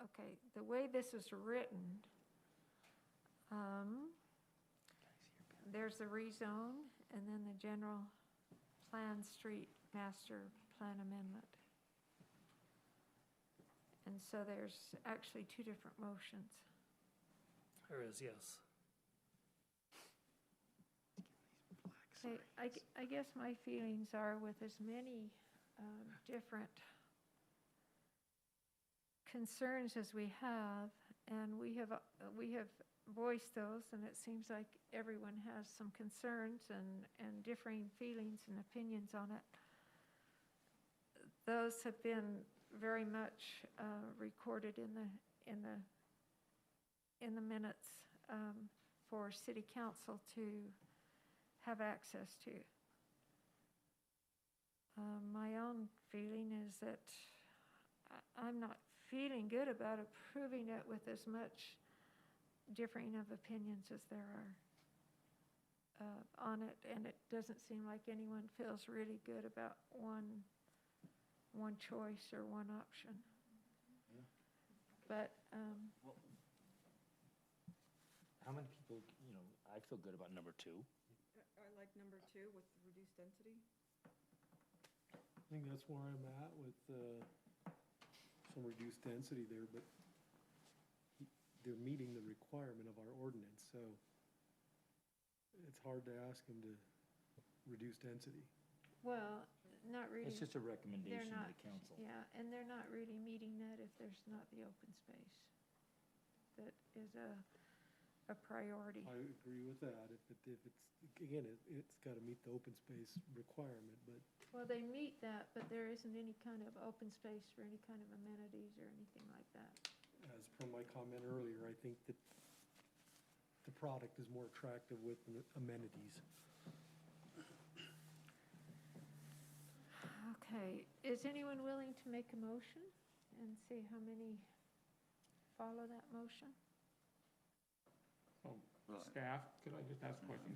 okay, the way this is written, there's the rezone and then the general plan street master plan amendment. And so there's actually two different motions. There is, yes. Okay, I guess my feelings are with as many different concerns as we have, and we have voiced those, and it seems like everyone has some concerns and differing feelings and opinions on it. Those have been very much recorded in the minutes for City Council to have access to. My own feeling is that I'm not feeling good about approving it with as much differing of opinions as there are on it, and it doesn't seem like anyone feels really good about one choice or one option. But How many people, I feel good about number 2. I like number 2 with reduced density. I think that's where I'm at with some reduced density there, but they're meeting the requirement of our ordinance, so it's hard to ask them to reduce density. well, not really. It's just a recommendation to not, the council. Yeah, and they're not really meeting that if there's not the open space. That is a priority. I agree with that. If it's, again, it's gotta meet the open space requirement, but Well, they meet that, but there isn't any kind of open space for any kind of amenities or anything like that. as per my comment earlier, I think that the product is more attractive with amenities. Okay, is anyone willing to make a motion and see how many follow that motion? Staff, could I just ask a question?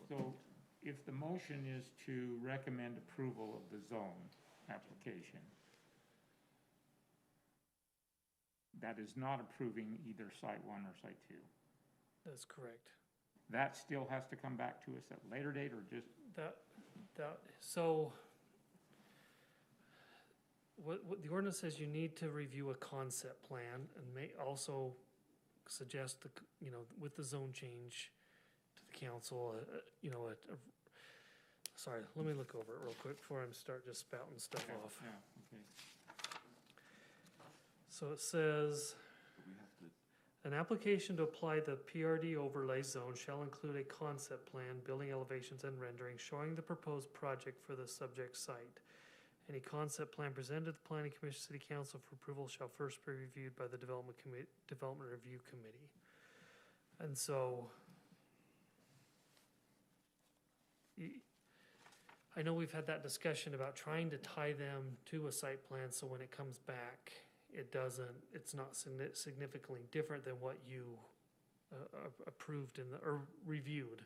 So if the motion is to recommend approval of the zone application, that is not approving either Site 1 or Site 2. That's correct. That still has to come back to us at a later date, or just, So what the ordinance says, you need to review a concept plan and may also suggest with the zone change to the council, sorry, let me look over it real quick before I start just spouting stuff off. yeah, okay. So it says, an application to apply the PRD overlay zone shall include a concept plan, building elevations and rendering showing the proposed project for the subject site. Any concept plan presented to the Planning Commission City Council for approval shall first be reviewed by the Development Review Committee. And so I know we've had that discussion about trying to tie them to a site plan so when it comes back, it's not significantly different than what you approved or reviewed.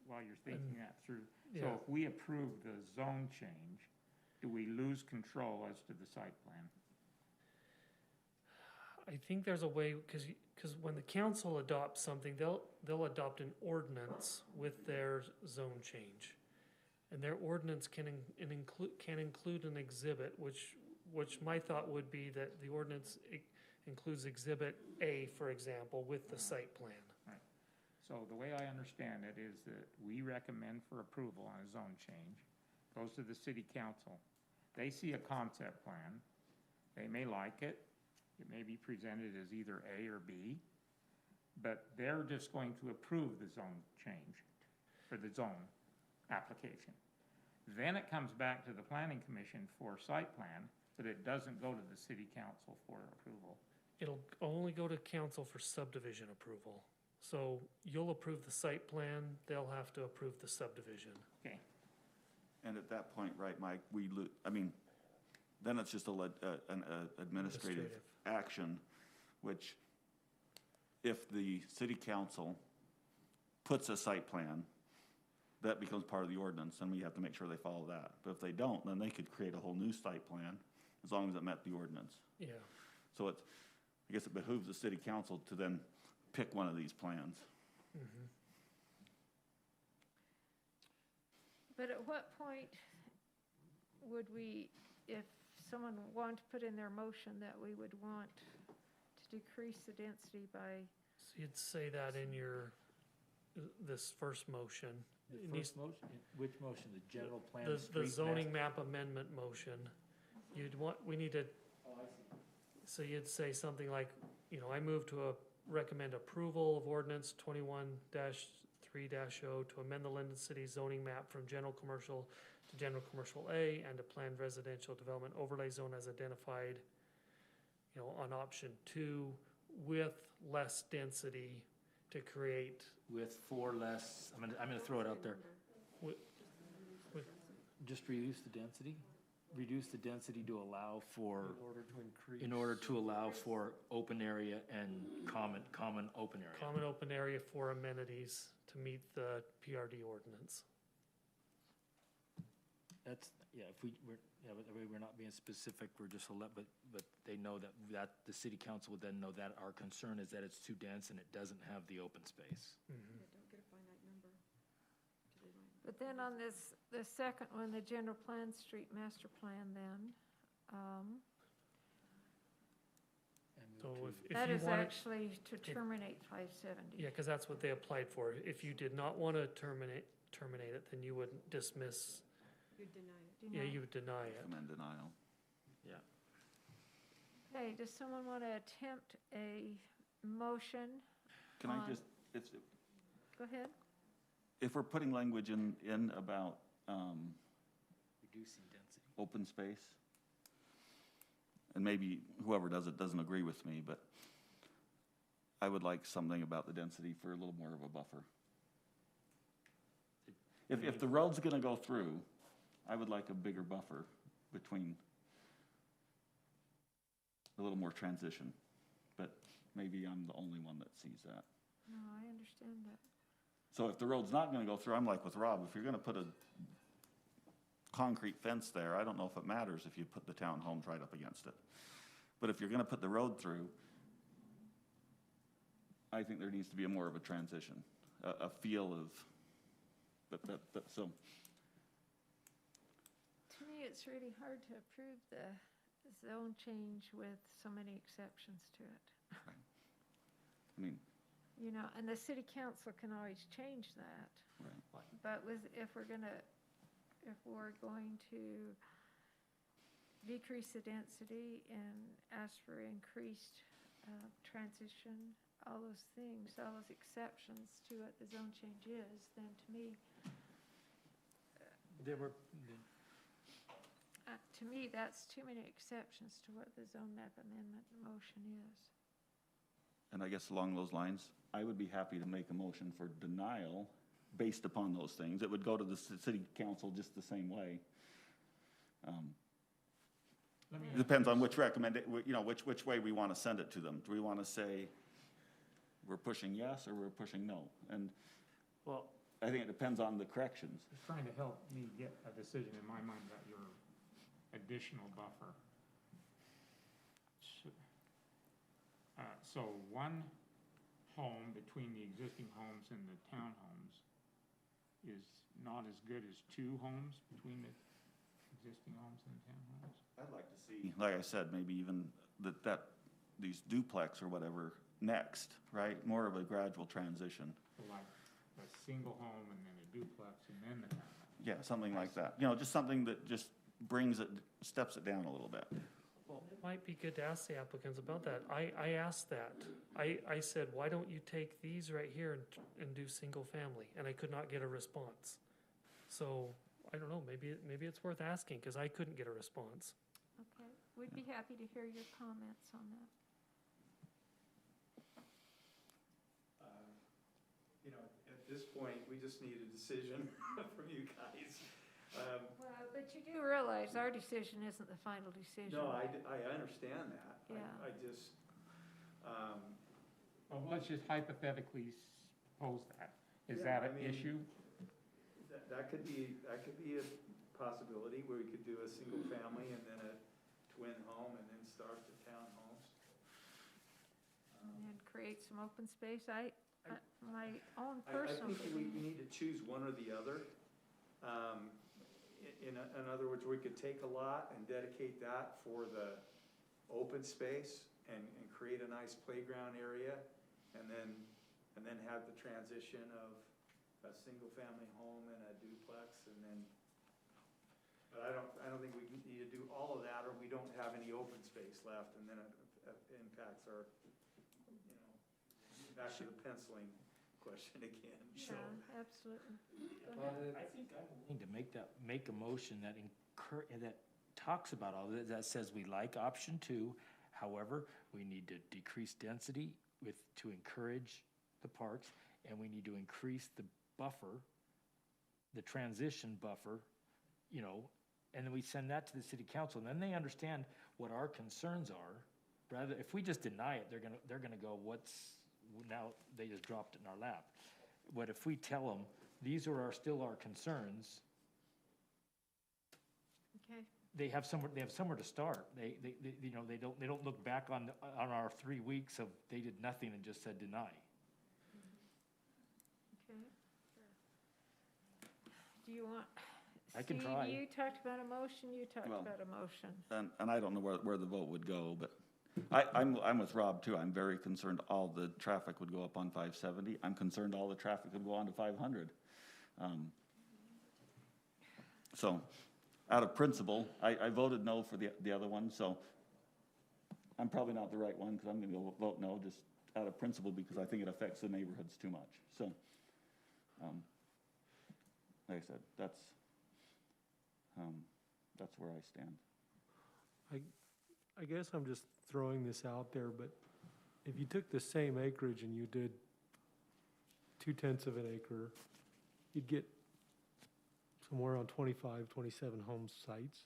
while you're thinking that through. So yeah. if we approve the zone change, do we lose control as to the site plan? I think there's a way, because when the council adopts something, they'll adopt an ordinance with their zone change. And their ordinance can include an exhibit, which my thought would be that the ordinance includes Exhibit A, for example, with the site plan. Right. So the way I understand it is that we recommend for approval on a zone change, goes to the city council. They see a concept plan, they may like it, it may be presented as either A or B, but they're just going to approve the zone change for the zone application. Then it comes back to the planning commission for site plan, but it doesn't go to the city council for approval. It'll only go to council for subdivision approval. So you'll approve the site plan, they'll have to approve the subdivision. Okay. And at that point, right, Mike, then it's just an administrative action, which if the city council puts a site plan, that becomes part of the ordinance, and we have to make sure they follow that. But if they don't, then they could create a whole new site plan, as long as it met the ordinance. Yeah. So I guess it behooves the city council to then pick one of these plans. Mm-hmm. But at what point would we, if someone wanted to put in their motion that we would want to decrease the density by? So you'd say that in this first motion. The first motion, which motion, the general plan? The zoning map amendment motion. We need to, so you'd say something like, I move to recommend approval of ordinance 21-3-0 to amend the Lindon City zoning map from general commercial to general commercial A and to planned residential development overlay zone as identified, on option 2 with less density to create. With 4 less, I'm gonna throw it out there. Just reduce the density? Reduce the density to allow for. In order to allow for open area and common open area. Common open area for amenities to meet the PRD ordinance. That's, we're not being specific, we're just but they know that the city council would then know that our concern is that it's too dense and it doesn't have the open space. Mm-hmm. Don't get a finite number. But then on the second one, the general plan street master plan then, So if that you is wanted, actually to terminate 570. yeah, because that's what they applied for. If you did not want to terminate it, then you would dismiss. You'd deny it. Yeah, you would deny it. Recommend denial. Yeah. Okay, does someone want to attempt a motion? Can I just, Go ahead. if we're putting language in about Reducing density. open space, and maybe whoever does it doesn't agree with me, but I would like something about the density for a little more of a buffer. If the road's gonna go through, I would like a bigger buffer between, a little more transition, but maybe I'm the only one that sees that. No, I understand that. So if the road's not gonna go through, I'm like with Rob, if you're gonna put a concrete fence there, I don't know if it matters if you put the townhomes right up against it. But if you're gonna put the road through, I think there needs to be more of a transition, a feel of, so. To me, it's really hard to approve the zone change with so many exceptions to it. I mean, and the city council can always change that. right. But if we're going to decrease the density and ask for increased transition, all those things, all those exceptions to what the zone change is, then to me, that's too many exceptions to what the zone map amendment motion is. And I guess along those lines, I would be happy to make a motion for denial based upon those things. It would go to the city council just the same way. Depends on which which way we want to send it to them. Do we want to say we're pushing yes or we're pushing no? And well, I think it depends on the corrections. It's trying to help me get a decision in my mind about your additional buffer. So one home between the existing homes and the townhomes is not as good as two homes between the existing homes and the townhomes? I'd like to see, like I said, maybe even these duplex or whatever next, right? More of a gradual transition. So like a single home and then a duplex and then the townhouse? Yeah, something like that. You know, just something that just steps it down a little bit. Well, it might be good to ask the applicants about that. I asked that. I said, why don't you take these right here and do single family? And I could not get a response. So, I don't know, maybe it's worth asking, because I couldn't get a response. Okay, we'd be happy to hear your comments on that. You know, at this point, we just need a decision from you guys. Well, but you do realize our decision isn't the final decision. No, I understand that. Yeah. I just, Well, let's just hypothetically pose that. Is Yeah, that I an mean, issue? that could be a possibility where we could do a single family and then a twin home and then start the townhomes. And create some open space. My own I personal think we opinion. need to choose one or the other. In other words, we could take a lot and dedicate that for the open space and create a nice playground area, and then have the transition of a single-family home and a duplex, and then, but I don't think we need to do all of that, or we don't have any open space left, and then it impacts our, back to the penciling question again. Yeah, absolutely. Go Well, ahead. I think I'm willing to make a motion that that talks about all that, that says we like option 2. However, we need to decrease density to encourage the parks, and we need to increase the buffer, the transition buffer, and then we send that to the city council, and then they understand what our concerns are. Rather, if we just deny it, they're gonna go, now they just dropped it in our lap. But if we tell them, these are still our concerns, Okay. they have somewhere to start. They don't look back on our 3 weeks of they did nothing and just said deny. Okay. Do you want? I can Steve, try. you talked about a motion, you talked Well, about a motion. And I don't know where the vote would go, but I'm with Rob too. I'm very concerned all the traffic would go up on 570. I'm concerned all the traffic would go on to 500. So, out of principle, I voted no for the other one, so I'm probably not the right one, because I'm gonna vote no, just out of principle, because I think it affects the neighborhoods too much. So, like I said, that's where I stand. I guess I'm just throwing this out there, but if you took the same acreage and you did 2/10 of an acre, you'd get somewhere around 25, 27 home sites.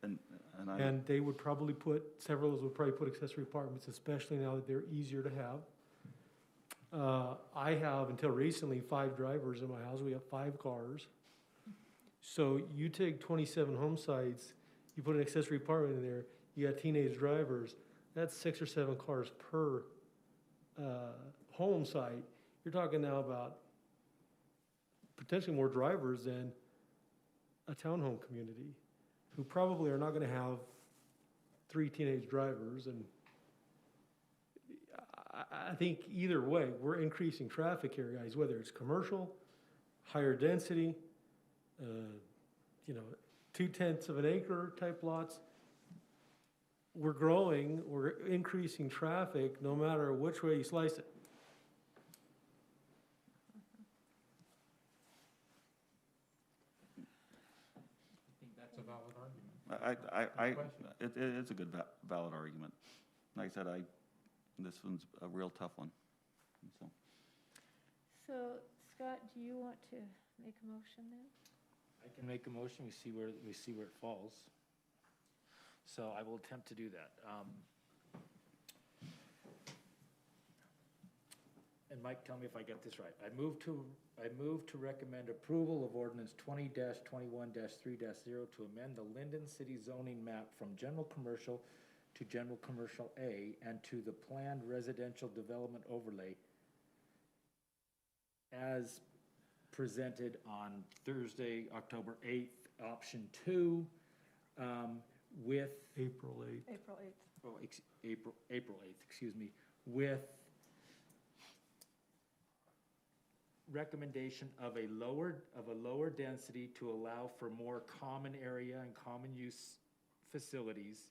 And they would probably several of those would probably put accessory apartments, especially now that they're easier to have. I have, until recently, 5 drivers in my house. We have 5 cars. So you take 27 home sites, you put an accessory apartment in there, you got teenage drivers, that's 6 or 7 cars per home site. You're talking now about potentially more drivers than a townhome community, who probably are not gonna have 3 teenage drivers. And I think either way, we're increasing traffic here, guys, whether it's commercial, higher density, 2/10 of an acre type lots. We're growing, we're increasing traffic, no matter which way you slice it. I think that's a valid argument. It's a good valid argument. Like I said, this one's a real tough one, so. So, Scott, do you want to make a motion then? I can make a motion, we see where it falls. So I will attempt to do that. and Mike, tell me if I get this right. I move to recommend approval of ordinance 20-21-3-0 to amend the Lindon City zoning map from general commercial to general commercial A and to the planned residential development overlay as presented on Thursday, October 8th, option 2, with April 8th. April 8th. April 8th, excuse me, with recommendation of a lower density to allow for more common area and common use facilities,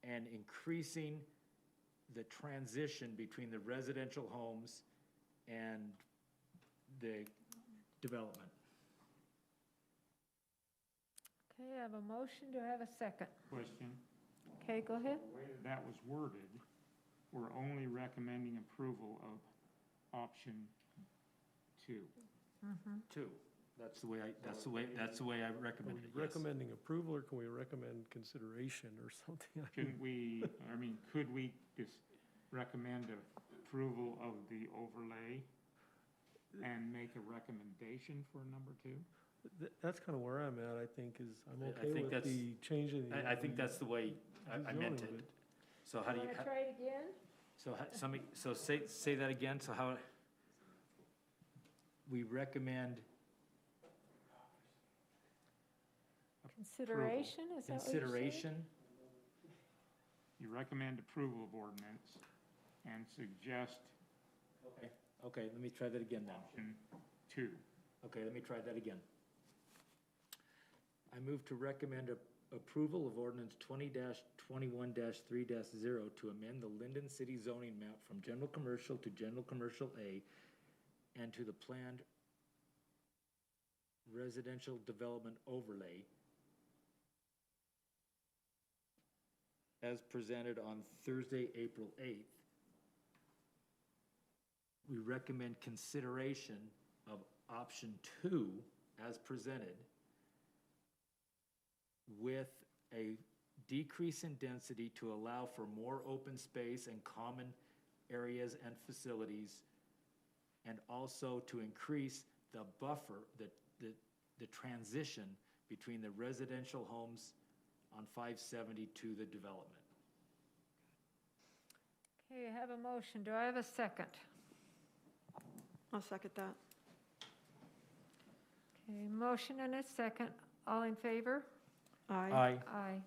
and increasing the transition between the residential homes and the development. Okay, I have a motion. Do I have a second? Question. Okay, go ahead. The way that was worded, we're only recommending approval of option 2. Mm-hmm. 2. That's the way I recommend it, Are we recommending approval, or can we recommend consideration or something? Couldn't we, could we just recommend approval of the overlay and make a recommendation for number 2? That's kind of where I'm at, I think, is I'm I okay think with that's- the change in the. I think that's the way I meant zoning of it. So how do you, Want to try it again? so say that again, so how, we recommend Consideration, is that what you said? consideration, You recommend approval of ordinance and suggest okay, let me try that again then. option 2. Okay, let me try that again. I move to recommend approval of ordinance 20-21-3-0 to amend the Lindon City zoning map from general commercial to general commercial A and to the planned residential development overlay as presented on Thursday, April 8th. We recommend consideration of option 2 as presented with a decrease in density to allow for more open space and common areas and facilities, and also to increase the buffer, the transition between the residential homes on 570 to the development. Okay, I have a motion. Do I have a second? I'll second that. Okay, motion and a second. All in favor? Aye. Aye.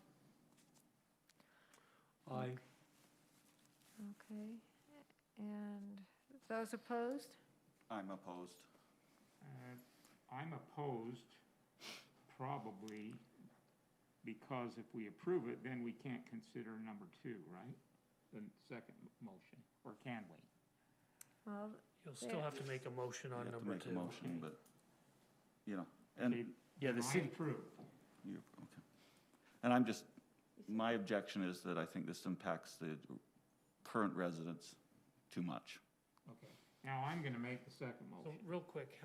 Aye. Okay. And those opposed? I'm opposed. I'm opposed, probably because if we approve it, then we can't consider number 2, right? The second motion, or can we? Well, You'll still have to make a motion You on have to number make a 2. motion, but, and, Okay, Yeah, the I city, approve. okay. And I'm just, my objection is that I think this impacts the current residents too much. Okay, now I'm gonna make the second So motion. real quick,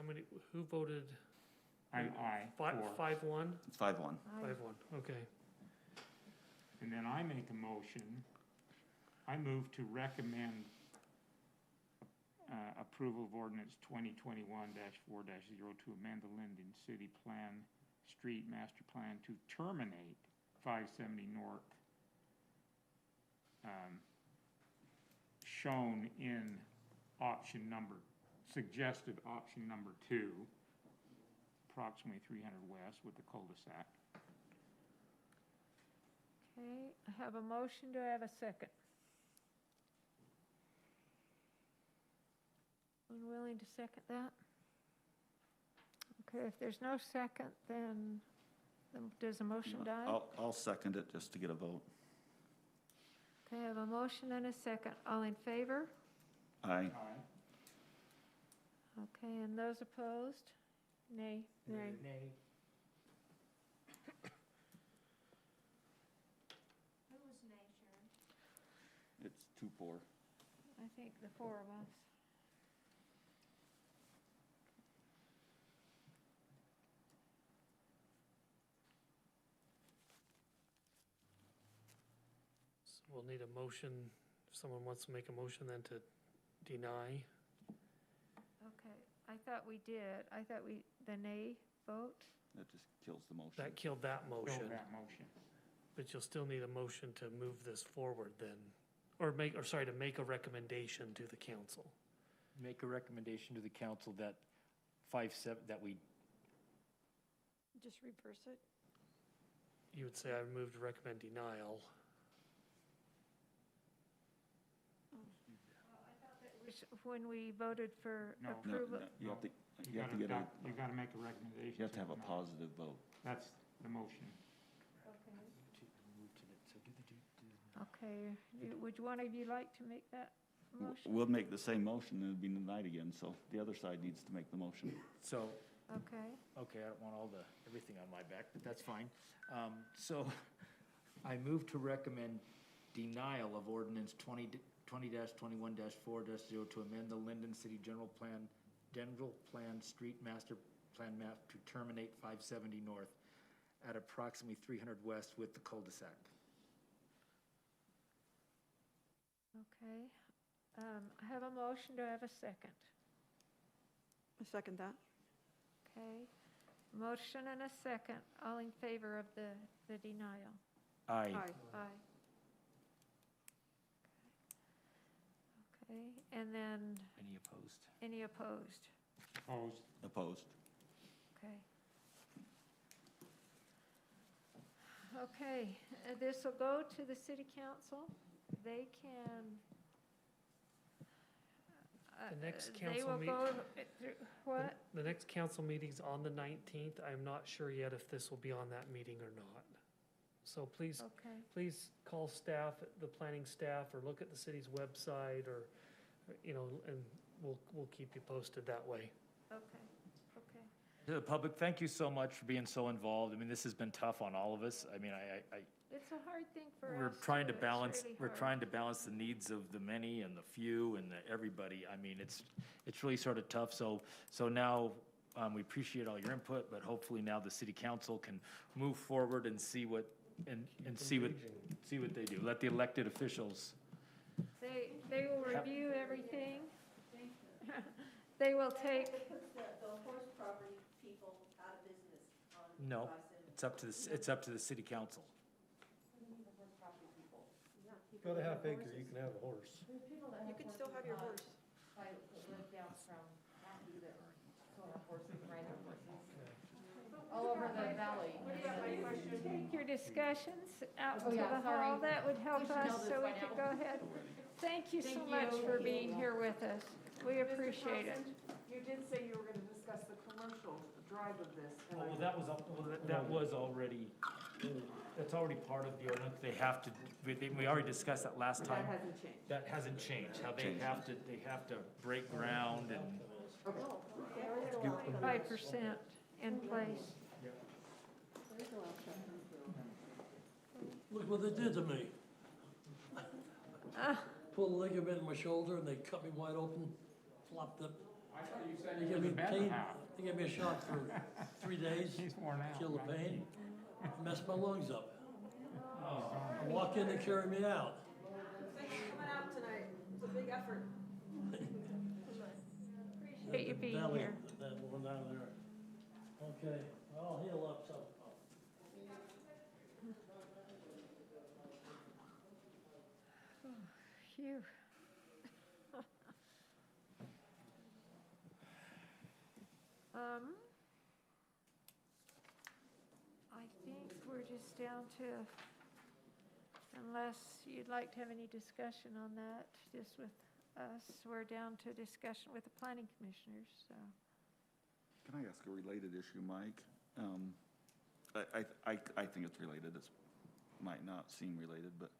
who voted? I'm aye, 5-1? 5-1. 5-1, okay. And then I make a motion, I move to recommend approval of ordinance 2021-4-0 to amend the Lindon City Plan, Street Master Plan to terminate 570 North, shown in suggested option number 2, approximately 300 west with the cul-de-sac. okay, I have a motion. Do I have a second? Unwilling to second that? Okay, if there's no second, then does the motion die? I'll second it just to get a vote. Okay, I have a motion and a second. All in favor? Aye. Okay, and those opposed? Nay. Nay. Who was nay, Sharon? It's 2-4. I think the 4 of us. So we'll need a motion, if someone wants to make a motion then to deny I thought we did. I thought the nay vote? That just kills the motion. That killed that Kill motion, that motion. but you'll still need a motion to move this forward then, or to make a recommendation to the council. Make a recommendation to the council that that we, Just reverse it? You would say I move to recommend denial. When we voted for No. approval? You have to You get you gotta make a recommendation. you have to have a deny. positive vote. That's the motion. Okay, would one of you like to make that motion? We'll make the same motion and it'll be denied again, so the other side needs to make the motion. so, Okay, okay, I don't want everything on my back, but that's fine. So I move to recommend denial of ordinance 20-21-4-0 to amend the Lindon City General Plan Street Master Plan map to terminate 570 north at approximately 300 west with the cul-de-sac. okay. I have a motion, do I have a second? I second that. Okay, motion and a second, all in favor of the denial? Aye. Aye. Okay, and then, Any opposed? any opposed? Opposed? Opposed. Okay. Okay, this will go to the city council. They can. The next They council will go through, what? The next council meeting's on the 19th. I'm not sure yet if this will be on that meeting or not. So please, Okay, please call staff, the planning staff, or look at the city's website, or, and we'll keep you posted that way. okay, okay. To the public, thank you so much for being so involved. I mean, this has been tough on all of us. I mean, It's a hard thing for us. we're trying to too. It's balance, really we're hard. trying to balance the needs of the many and the few and the everybody. I mean, it's really sort of tough. So now, we appreciate all your input, but hopefully now the city council can move forward and see what, and see what they do. Let the elected officials. They will review everything. They will take, The horse property people out of business on No, 570. it's up to the city council. Got a half acre, you can have a horse. You can still have your horse. all over the valley. Take your discussions out to the hall. That would help us so we could go ahead. Thank you so much for being here with us. We appreciate it. You did say you were gonna discuss the commercial drive of this. and I- That was already, that's already part of the ordinance. They have to, we already discussed that last time. That hasn't changed. That hasn't changed, how they have to break ground and. 5% in place. Look what they did to me. Pulled a ligament in my shoulder and they cut me wide open, flopped it. I thought you said They he gave was me in bed pain, now. they gave me a shot for 3 days, He's worn out. kill the right? pain, messed my lungs up. I walk in, they carry me out. Thanks for coming out tonight. It's a big effort. Appreciate you being Valley, here. that one down there. Okay, I'll heal up some. Phew. I think we're just down to, unless you'd like to have any discussion on that, just with us, we're down to discussion with the planning commissioners, so. Can I ask a related issue, Mike? I think it's related. It might not seem related, but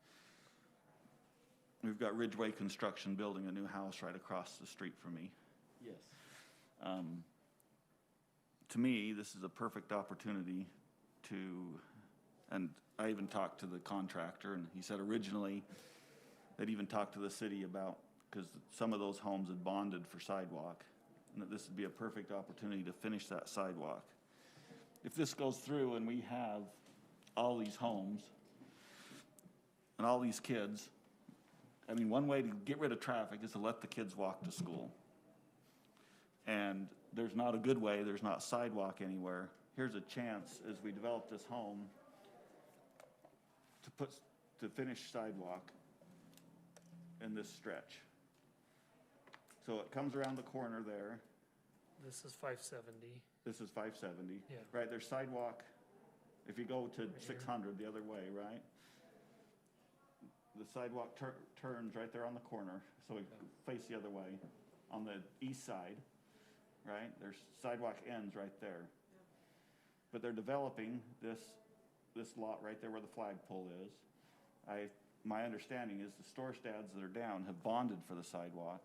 we've got Ridgeway Construction building a new house right across the street from me. Yes. To me, this is a perfect opportunity to, and I even talked to the contractor, and he said originally they'd even talked to the city about, because some of those homes had bonded for sidewalk, and that this would be a perfect opportunity to finish that sidewalk. If this goes through and we have all these homes and all these kids, I mean, one way to get rid of traffic is to let the kids walk to school. and there's not a good way, there's not sidewalk anywhere. Here's a chance, as we develop this home, to finish sidewalk in this stretch. So it comes around the corner there. This is 570. This is 570. Yeah. Right, there's sidewalk, if you go to 600 the other way, right? The sidewalk turns right there on the corner, so we face the other way. On the east side, right, there's sidewalk ends right there. But they're developing this lot right there where the flagpole is. My understanding is the store stands that are down have bonded for the sidewalk,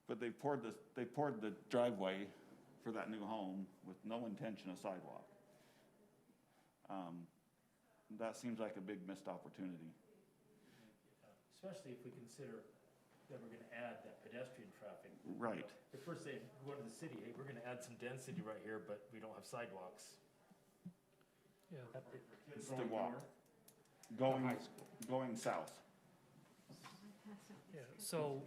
but they've poured the driveway for that new home with no intention of sidewalk. That seems like a big missed opportunity. Especially if we consider that we're gonna add that pedestrian traffic. Right. If we're saying, go to the city, hey, we're gonna add some density right here, but we don't have sidewalks. Yeah. It's to walk, going south. Yeah, so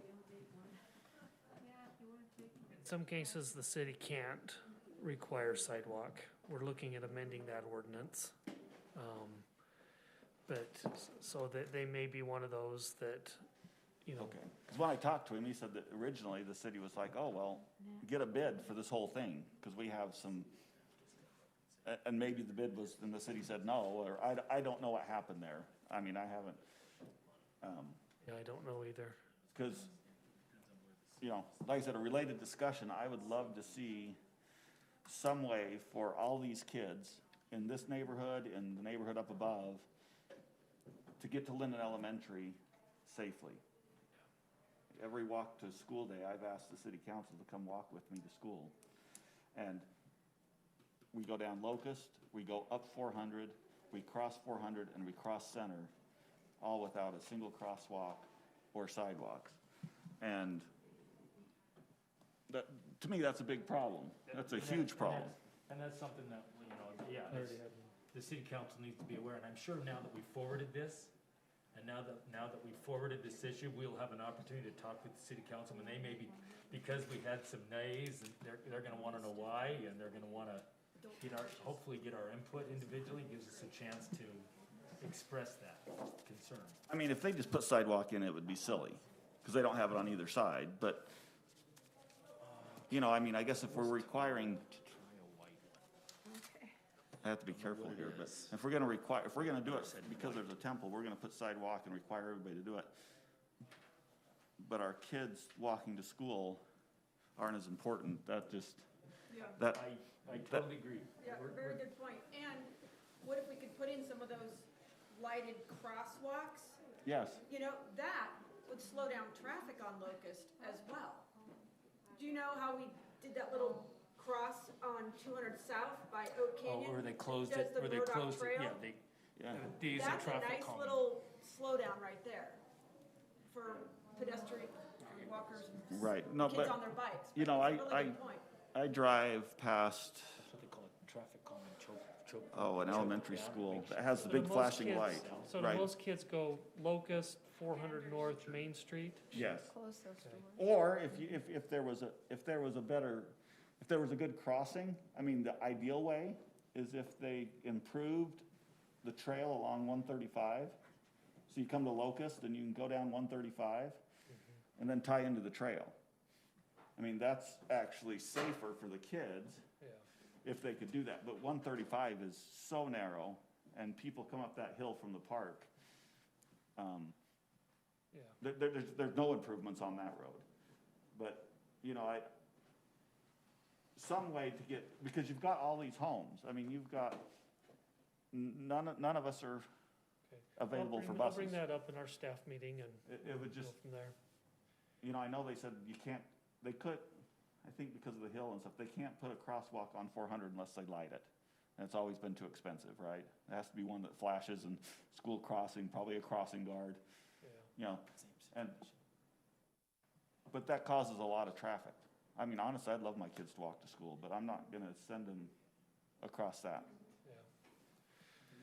in some cases, the city can't require sidewalk. We're looking at amending that ordinance. But, so that they may be one of those that, you know. Okay, because when I talked to him, he said that originally the city was like, oh, well, get a bid for this whole thing, because we have some, and maybe the bid was, and the city said no, or I don't know what happened there. I mean, I haven't. Yeah, I don't know either. Because, you know, like I said, a related discussion, I would love to see some way for all these kids in this neighborhood, in the neighborhood up above, to get to Lindon Elementary safely. Every walk to school day, I've asked the city council to come walk with me to school. And we go down Locust, we go up 400, we cross 400, and we cross Center, all without a single crosswalk or sidewalks. And that, to me, that's a big problem. That's a huge problem. And that's something that, you know, yeah, the city council needs to be aware, and I'm sure now that we forwarded this, and now that we forwarded this issue, we'll have an opportunity to talk with the city council, and they may be, because we had some nays, and they're gonna wanna know why, and they're gonna wanna hopefully get our input individually, gives us a chance to express that concern. I mean, if they just put sidewalk in, it would be silly, because they don't have it on either side, but, you know, I mean, I guess if we're requiring, I have to be careful here, but if we're gonna do it because there's a temple, we're gonna put sidewalk and require everybody to do it. But our kids walking to school aren't as important, that just, that. I totally agree. Yeah, very good point. And what if we could put in some of those lighted crosswalks? Yes. You know, that would slow down traffic on Locust as well. Do you know how we did that little cross on 200 South by Oak Canyon? Or they closed Does it, the or they Road Rock closed it, Trail? yeah, they use the That's a traffic nice calming. little slowdown right there for pedestrian walkers, Right, no, kids but, on their bikes. you know, It's a really good point. I drive past, That's what they call it, traffic calming, choke. an elementary school that has the So big do most flashing kids- light. So do Right. most kids go Locust, 400 North Main Street? Yes. Close those doors. Or if there was a good crossing, I mean, the ideal way is if they improved the trail along 135. So you come to Locust and you can go down 135 and then tie into the trail. I mean, that's actually safer for the kids if they could do that. But 135 is so narrow and people come up that hill from the park. There's no improvements on that road. But, you know, some way to get, because you've got all these homes. I mean, you've got, none of us are available for buses. I'll bring that up in our staff meeting and It would go just, from there. you know, I know they said you can't, they could, I think because of the hill and stuff, they can't put a crosswalk on 400 unless they light it. And it's always been too expensive, right? It has to be one that flashes and school crossing, probably a crossing guard, you know. But that causes a lot of traffic. I mean, honestly, I'd love my kids to walk to school, but I'm not gonna send them across that.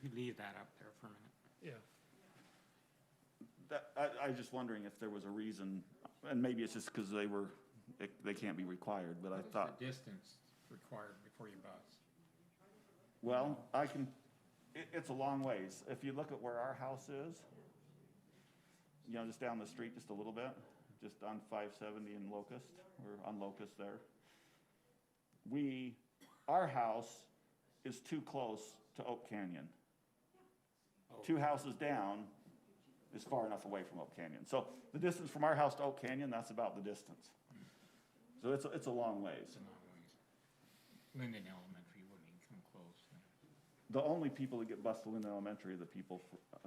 You leave that up there for a minute. Yeah. I was just wondering if there was a reason, and maybe it's just because they were they can't be required, but I What's thought, the distance required before you bus? well, it's a long ways. If you look at where our house is, you know, just down the street just a little bit, just on 570 in Locust, we're on Locust there. Our house is too close to Oak Canyon. 2 houses down is far enough away from Oak Canyon. So the distance from our house to Oak Canyon, that's about the distance. So it's a long ways. It's a long ways. Lindon Elementary wouldn't even come close. The only people that get bused to Lindon Elementary are the people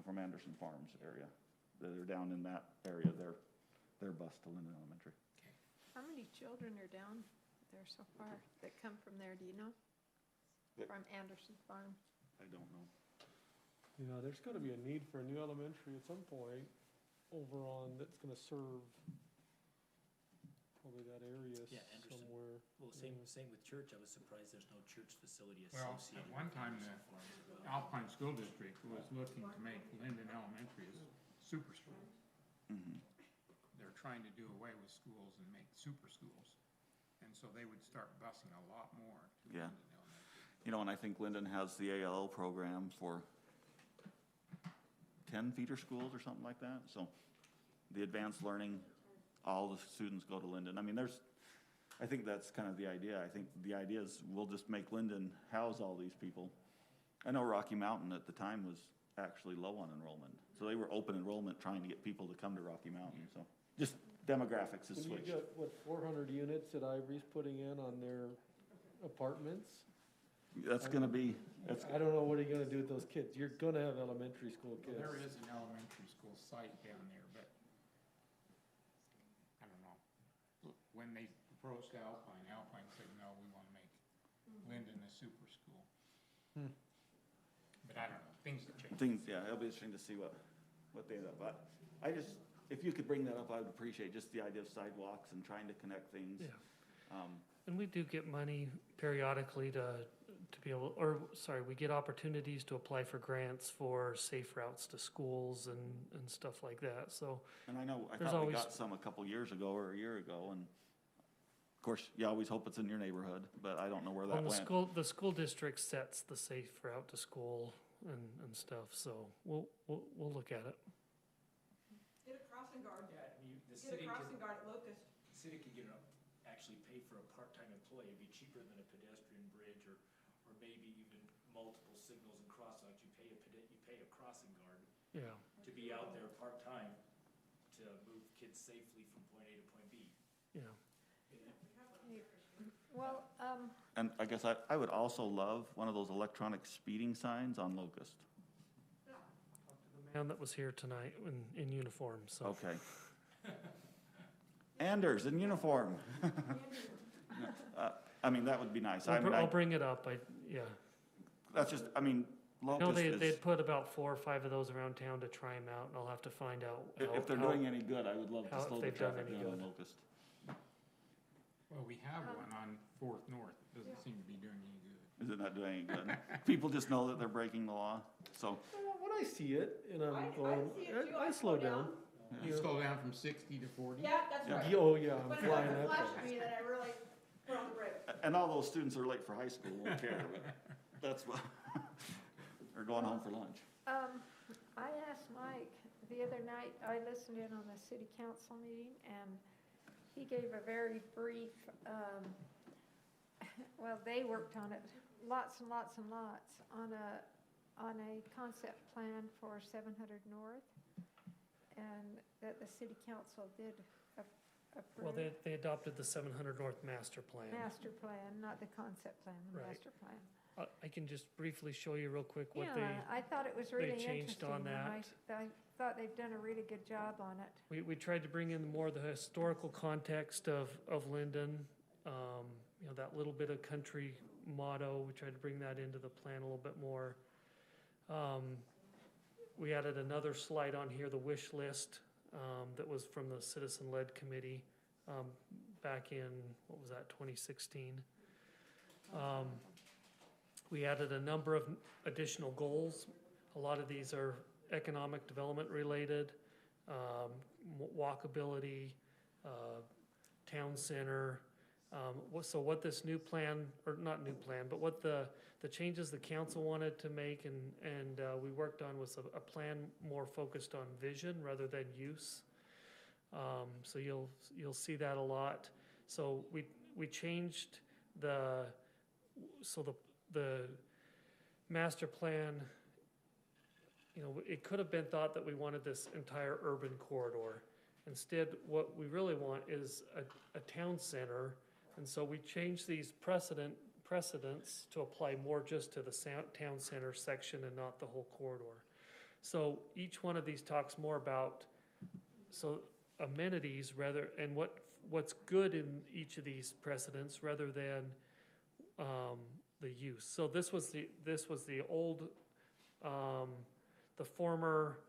from Anderson Farms area. That are down in that area, they're bused to Lindon Elementary. How many children are down there so far that come from there, do you know? From Anderson Farms? I don't know. You know, there's gotta be a need for a new elementary at some point over on, that's gonna serve probably that area Yeah, Anderson. somewhere. Well, same with church. I was surprised there's no church facility Well, associated. at one with time, Anderson the Farms as well. Alpine School District was looking to make Lindon Elementary a super school. Mm-hmm. They're trying to do away with schools and make super schools. And so they would start busing a lot more to Yeah. Lindon Elementary. You know, and I think Lindon has the ALO program for 10 feeder schools or something like that. So the advanced learning, all the students go to Lindon. I mean, I think that's kind of the idea. I think the idea is we'll just make Lindon house all these people. I know Rocky Mountain at the time was actually low on enrollment. So they were open enrollment trying to get people to come to Rocky Mountain. So just demographics has When you switched. got, 400 units that Ivory's putting in on their apartments? That's gonna be, I don't know what are you gonna do with those kids? You're gonna have elementary school kids. Well, there is an elementary school site down there, but I don't know. When they approached Alpine said, no, we want to make Lindon a super school. But I don't know, things have changed. Yeah, it'll be interesting to see what they end up. But if you could bring that up, I would appreciate just the idea of sidewalks and trying to connect things. Yeah. And we do get money periodically to be able, we get opportunities to apply for grants for safe routes to schools and stuff like that, so. And I There's thought we always- got some a couple years ago or a year ago, and of course, you always hope it's in your neighborhood, but I don't know where that Well, went. the school district sets the safe route to school and stuff, so we'll look at it. Get a crossing guard. Yeah, the Get a city crossing could, guard at Locust. the city could actually pay for a part-time employee. It'd be cheaper than a pedestrian bridge or maybe even multiple signals and crosswalks. You pay a crossing guard Yeah. to be out there part-time to move kids safely from point A to point B. Yeah. Well, And I guess I would also love one of those electronic speeding signs on Locust. The man that was here tonight in uniform, so. Okay. Anders in uniform. I mean, that would be nice. I'll bring it up, That's just, I mean, No, Locust is, they'd put about 4 or 5 of those around town to try them out, and I'll have to find out. if they're doing any good, I would love to how- slow if the they've done traffic any down on good. Locust. Well, we have one on 4th North, doesn't seem to be doing any good. Is it not doing any good? People just know that they're breaking the law, so. When I see it and I'm I going, see it too. I slow down. You slow down from 60 to 40? Yeah, that's right. Oh, yeah, I'm When it flying doesn't that flash fast. at me, then I really put on the brake. And all those students are late for high school, won't care, but that's what, they're going home for lunch. I asked Mike the other night, I listened in on the city council meeting, and he gave a very brief, well, they worked on it, lots and lots and lots, on a concept plan for 700 North, and that the city council did Well, approve. they adopted the 700 North Master Plan. Master plan, not the concept plan, the Right. master plan. I can just briefly show you real quick what Yeah, I thought it was really changed interesting. on and that. I thought they've done a really good job on it. We tried to bring in more of the historical context of Lindon, that little bit of country motto. We tried to bring that into the plan a little bit more. We added another slide on here, the wish list, that was from the citizen-led committee back in, 2016. We added a number of additional goals. A lot of these are economic development related, walkability, town center. So what this new plan, or not new plan, but what the changes the council wanted to make and we worked on was a plan more focused on vision rather than use. So you'll see that a lot. So we changed the master plan. You know, it could have been thought that we wanted this entire urban corridor. Instead, what we really want is a town center. And so we changed these precedents to apply more just to the town center section and not the whole corridor. So each one of these talks more about amenities rather, and what's good in each of these precedents rather than the use. So this was the old, the former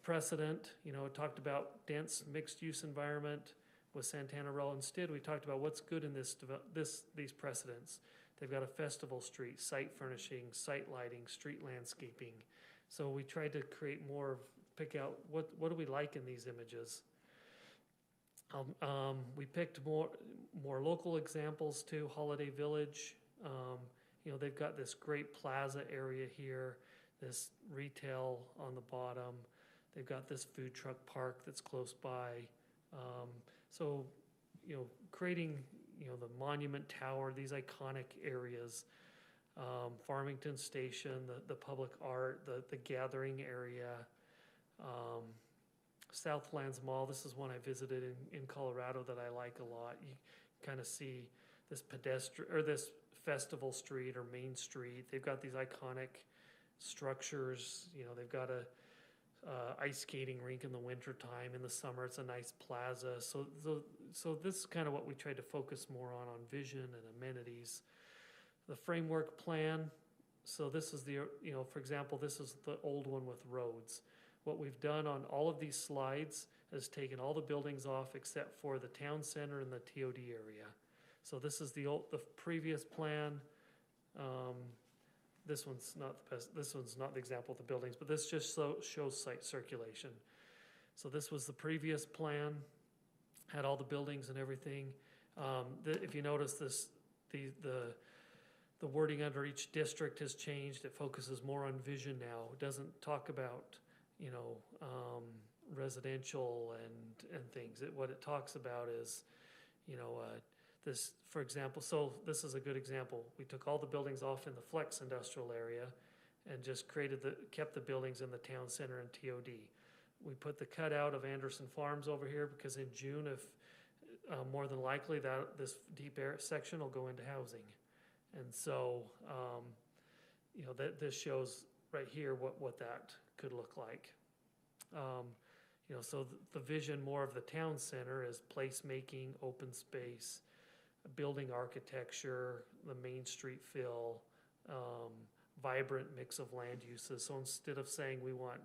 precedent. You know, it talked about dense mixed use environment with Santana Row. Instead, we talked about what's good in these precedents. They've got a festival street, site furnishing, site lighting, street landscaping. So we tried to create more, pick out what do we like in these images. We picked more local examples too. Holiday Village, you know, they've got this great plaza area here, this retail on the bottom. They've got this food truck park that's close by. So, you know, creating, you know, the Monument Tower, these iconic areas, Farmington Station, the public art, the gathering area, Southlands Mall. This is one I visited in Colorado that I like a lot. You kind of see this this festival street or main street. They've got these iconic structures. You know, they've got a ice skating rink in the wintertime. In the summer, it's a nice plaza. So this is kind of what we tried to focus more on vision and amenities. The framework plan. So this is the, you know, for example, this is the old one with roads. What we've done on all of these slides is taken all the buildings off except for the town center and the TOD area. So this is the previous plan. This one's not the best. This one's not the example of the buildings, but this just shows site circulation. So this was the previous plan, had all the buildings and everything. If you notice this, the wording under each district has changed. It focuses more on vision now. It doesn't talk about, you know, residential and things. What it talks about is, you know, this, for example, so this is a good example. We took all the buildings off in the flex industrial area and just kept the buildings in the town center and TOD. We put the cutout of Anderson Farms over here because in June, if more than likely that this deep air section will go into housing. And so, you know, this shows right here what that could look like. You know, so the vision more of the town center is placemaking, open space, building architecture, the main street fill, vibrant mix of land uses. So instead of saying we want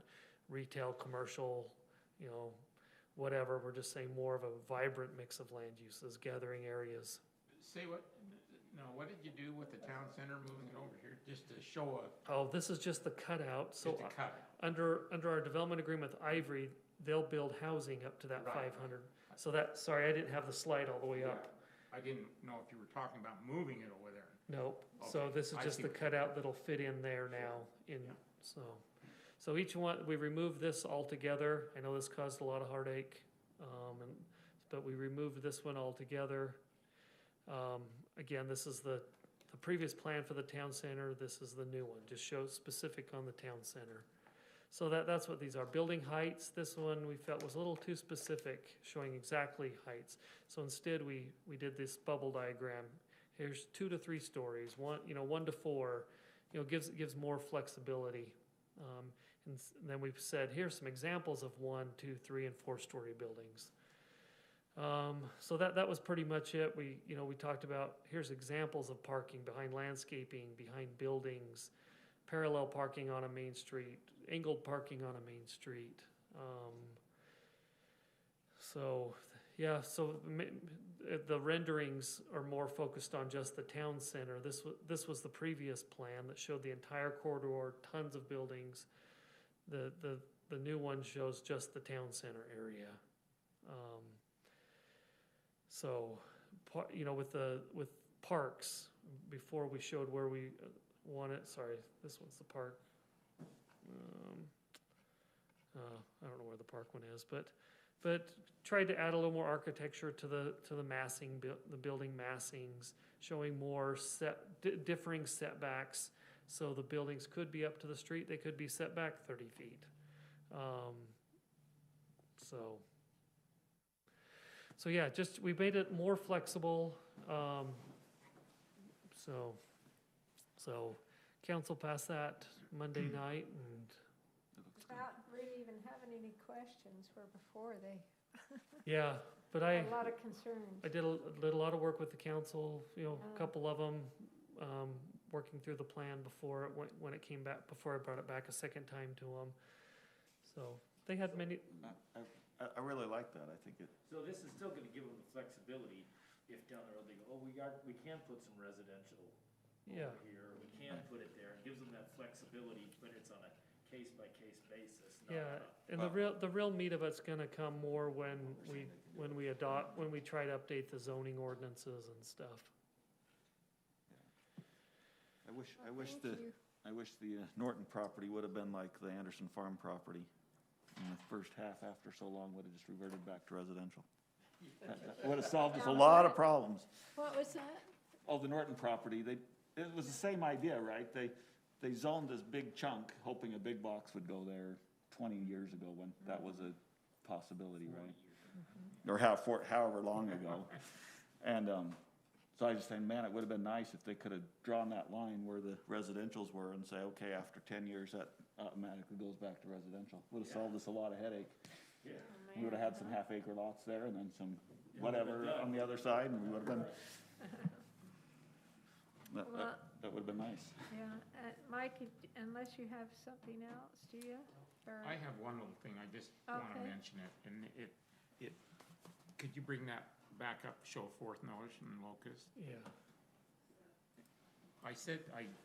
retail, commercial, you know, whatever, we're just saying more of a vibrant mix of land uses, gathering areas. What did you do with the town center moving it over here, just to show Oh, this is just the cutout. So just a cutout? under our development agreement with Ivory, they'll build housing up to that 500. So sorry, I didn't have the slide all the way up. I didn't know if you were talking about moving it over there. Nope. So Okay, this is I just see the what cutout that'll fit in there now. So each one, we removed this altogether. I know this caused a lot of heartache, but we removed this one altogether. Again, this is the previous plan for the town center. This is the new one, just shows specific on the town center. So that's what these are. Building heights, this one we felt was a little too specific, showing exactly heights. So instead we did this bubble diagram. Here's 2 to 3 stories, 1 to 4, you know, gives more flexibility. And then we've said, here's some examples of 1, 2, 3, and 4-story buildings. So that was pretty much it. We talked about, here's examples of parking behind landscaping, behind buildings, parallel parking on a main street, angled parking on a main street. So the renderings are more focused on just the town center. This was the previous plan that showed the entire corridor, tons of buildings. The new one shows just the town center area. So, with parks, before we showed where we want it, sorry, this one's the park. I don't know where the park one is, but tried to add a little more architecture to the massing, the building massings, showing more differing setbacks. So the buildings could be up to the street, they could be set back 30 feet. So yeah, just, we made it more flexible. So council passed that Monday night, and Without really even having any questions, where before they yeah, but had a lot of concerns. I did a lot of work with the council, a couple of them, working through the plan before when it came back, before I brought it back a second time to them. So they had many. I really like that. I think it. So this is still gonna give them the flexibility if down the road they go, oh, we can put some residential over here, we can put it there. It gives them that flexibility, but it's on a case-by-case basis. Yeah, and the real meat of it's gonna come more when we try to update the zoning ordinances and stuff. I wish the Norton property would have been like the Anderson Farm property. And the first half, after so long, would have just reverted back to residential. That would have solved us a lot of problems. What was that? Oh, the Norton property, it was the same idea, right? They zoned this big chunk, hoping a big box would go there 20 years ago when that was a possibility, right? Or however long ago. And so I just think, man, it would have been nice if they could have drawn that line where the residentials were and say, okay, after 10 years, that automatically goes back to residential. Would have solved us a lot of headache. Yeah. We would have had some half-acre lots there and then some whatever on the other side, and we would have been. That would have been nice. Yeah, Mike, unless you have something else, do you? I have one little thing, I just want to mention it, and it, could you bring that back up, show fourth notice and locust? Yeah. I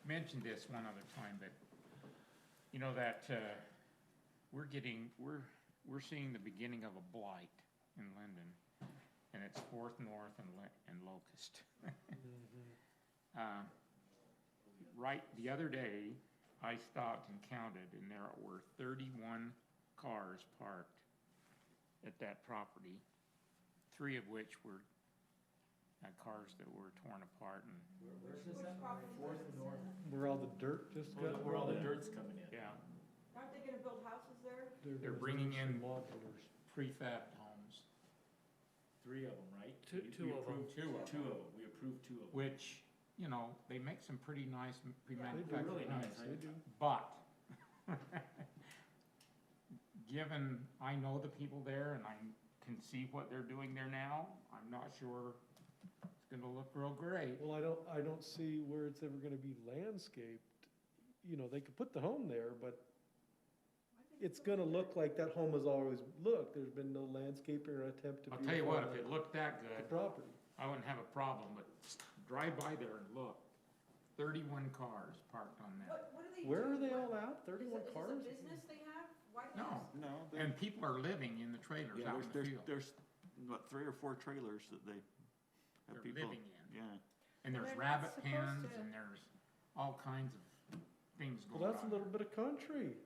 mentioned this one other time, but that we're seeing the beginning of a blight in Lindon, and it's fourth north and locust. Right, the other day, I stopped and counted, and there were 31 cars parked at that property, 3 of which were cars that were torn apart. And Where's this at? Fourth and north. Where all the dirt just got. Where all the dirt's coming in. Yeah. Aren't they gonna build houses there? They're bringing in prefab homes. 3 of them, right? Two of them. Two of them. We approved 2 of them. Which, they make some pretty nice pre-manufactured really nice. homes. But, given I know the people there and I can see what they're doing there now, I'm not sure it's gonna look real great. Well, I don't see where it's ever gonna be landscaped. They could put the home there, but it's gonna look like that home has always looked. There's been no landscaping or attempt to. I'll tell you what, if it looked that good, property. I wouldn't have a problem, but drive by there and look. 31 cars parked on that. What do they do? Where are they all at? 31 cars? Is this a business they have? Why do they No, No. and people are living in the trailers out in the field. There's what, 3 or 4 trailers that they have They're people. living in. Yeah. And there's They're not rabbit supposed pens to. and there's all kinds of things going Well, on. that's a little bit of country.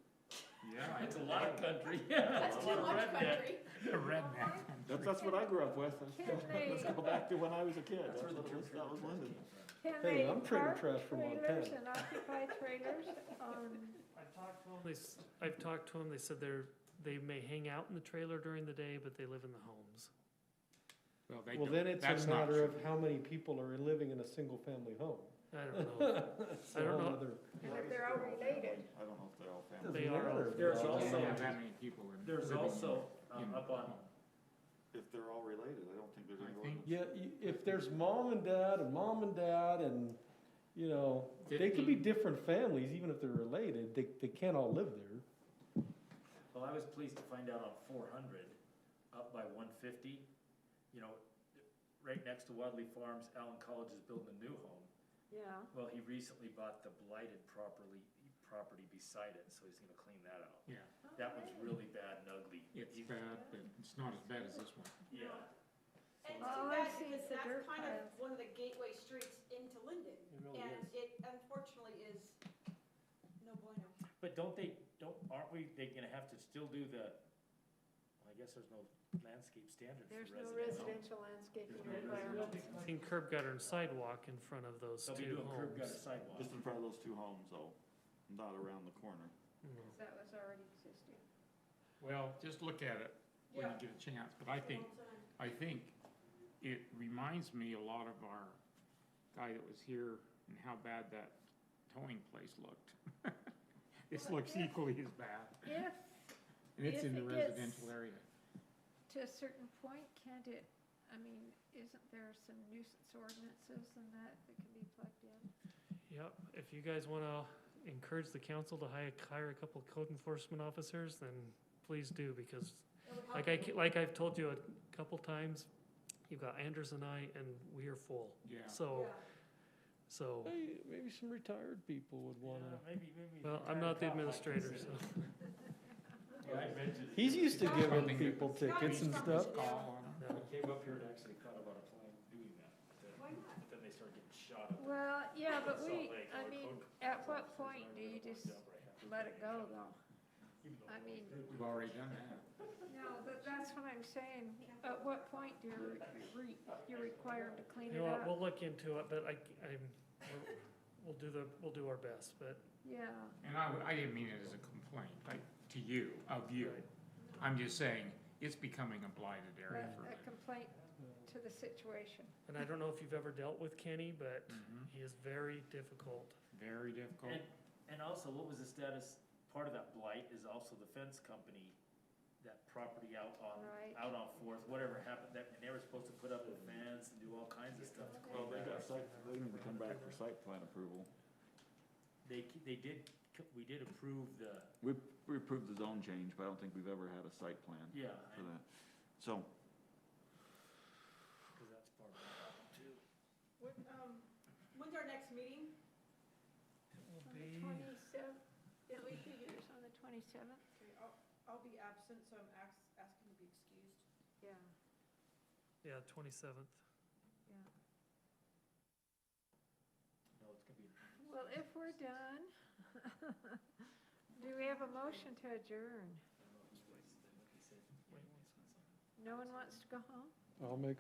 Yeah, It's a lot of country. That's too much country. A redneck. That's what I grew up with. They- Let's go back to when I was a kid. That was Lindon. Can Hey, they I'm trading park trash from trailers Montana. and occupy trailers on? I've talked to them, they said they may hang out in the trailer during the day, but they live in the homes. Well, Well, then it's a matter of how many people are living in a single-family home. I don't know. It's I a don't whole know. other- And if they're all related. I don't know if they're all Doesn't family. They are all. matter. There's You also, can't have that many people in. there's living also, in up on, If they're all related, I don't think there's any I think- ordinance. Yeah, if there's mom and dad and, they could be 15. different families, even if they're related, they can't all live there. well, I was pleased to find out on 400, up by 150, right next to Wadley Farms, Allen College is building a new home. Yeah. Well, he recently bought the blighted property beside it, so he's gonna clean that out. Yeah, That one's really bad and ugly. it's bad, but it's not as bad as this one. Yeah. And it's Oh, too I bad see, because it's the that's dirt kind of piles. one of the gateway streets into Lindon. It really And is. it unfortunately is no bueno. But aren't they gonna have to still do well, I guess there's no landscape standard for There's no residential. residential landscaping There's no requirements. I think curb gutter and sidewalk in front of those They'll be two doing curb gutter homes. sidewalk. Just in front of those two homes, though, not around the corner. No. That was already existing. Well, just look at it when you get a chance, but I think it reminds me a lot of our guy that was here and how bad that towing place looked. This looks equally as bad, If, and it's if in the it gets- residential area. to a certain point, can't it, I mean, isn't there some nuisance ordinances and that can be plugged in? Yep, if you guys wanna encourage the council to hire a couple code enforcement officers, then please do, because like I've told you a couple times, you've got Anders and I, and we are full. Yeah. So, Hey, maybe some retired people would wanna. Maybe. well, I'm not the administrator, so. He's used to giving Something that- people tickets and stuff. Call on them. No. Came up here and actually thought about applying, doing that. Why not? But then they started getting shot at. Well, yeah, but Salt we, Lake I or mean, code at enforcement what officers point are do you really just locked up right after let it that. go, though? Even though I mean, We've already done that. no, that's what I'm saying. At what point do you're required to clean You it know what, up? we'll look into it, but we'll do our best, but Yeah, And I didn't mean it as a complaint, to you, of you. I'm just saying, it's becoming a blighted area for a me. complaint to the situation. and I don't know if you've ever dealt with Kenny, but Mhm. he is very difficult. Very difficult. And also, what was the status, part of that blight is also the fence company, that property out Right. on Fourth, whatever happened, and they were supposed to put up a fence and do all kinds of stuff to Well, clean that up. they need to come back for site plan approval. We did approve the, We approved the zone change, but I don't think we've ever had a site plan yeah, for that. So, because that's part of the problem too. When's our next meeting? Will On be, the 27th, yeah, we figure it's on the 27th? Okay, I'll be absent, so I'm asking to be excused. Yeah, yeah, 27th. yeah. No, it's gonna be. Well, if we're done, do we have a motion to adjourn? No one wants to go home? I'll make